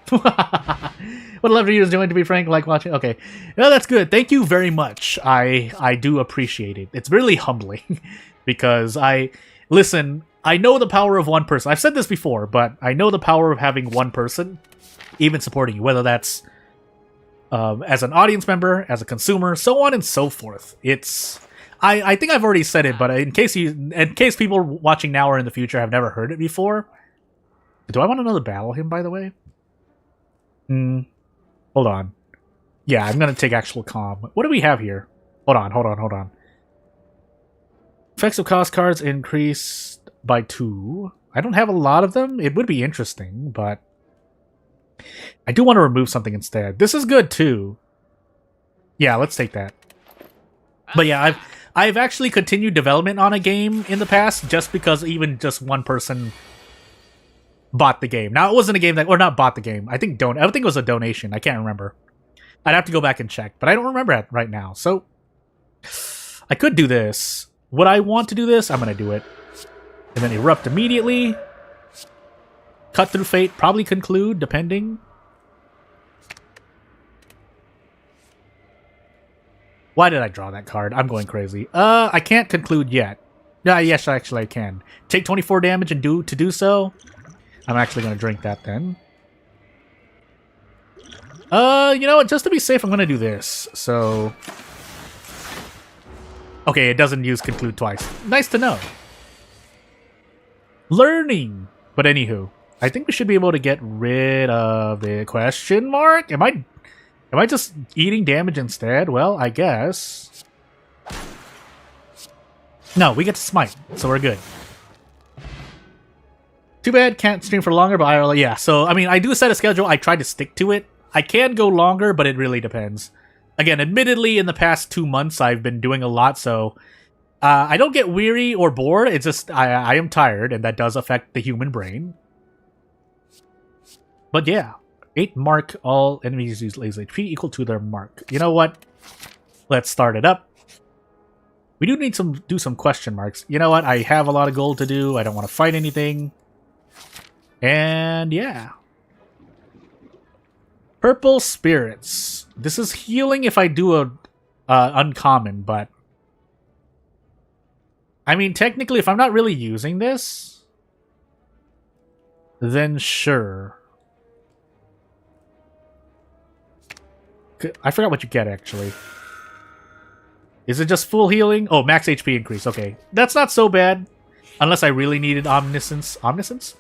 What a lovely is doing, to be frank, like watching. Okay, well, that's good. Thank you very much. I do appreciate it. It's really humbling because listen, I know the power of one person. I've said this before, but I know the power of having one person even supporting you, whether that's as an audience member, as a consumer, so on and so forth. I think I've already said it, but in case people watching now or in the future have never heard it before, do I want another battle hymn, by the way? Hold on. Yeah, I'm gonna take actual calm. What do we have here? Hold on. Effects of cost cards increased by 2. I don't have a lot of them. It would be interesting, but I do want to remove something instead. This is good too. Yeah, let's take that. But yeah, I've actually continued development on a game in the past just because even just one person bought the game. Now, it wasn't a game that, or not bought the game. I think it was a donation. I can't remember. I'd have to go back and check, but I don't remember it right now. So I could do this. Would I want to do this? I'm going to do it. And then erupt immediately. Cut through fate, probably conclude, depending. Why did I draw that card? I'm going crazy. I can't conclude yet. Yes, actually I can. Take 24 damage and to do so. I'm actually going to drink that then. You know what? Just to be safe, I'm going to do this. So... Okay, it doesn't use conclude twice. Nice to know. Learning! But anywho, I think we should be able to get rid of the question mark? Am I just eating damage instead? Well, I guess. No, we get to smite, so we're good. Too bad, can't stream for longer, but IRL, yeah. So, I mean, I do set a schedule. I try to stick to it. I can go longer, but it really depends. Again, admittedly, in the past 2 months, I've been doing a lot, so I don't get weary or bored. It's just I am tired, and that does affect the human brain. But yeah, 8 mark, all enemies use laser HP equal to their mark. You know what? Let's start it up. We do need to do some question marks. You know what? I have a lot of gold to do. I don't want to fight anything. And yeah. Purple spirits. This is healing if I do a uncommon, but I mean, technically, if I'm not really using this, then sure. I forgot what you get, actually. Is it just full healing? Oh, max HP increase. Okay. That's not so bad. Unless I really needed Omniscience. Omniscience?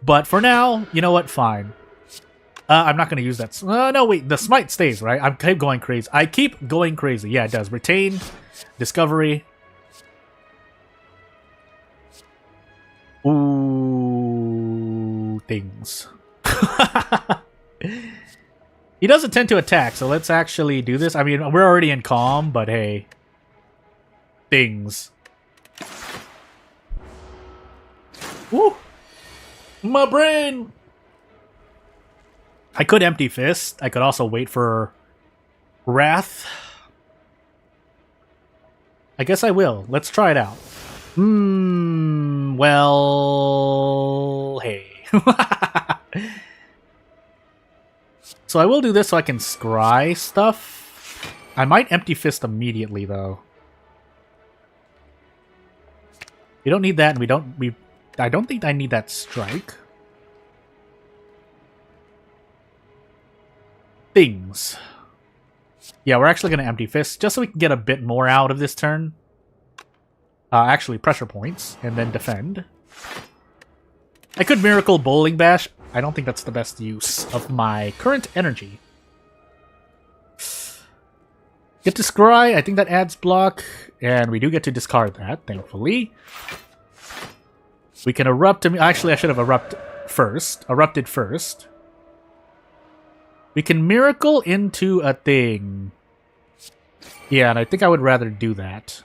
But for now, you know what? Fine. I'm not going to use that. No, wait. The smite stays, right? I keep going crazy. I keep going crazy. Yeah, it does. Retain. Discovery. Ooh. Things. He doesn't tend to attack, so let's actually do this. I mean, we're already in calm, but hey. Things. Woo! My brain! I could empty fist. I could also wait for wrath. I guess I will. Let's try it out. Well... Hey. So I will do this so I can scry stuff. I might empty fist immediately, though. We don't need that, and I don't think I need that strike. Things. Yeah, we're actually going to empty fist, just so we can get a bit more out of this turn. Actually, pressure points, and then defend. I could Miracle Bowling Bash. I don't think that's the best use of my current energy. Get to scry. I think that adds block, and we do get to discard that, thankfully. We can erupt. Actually, I should have erupted first. We can miracle into a thing. Yeah, and I think I would rather do that.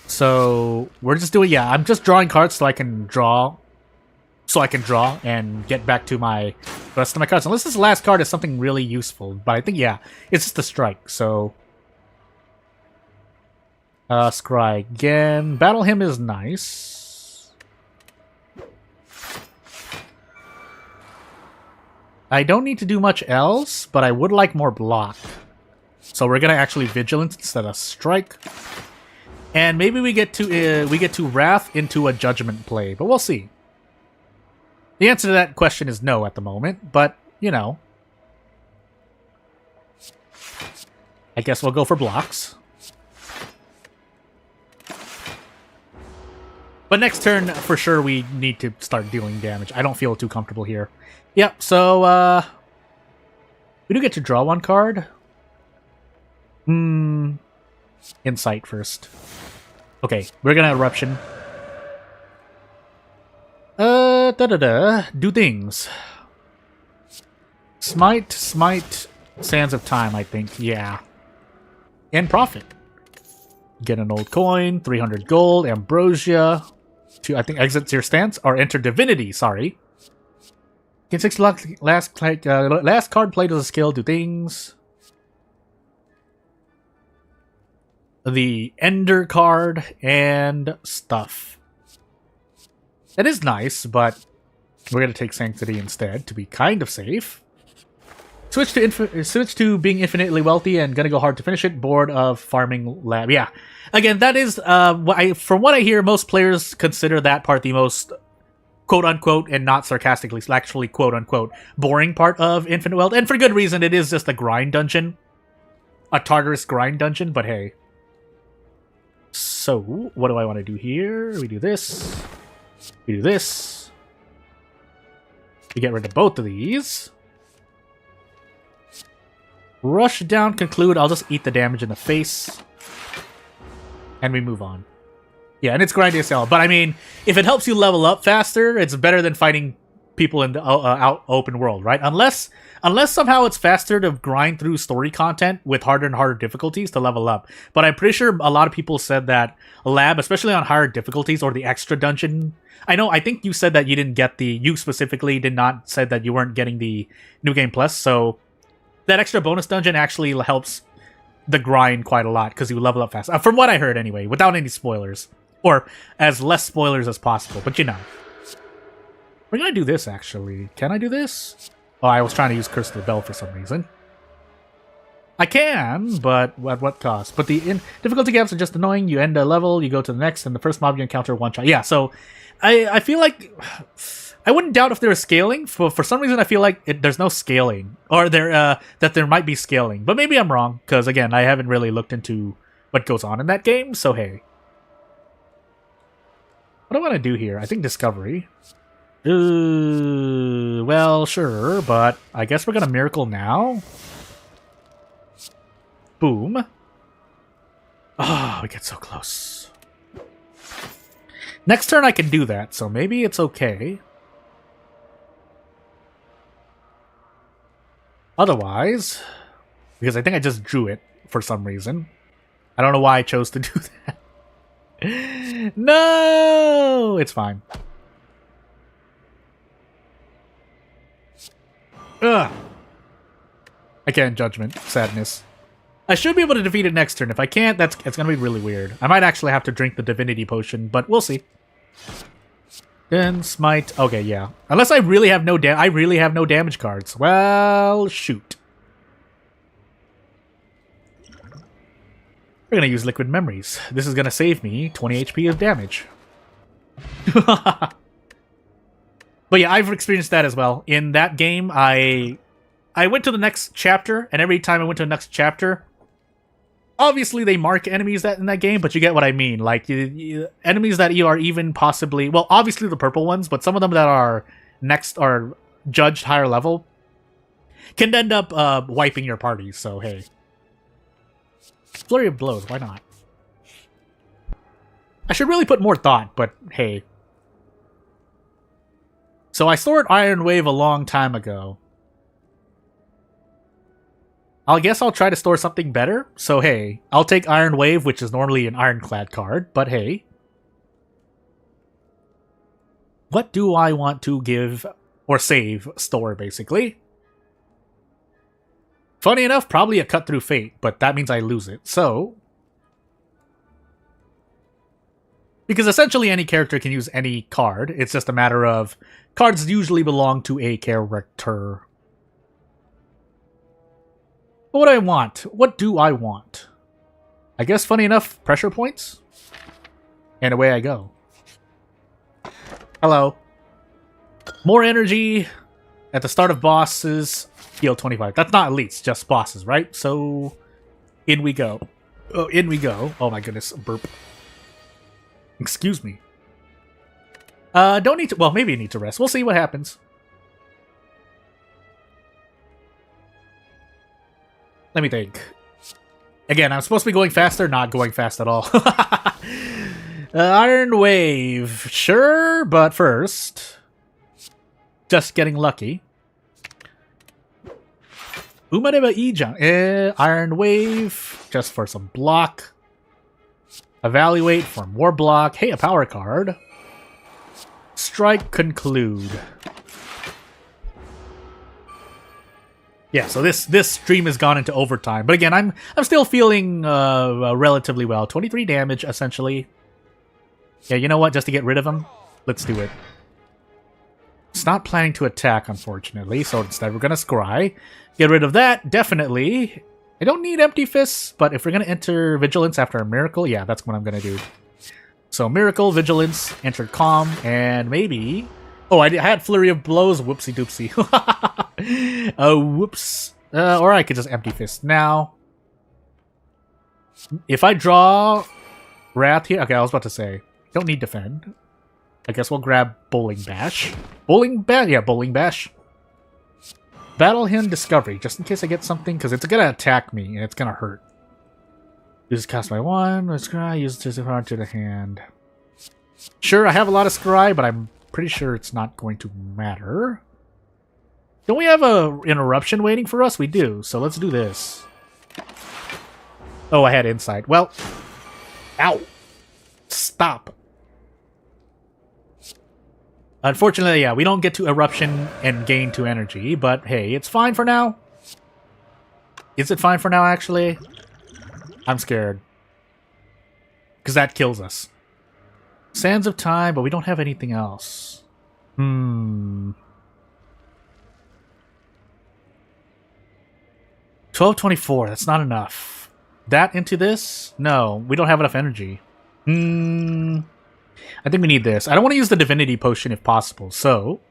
So we're just doing, yeah, I'm just drawing cards so I can draw. And get back to the rest of my cards. Unless this last card is something really useful. But I think, yeah, it's just a strike, so... Scry again. Battle Hymn is nice. I don't need to do much else, but I would like more block. So we're gonna actually Vigilance instead of Strike. And maybe we get to Wrath into a Judgment play, but we'll see. The answer to that question is no at the moment, but, you know. I guess we'll go for blocks. But next turn, for sure, we need to start dealing damage. I don't feel too comfortable here. Yep, so, we do get to draw one card. Insight first. Okay, we're gonna Eruption. Do things. Smite, Sands of Time, I think. Yeah. And profit. Get an old coin, 300 gold, ambrosia. To, I think, exit your stance, or enter divinity, sorry. Get 6 last card played as a skill, do things. The Ender card and stuff. It is nice, but we're going to take Sanctity instead to be kind of safe. Switch to being infinitely wealthy and gonna go hard to finish it. Bored of farming lab. Yeah, again, that is from what I hear, most players consider that part the most quote unquote, and not sarcastically, actually quote unquote boring part of Infinite Wealth, and for good reason. It is just a grind dungeon, a Tartarus grind dungeon. But hey, so what do I want to do here? We do this. We do this. We get rid of both of these. Rush down, conclude. I'll just eat the damage in the face. And we move on. Yeah, and it's grindy as hell. But I mean, if it helps you level up faster, it's better than fighting people in the open world, right? Unless somehow it's faster to grind through story content with harder and harder difficulties to level up. But I'm pretty sure a lot of people said that lab, especially on higher difficulties or the extra dungeon. I think you said that you didn't get you specifically did not said that you weren't getting the New Game Plus, so that extra bonus dungeon actually helps the grind quite a lot because you level up fast. From what I heard anyway, without any spoilers. Or as less spoilers as possible, but you know. We're gonna do this, actually. Can I do this? Oh, I was trying to use Curse of the Bell for some reason. I can, but at what cost? But the difficulty gaps are just annoying. You end a level, you go to the next, and the first mob you encounter one shot. Yeah, so I feel like I wouldn't doubt if there is scaling. For some reason, I feel like there's no scaling, or that there might be scaling. But maybe I'm wrong, because again, I haven't really looked into what goes on in that game. So hey, what do I want to do here? I think discovery. Well, sure, but I guess we're gonna miracle now. Boom. Oh, we get so close. Next turn I can do that, so maybe it's okay. Otherwise, because I think I just drew it for some reason. I don't know why I chose to do that. No! It's fine. Ugh. I can't judgment. Sadness. I should be able to defeat it next turn. If I can't, it's gonna be really weird. I might actually have to drink the divinity potion, but we'll see. Then smite. Okay, yeah. Unless I really have no damage cards. Well, shoot. We're gonna use liquid memories. This is gonna save me 20 HP of damage. But yeah, I've experienced that as well. In that game, I went to the next chapter, and every time I went to the next chapter, obviously they mark enemies in that game, but you get what I mean. Like, enemies that you are even possibly... Well, obviously the purple ones, but some of them that are next are judged higher level can end up wiping your party, so hey. Flurry of blows, why not? I should really put more thought, but hey. So I stored Iron Wave a long time ago. I guess I'll try to store something better. So hey, I'll take Iron Wave, which is normally an Ironclad card, but hey. What do I want to give or save store, basically? Funny enough, probably a Cut Through Fate, but that means I lose it, so... Because essentially any character can use any card. It's just a matter of... Cards usually belong to a character. What do I want? What do I want? I guess, funny enough, pressure points? And away I go. Hello. More energy at the start of bosses. Heal 25. That's not elites, just bosses, right? So, in we go. Oh, in we go. Oh my goodness, burp. Excuse me. Don't need to... Well, maybe you need to rest. We'll see what happens. Let me think. Again, I'm supposed to be going faster, not going fast at all. Iron Wave. Sure, but first... Just getting lucky. Umadeba Ijang. Iron Wave, just for some block. Evaluate for more block. Hey, a power card. Strike, conclude. Yeah, so this stream has gone into overtime. But again, I'm still feeling relatively well. 23 damage, essentially. Yeah, you know what? Just to get rid of him, let's do it. It's not planning to attack, unfortunately, so instead we're going to scry. Get rid of that, definitely. I don't need Empty Fists, but if we're going to enter Vigilance after a Miracle, yeah, that's what I'm going to do. So Miracle, Vigilance, enter Calm, and maybe... Oh, I had Flurry of Blows. Whoopsie doopsie. Whoops. Or I could just Empty Fist now. If I draw Wrath here... Okay, I was about to say. Don't need Defend. I guess we'll grab Bowling Bash. Bowling Bash? Yeah, Bowling Bash. Battle Hymn Discovery, just in case I get something, because it's going to attack me, and it's going to hurt. Use cast my one. Let's scry. Use this card to the hand. Sure, I have a lot of scry, but I'm pretty sure it's not going to matter. Don't we have a interruption waiting for us? We do, so let's do this. Oh, I had insight. Well, ow. Stop. Unfortunately, yeah, we don't get to eruption and gain 2 energy, but hey, it's fine for now. Is it fine for now, actually? I'm scared. Because that kills us. Sands of Time, but we don't have anything else. 1224, that's not enough. That into this? No, we don't have enough energy. I think we need this. I don't want to use the Divinity Potion if possible, so...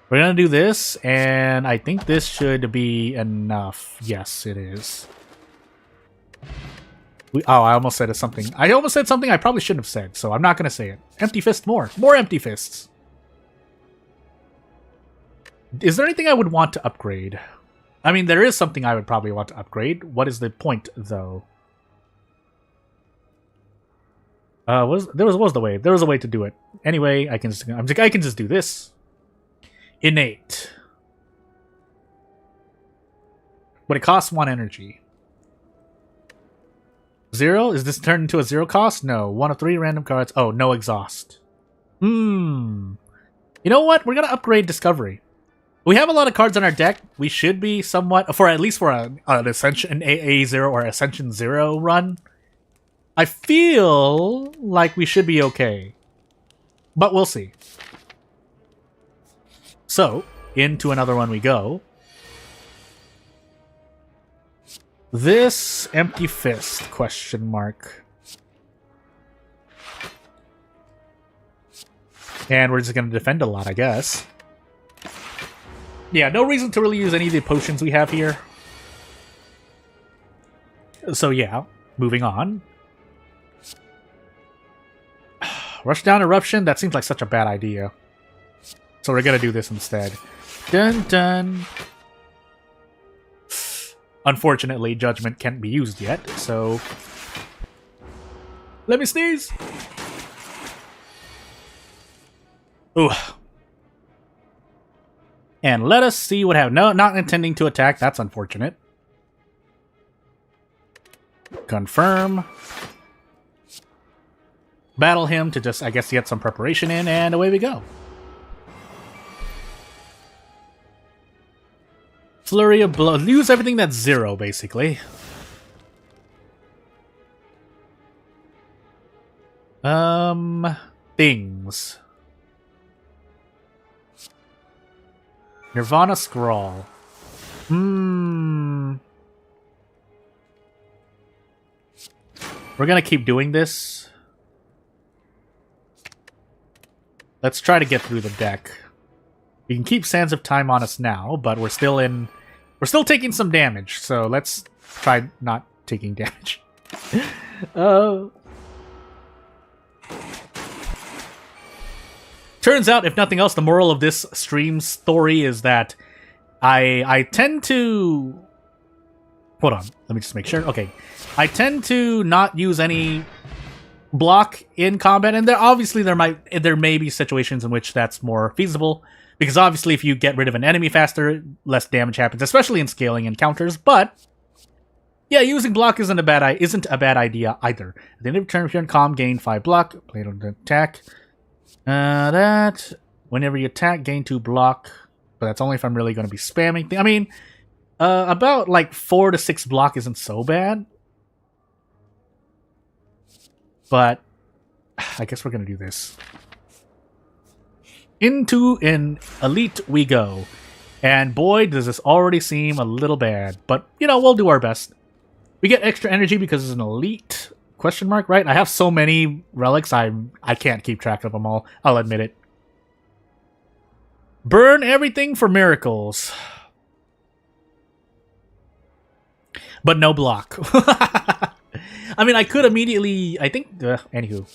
We're going to do this, and I think this should be enough. Yes, it is. Oh, I almost said something. I almost said something I probably shouldn't have said, so I'm not going to say it. Empty Fist more. More Empty Fists. Is there anything I would want to upgrade? I mean, there is something I would probably want to upgrade. What is the point, though? There was the way. There was a way to do it. Anyway, I can just do this. Innate. But it costs 1 energy. 0? Is this turned into a 0 cost? No. 1 of 3 random cards. Oh, no exhaust. You know what? We're gonna upgrade Discovery. We have a lot of cards on our deck. We should be somewhat, at least for an Ascension, an AA0 or Ascension 0 run. I feel like we should be okay. But we'll see. So, into another one we go. This Empty Fist, question mark. And we're just going to defend a lot, I guess. Yeah, no reason to really use any of the potions we have here. So yeah, moving on. Rush down Eruption? That seems like such a bad idea. So we're gonna do this instead. Dun dun! Unfortunately, Judgment can't be used yet, so... Let me sneeze! Ooh. And let us see what happens. No, not intending to attack. That's unfortunate. Confirm. Battle him to just, I guess, get some preparation in, and away we go. Flurry of Blow. Use everything that's 0, basically. Things. Nirvana Scrawl. We're gonna keep doing this. Let's try to get through the deck. We can keep Sands of Time on us now, but we're still taking some damage, so let's try not taking damage. Turns out, if nothing else, the moral of this stream's story is that I tend to... Hold on, let me just make sure. Okay. I tend to not use any block in combat, and there may be situations in which that's more feasible, because obviously if you get rid of an enemy faster, less damage happens, especially in scaling encounters. But yeah, using block isn't a bad idea either. At the end of turn, if you're in calm, gain 5 block. Play on the attack. That whenever you attack, gain 2 block. But that's only if I'm really going to be spamming. I mean, about like 4 to 6 block isn't so bad. But I guess we're going to do this. Into an elite we go. And boy, does this already seem a little bad. But, you know, we'll do our best. We get extra energy because it's an elite question mark, right? I have so many relics, I can't keep track of them all. I'll admit it. Burn everything for miracles. But no block. I mean, I could immediately... I think... anywho.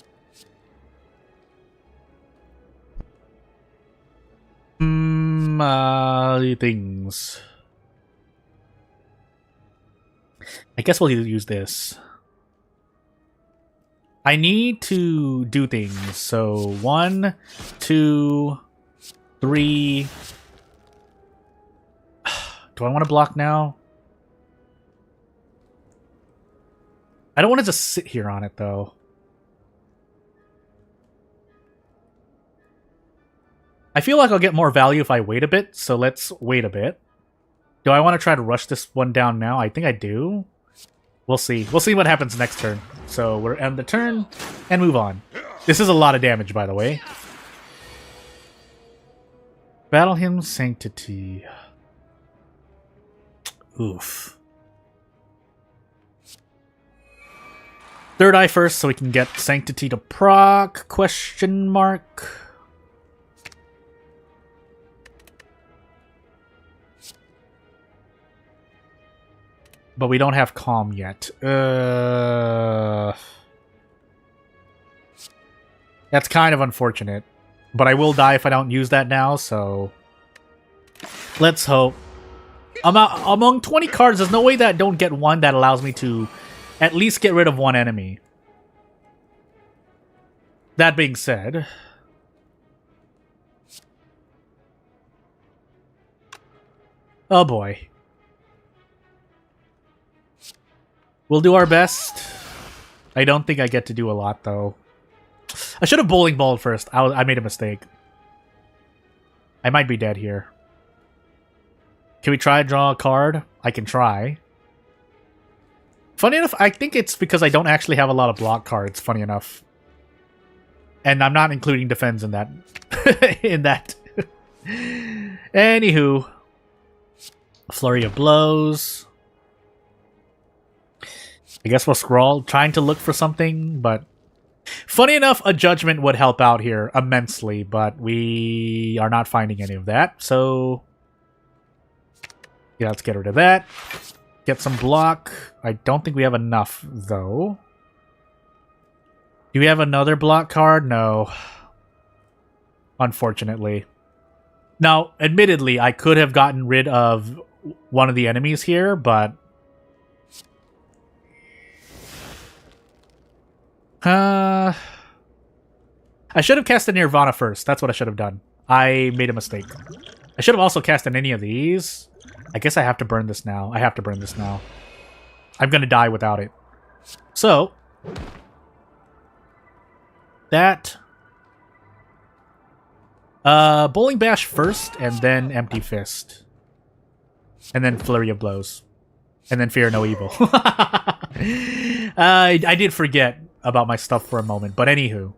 Things. I guess we'll use this. I need to do things. So 1, 2, 3. Do I want to block now? I don't want to just sit here on it, though. I feel like I'll get more value if I wait a bit, so let's wait a bit. Do I want to try to rush this one down now? I think I do. We'll see. We'll see what happens next turn. So we're end the turn and move on. This is a lot of damage, by the way. Battle Hymn Sanctity. Oof. Third eye first so we can get Sanctity to proc, question mark. But we don't have calm yet. That's kind of unfortunate. But I will die if I don't use that now, so... Let's hope. Among 20 cards, there's no way that I don't get one that allows me to at least get rid of one enemy. That being said... Oh boy. We'll do our best. I don't think I get to do a lot, though. I should have bowling balled first. I made a mistake. I might be dead here. Can we try to draw a card? I can try. Funny enough, I think it's because I don't actually have a lot of block cards, funny enough. And I'm not including defense in that. in that. Anywho. Flurry of Blows. I guess we'll scroll, trying to look for something, but... Funny enough, a Judgment would help out here immensely, but we are not finding any of that, so... Yeah, let's get rid of that. Get some block. I don't think we have enough, though. Do we have another block card? No. Unfortunately. Now, admittedly, I could have gotten rid of one of the enemies here, but... I should have cast a Nirvana first. That's what I should have done. I made a mistake. I should have also cast in any of these. I guess I have to burn this now. I have to burn this now. I'm gonna die without it. So... That... Bowling Bash first, and then Empty Fist. And then Flurry of Blows. And then Fear No Evil. I did forget about my stuff for a moment, but anywho.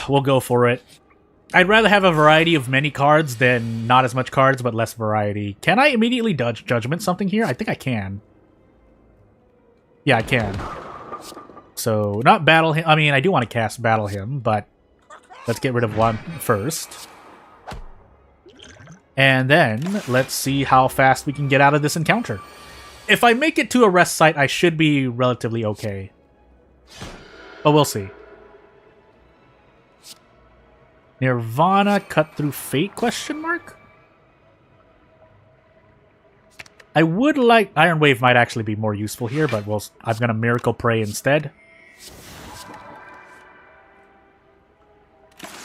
We'll go for it. I'd rather have a variety of many cards than not as much cards, but less variety. Can I immediately Judgment something here? I think I can. Yeah, I can. So, not Battle Him. I mean, I do want to cast Battle Him, but let's get rid of one first. And then, let's see how fast we can get out of this encounter. If I make it to a rest site, I should be relatively okay. But we'll see. Nirvana Cut Through Fate, question mark? I would like... Iron Wave might actually be more useful here, but I'm going to Miracle Prey instead.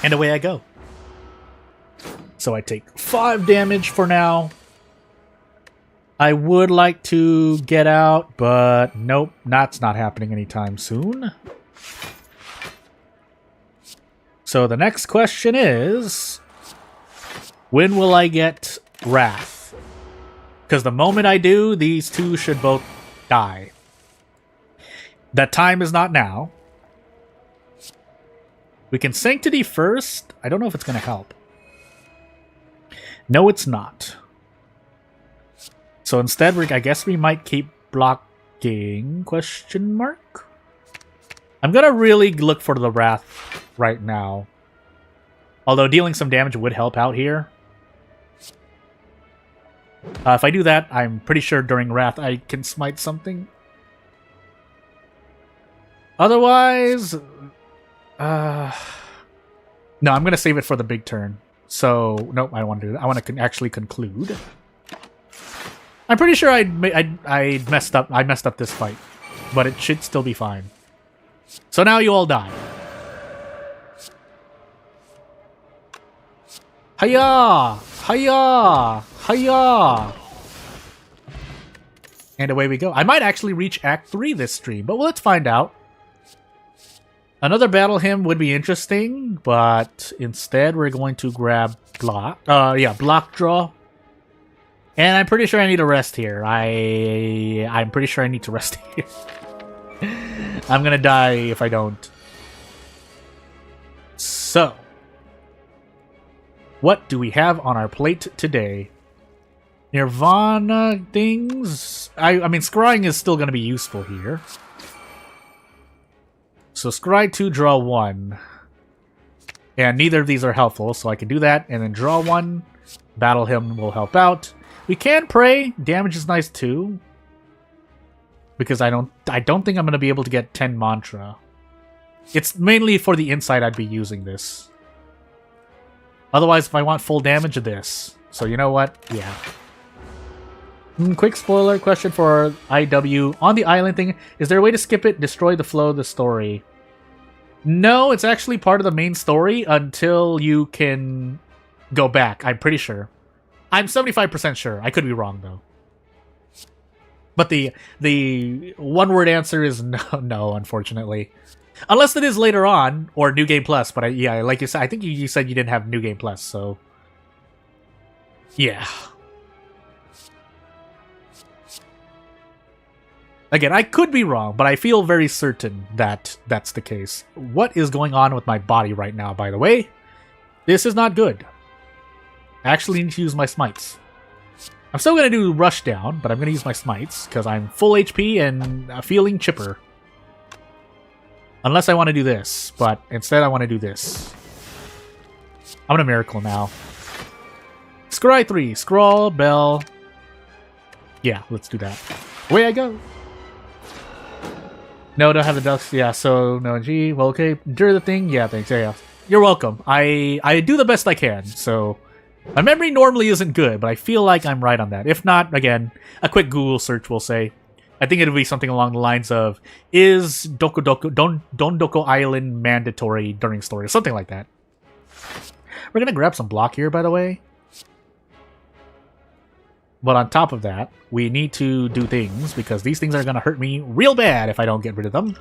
And away I go. So I take 5 damage for now. I would like to get out, but nope, that's not happening anytime soon. So the next question is, when will I get Wrath? Because the moment I do, these two should both die. That time is not now. We can Sanctity first. I don't know if it's going to help. No, it's not. So instead, I guess we might keep blocking, question mark? I'm going to really look for the Wrath right now. Although dealing some damage would help out here. If I do that, I'm pretty sure during Wrath I can smite something. Otherwise... no, I'm going to save it for the big turn. So, nope, I don't want to do that. I want to actually conclude. I'm pretty sure I messed up. I messed up this fight, but it should still be fine. So now you all die. Hiya! Hiya! Hiya! And away we go. I might actually reach Act 3 this stream, but let's find out. Another battle hymn would be interesting, but instead we're going to grab block. Block draw. And I'm pretty sure I need to rest here. I'm pretty sure I need to rest here. I'm gonna die if I don't. So, what do we have on our plate today? Nirvana things? I mean, scrying is still gonna be useful here. So scry 2, draw 1. And neither of these are helpful, so I can do that, and then draw 1. Battle hymn will help out. We can pray. Damage is nice too. Because I don't think I'm gonna be able to get 10 mantra. It's mainly for the inside I'd be using this. Otherwise, if I want full damage of this. So you know what? Yeah. Quick spoiler question for IW. On the island thing, is there a way to skip it? Destroy the flow of the story. No, it's actually part of the main story until you can go back. I'm pretty sure. I'm 75% sure. I could be wrong, though. But the one-word answer is no, unfortunately. Unless it is later on, or New Game Plus. But yeah, like you said, I think you said you didn't have New Game Plus, so... Yeah. Again, I could be wrong, but I feel very certain that that's the case. What is going on with my body right now, by the way? This is not good. I actually need to use my smites. I'm still going to do rush down, but I'm going to use my smites, because I'm full HP and feeling chipper. Unless I want to do this, but instead I want to do this. I'm going to Miracle now. Scry 3, Scrawl, Bell. Yeah, let's do that. Away I go. No, don't have the ducks. Yeah, so no G. Well, okay. Endure the thing. Yeah, thanks. Yeah. You're welcome. I do the best I can, so... My memory normally isn't good, but I feel like I'm right on that. If not, again, a quick Google search will say. I think it'll be something along the lines of, is Dondoko Island mandatory during story? Something like that. We're going to grab some block here, by the way. But on top of that, we need to do things, because these things are going to hurt me real bad if I don't get rid of them.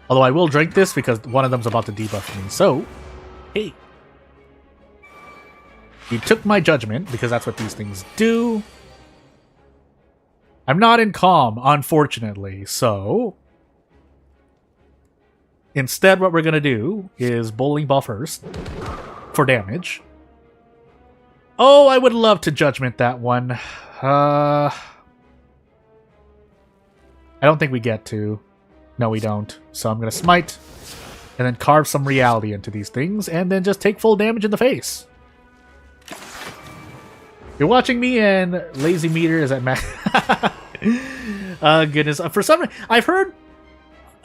Although I will drink this, because one of them's about to debuff me. So, hey. You took my judgment, because that's what these things do. I'm not in calm, unfortunately, so... Instead, what we're going to do is bowling ball first for damage. Oh, I would love to judgment that one. I don't think we get to. No, we don't. So I'm going to smite, and then carve some reality into these things, and then just take full damage in the face. You're watching me, and lazy meter is at max. Goodness. For some reason, I've heard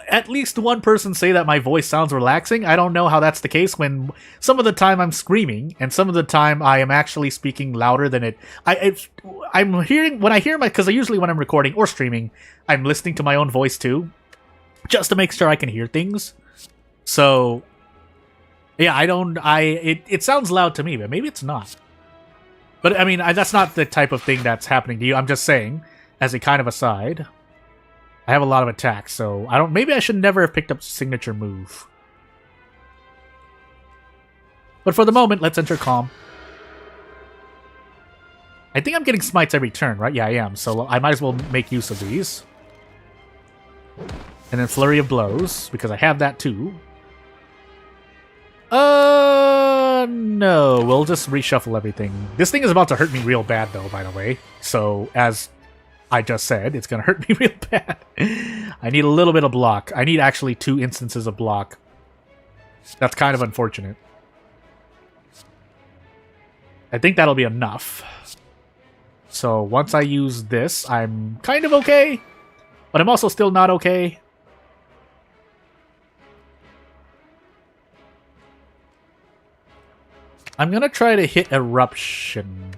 at least one person say that my voice sounds relaxing. I don't know how that's the case when some of the time I'm screaming and some of the time I am actually speaking louder than it. I'm hearing when I hear my, because usually when I'm recording or streaming, I'm listening to my own voice too, just to make sure I can hear things. So yeah, it sounds loud to me, but maybe it's not. But I mean, that's not the type of thing that's happening to you. I'm just saying, as a kind of aside, I have a lot of attacks, so I don't. Maybe I should never have picked up signature move. But for the moment, let's enter calm. I think I'm getting smites every turn, right? Yeah, I am. So I might as well make use of these. And then flurry of blows, because I have that too. No, we'll just reshuffle everything. This thing is about to hurt me real bad, though, by the way. So, as I just said, it's gonna hurt me real bad. I need a little bit of block. I need actually 2 instances of block. That's kind of unfortunate. I think that'll be enough. So, once I use this, I'm kind of okay. But I'm also still not okay. I'm gonna try to hit Eruption,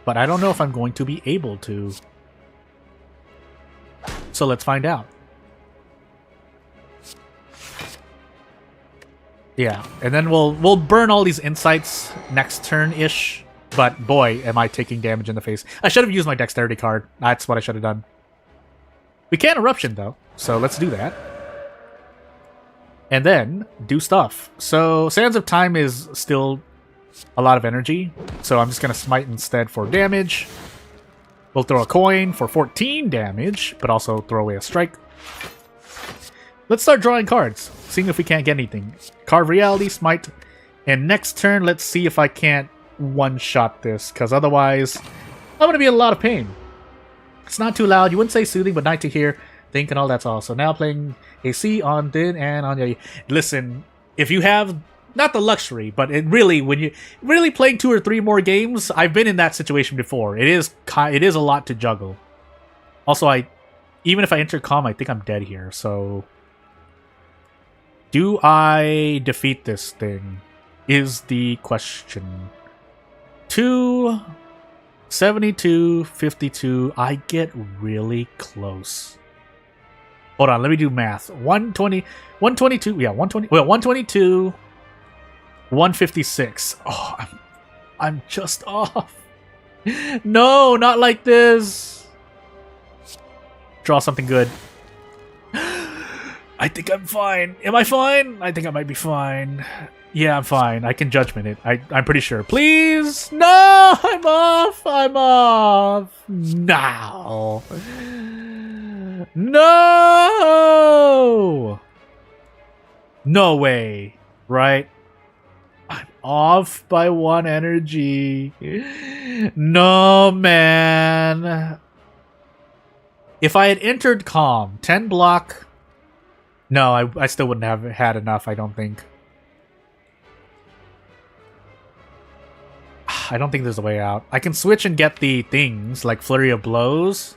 but I don't know if I'm going to be able to. So let's find out. Yeah, and then we'll burn all these insights next turn-ish, but boy, am I taking damage in the face. I should have used my Dexterity card. That's what I should have done. We can Eruption, though, so let's do that. And then do stuff. So Sands of Time is still a lot of energy, so I'm just going to smite instead for damage. We'll throw a coin for 14 damage, but also throw away a strike. Let's start drawing cards, seeing if we can't get anything. Carve Reality, smite, and next turn, let's see if I can't one-shot this, because otherwise, I'm going to be in a lot of pain. It's not too loud. You wouldn't say soothing, but nice to hear, think, and all that's all. So now playing AC on Din and on your... Listen, if you have... Not the luxury, but it really, when you really playing 2 or 3 more games, I've been in that situation before. It is a lot to juggle. Also, even if I enter calm, I think I'm dead here. So, do I defeat this thing? Is the question. 2, 72, 52. I get really close. Hold on, let me do math. 120, 122. Yeah, 120. Well, 122. 156. Oh, I'm just off. No, not like this. Draw something good. I think I'm fine. Am I fine? I think I might be fine. Yeah, I'm fine. I can judgment it. I'm pretty sure. Please? No! I'm off! I'm off! Now! No! No way. Right? I'm off by 1 energy. No, man. If I had entered calm, 10 block... No, I still wouldn't have had enough, I don't think. I don't think there's a way out. I can switch and get the things, like Flurry of Blows.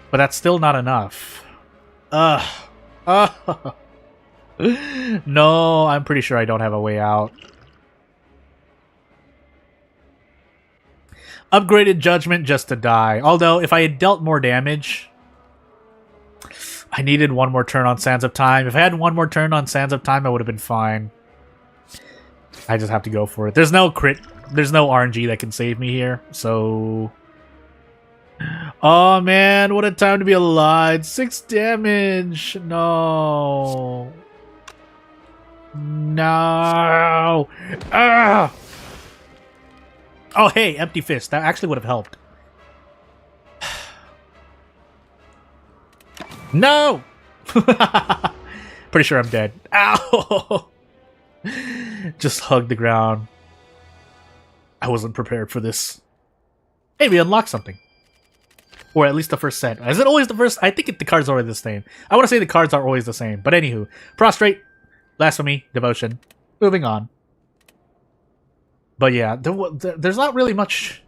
But that's still not enough. Ugh. Ugh. No, I'm pretty sure I don't have a way out. Upgraded Judgment just to die. Although, if I had dealt more damage... I needed 1 more turn on Sands of Time. If I had 1 more turn on Sands of Time, I would have been fine. I just have to go for it. There's no crit. There's no RNG that can save me here, so... Oh, man, what a time to be alive. 6 damage. No... No! Ah! Oh, hey, Empty Fist. That actually would have helped. No! Pretty sure I'm dead. Ow! Just hug the ground. I wasn't prepared for this. Hey, we unlocked something. Or at least the first set. Is it always the first? I think the cards are always the same. I want to say the cards are always the same. But anywho. Prostrate. Blasphemy, Devotion. Moving on. But yeah, there's not really much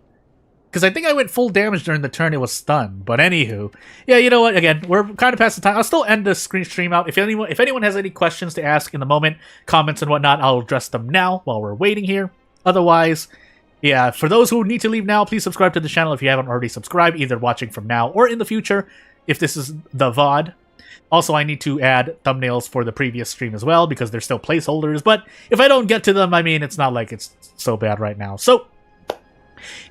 Because I think I went full damage during the turn it was stunned. But anywho, yeah, you know what? Again, we're kind of past the time. I'll still end the stream out. If anyone has any questions to ask in the moment, comments and whatnot, I'll address them now while we're waiting here. Otherwise, yeah, for those who need to leave now, please subscribe to the channel if you haven't already subscribed, either watching from now or in the future, if this is the VOD. Also, I need to add thumbnails for the previous stream as well, because they're still placeholders. But if I don't get to them, I mean, it's not like it's so bad right now. So,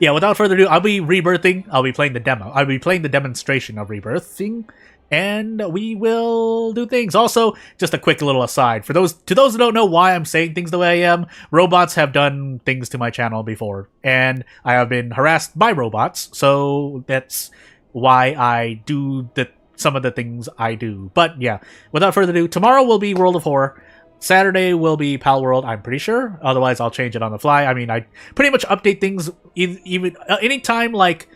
yeah, without further ado, I'll be rebirthing. I'll be playing the demo. I'll be playing the demonstration of rebirthing, and we will do things. Also, just a quick little aside. To those who don't know why I'm saying things the way I am, robots have done things to my channel before, and I have been harassed by robots, so that's why I do some of the things I do. But yeah, without further ado, tomorrow will be World of Horror. Saturday will be Pal World, I'm pretty sure. Otherwise, I'll change it on the fly. I mean, I pretty much update things even anytime, like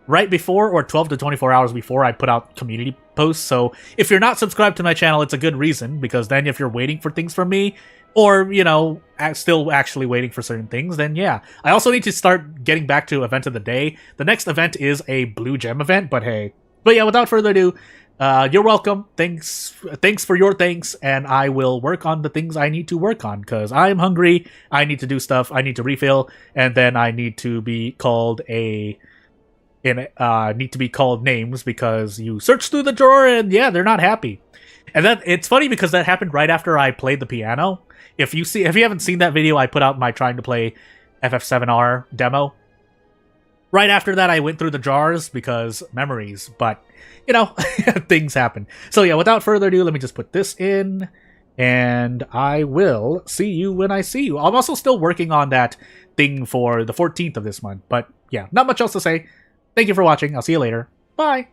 right before or 12 to 24 hours before I put out community posts. So if you're not subscribed to my channel, it's a good reason, because then if you're waiting for things from me, or, you know, still actually waiting for certain things, then yeah. I also need to start getting back to event of the day. The next event is a blue gem event, but hey. But yeah, without further ado, you're welcome. Thanks for your thanks, and I will work on the things I need to work on, because I'm hungry, I need to do stuff, I need to refill, and then I need to be called names, because you search through the drawer and yeah, they're not happy. And then it's funny because that happened right after I played the piano. If you haven't seen that video, I put out my trying to play FF7R demo. Right after that, I went through the jars because memories, but, you know, things happen. So yeah, without further ado, let me just put this in, and I will see you when I see you. I'm also still working on that thing for the 14th of this month, but yeah, not much else to say. Thank you for watching. I'll see you later. Bye!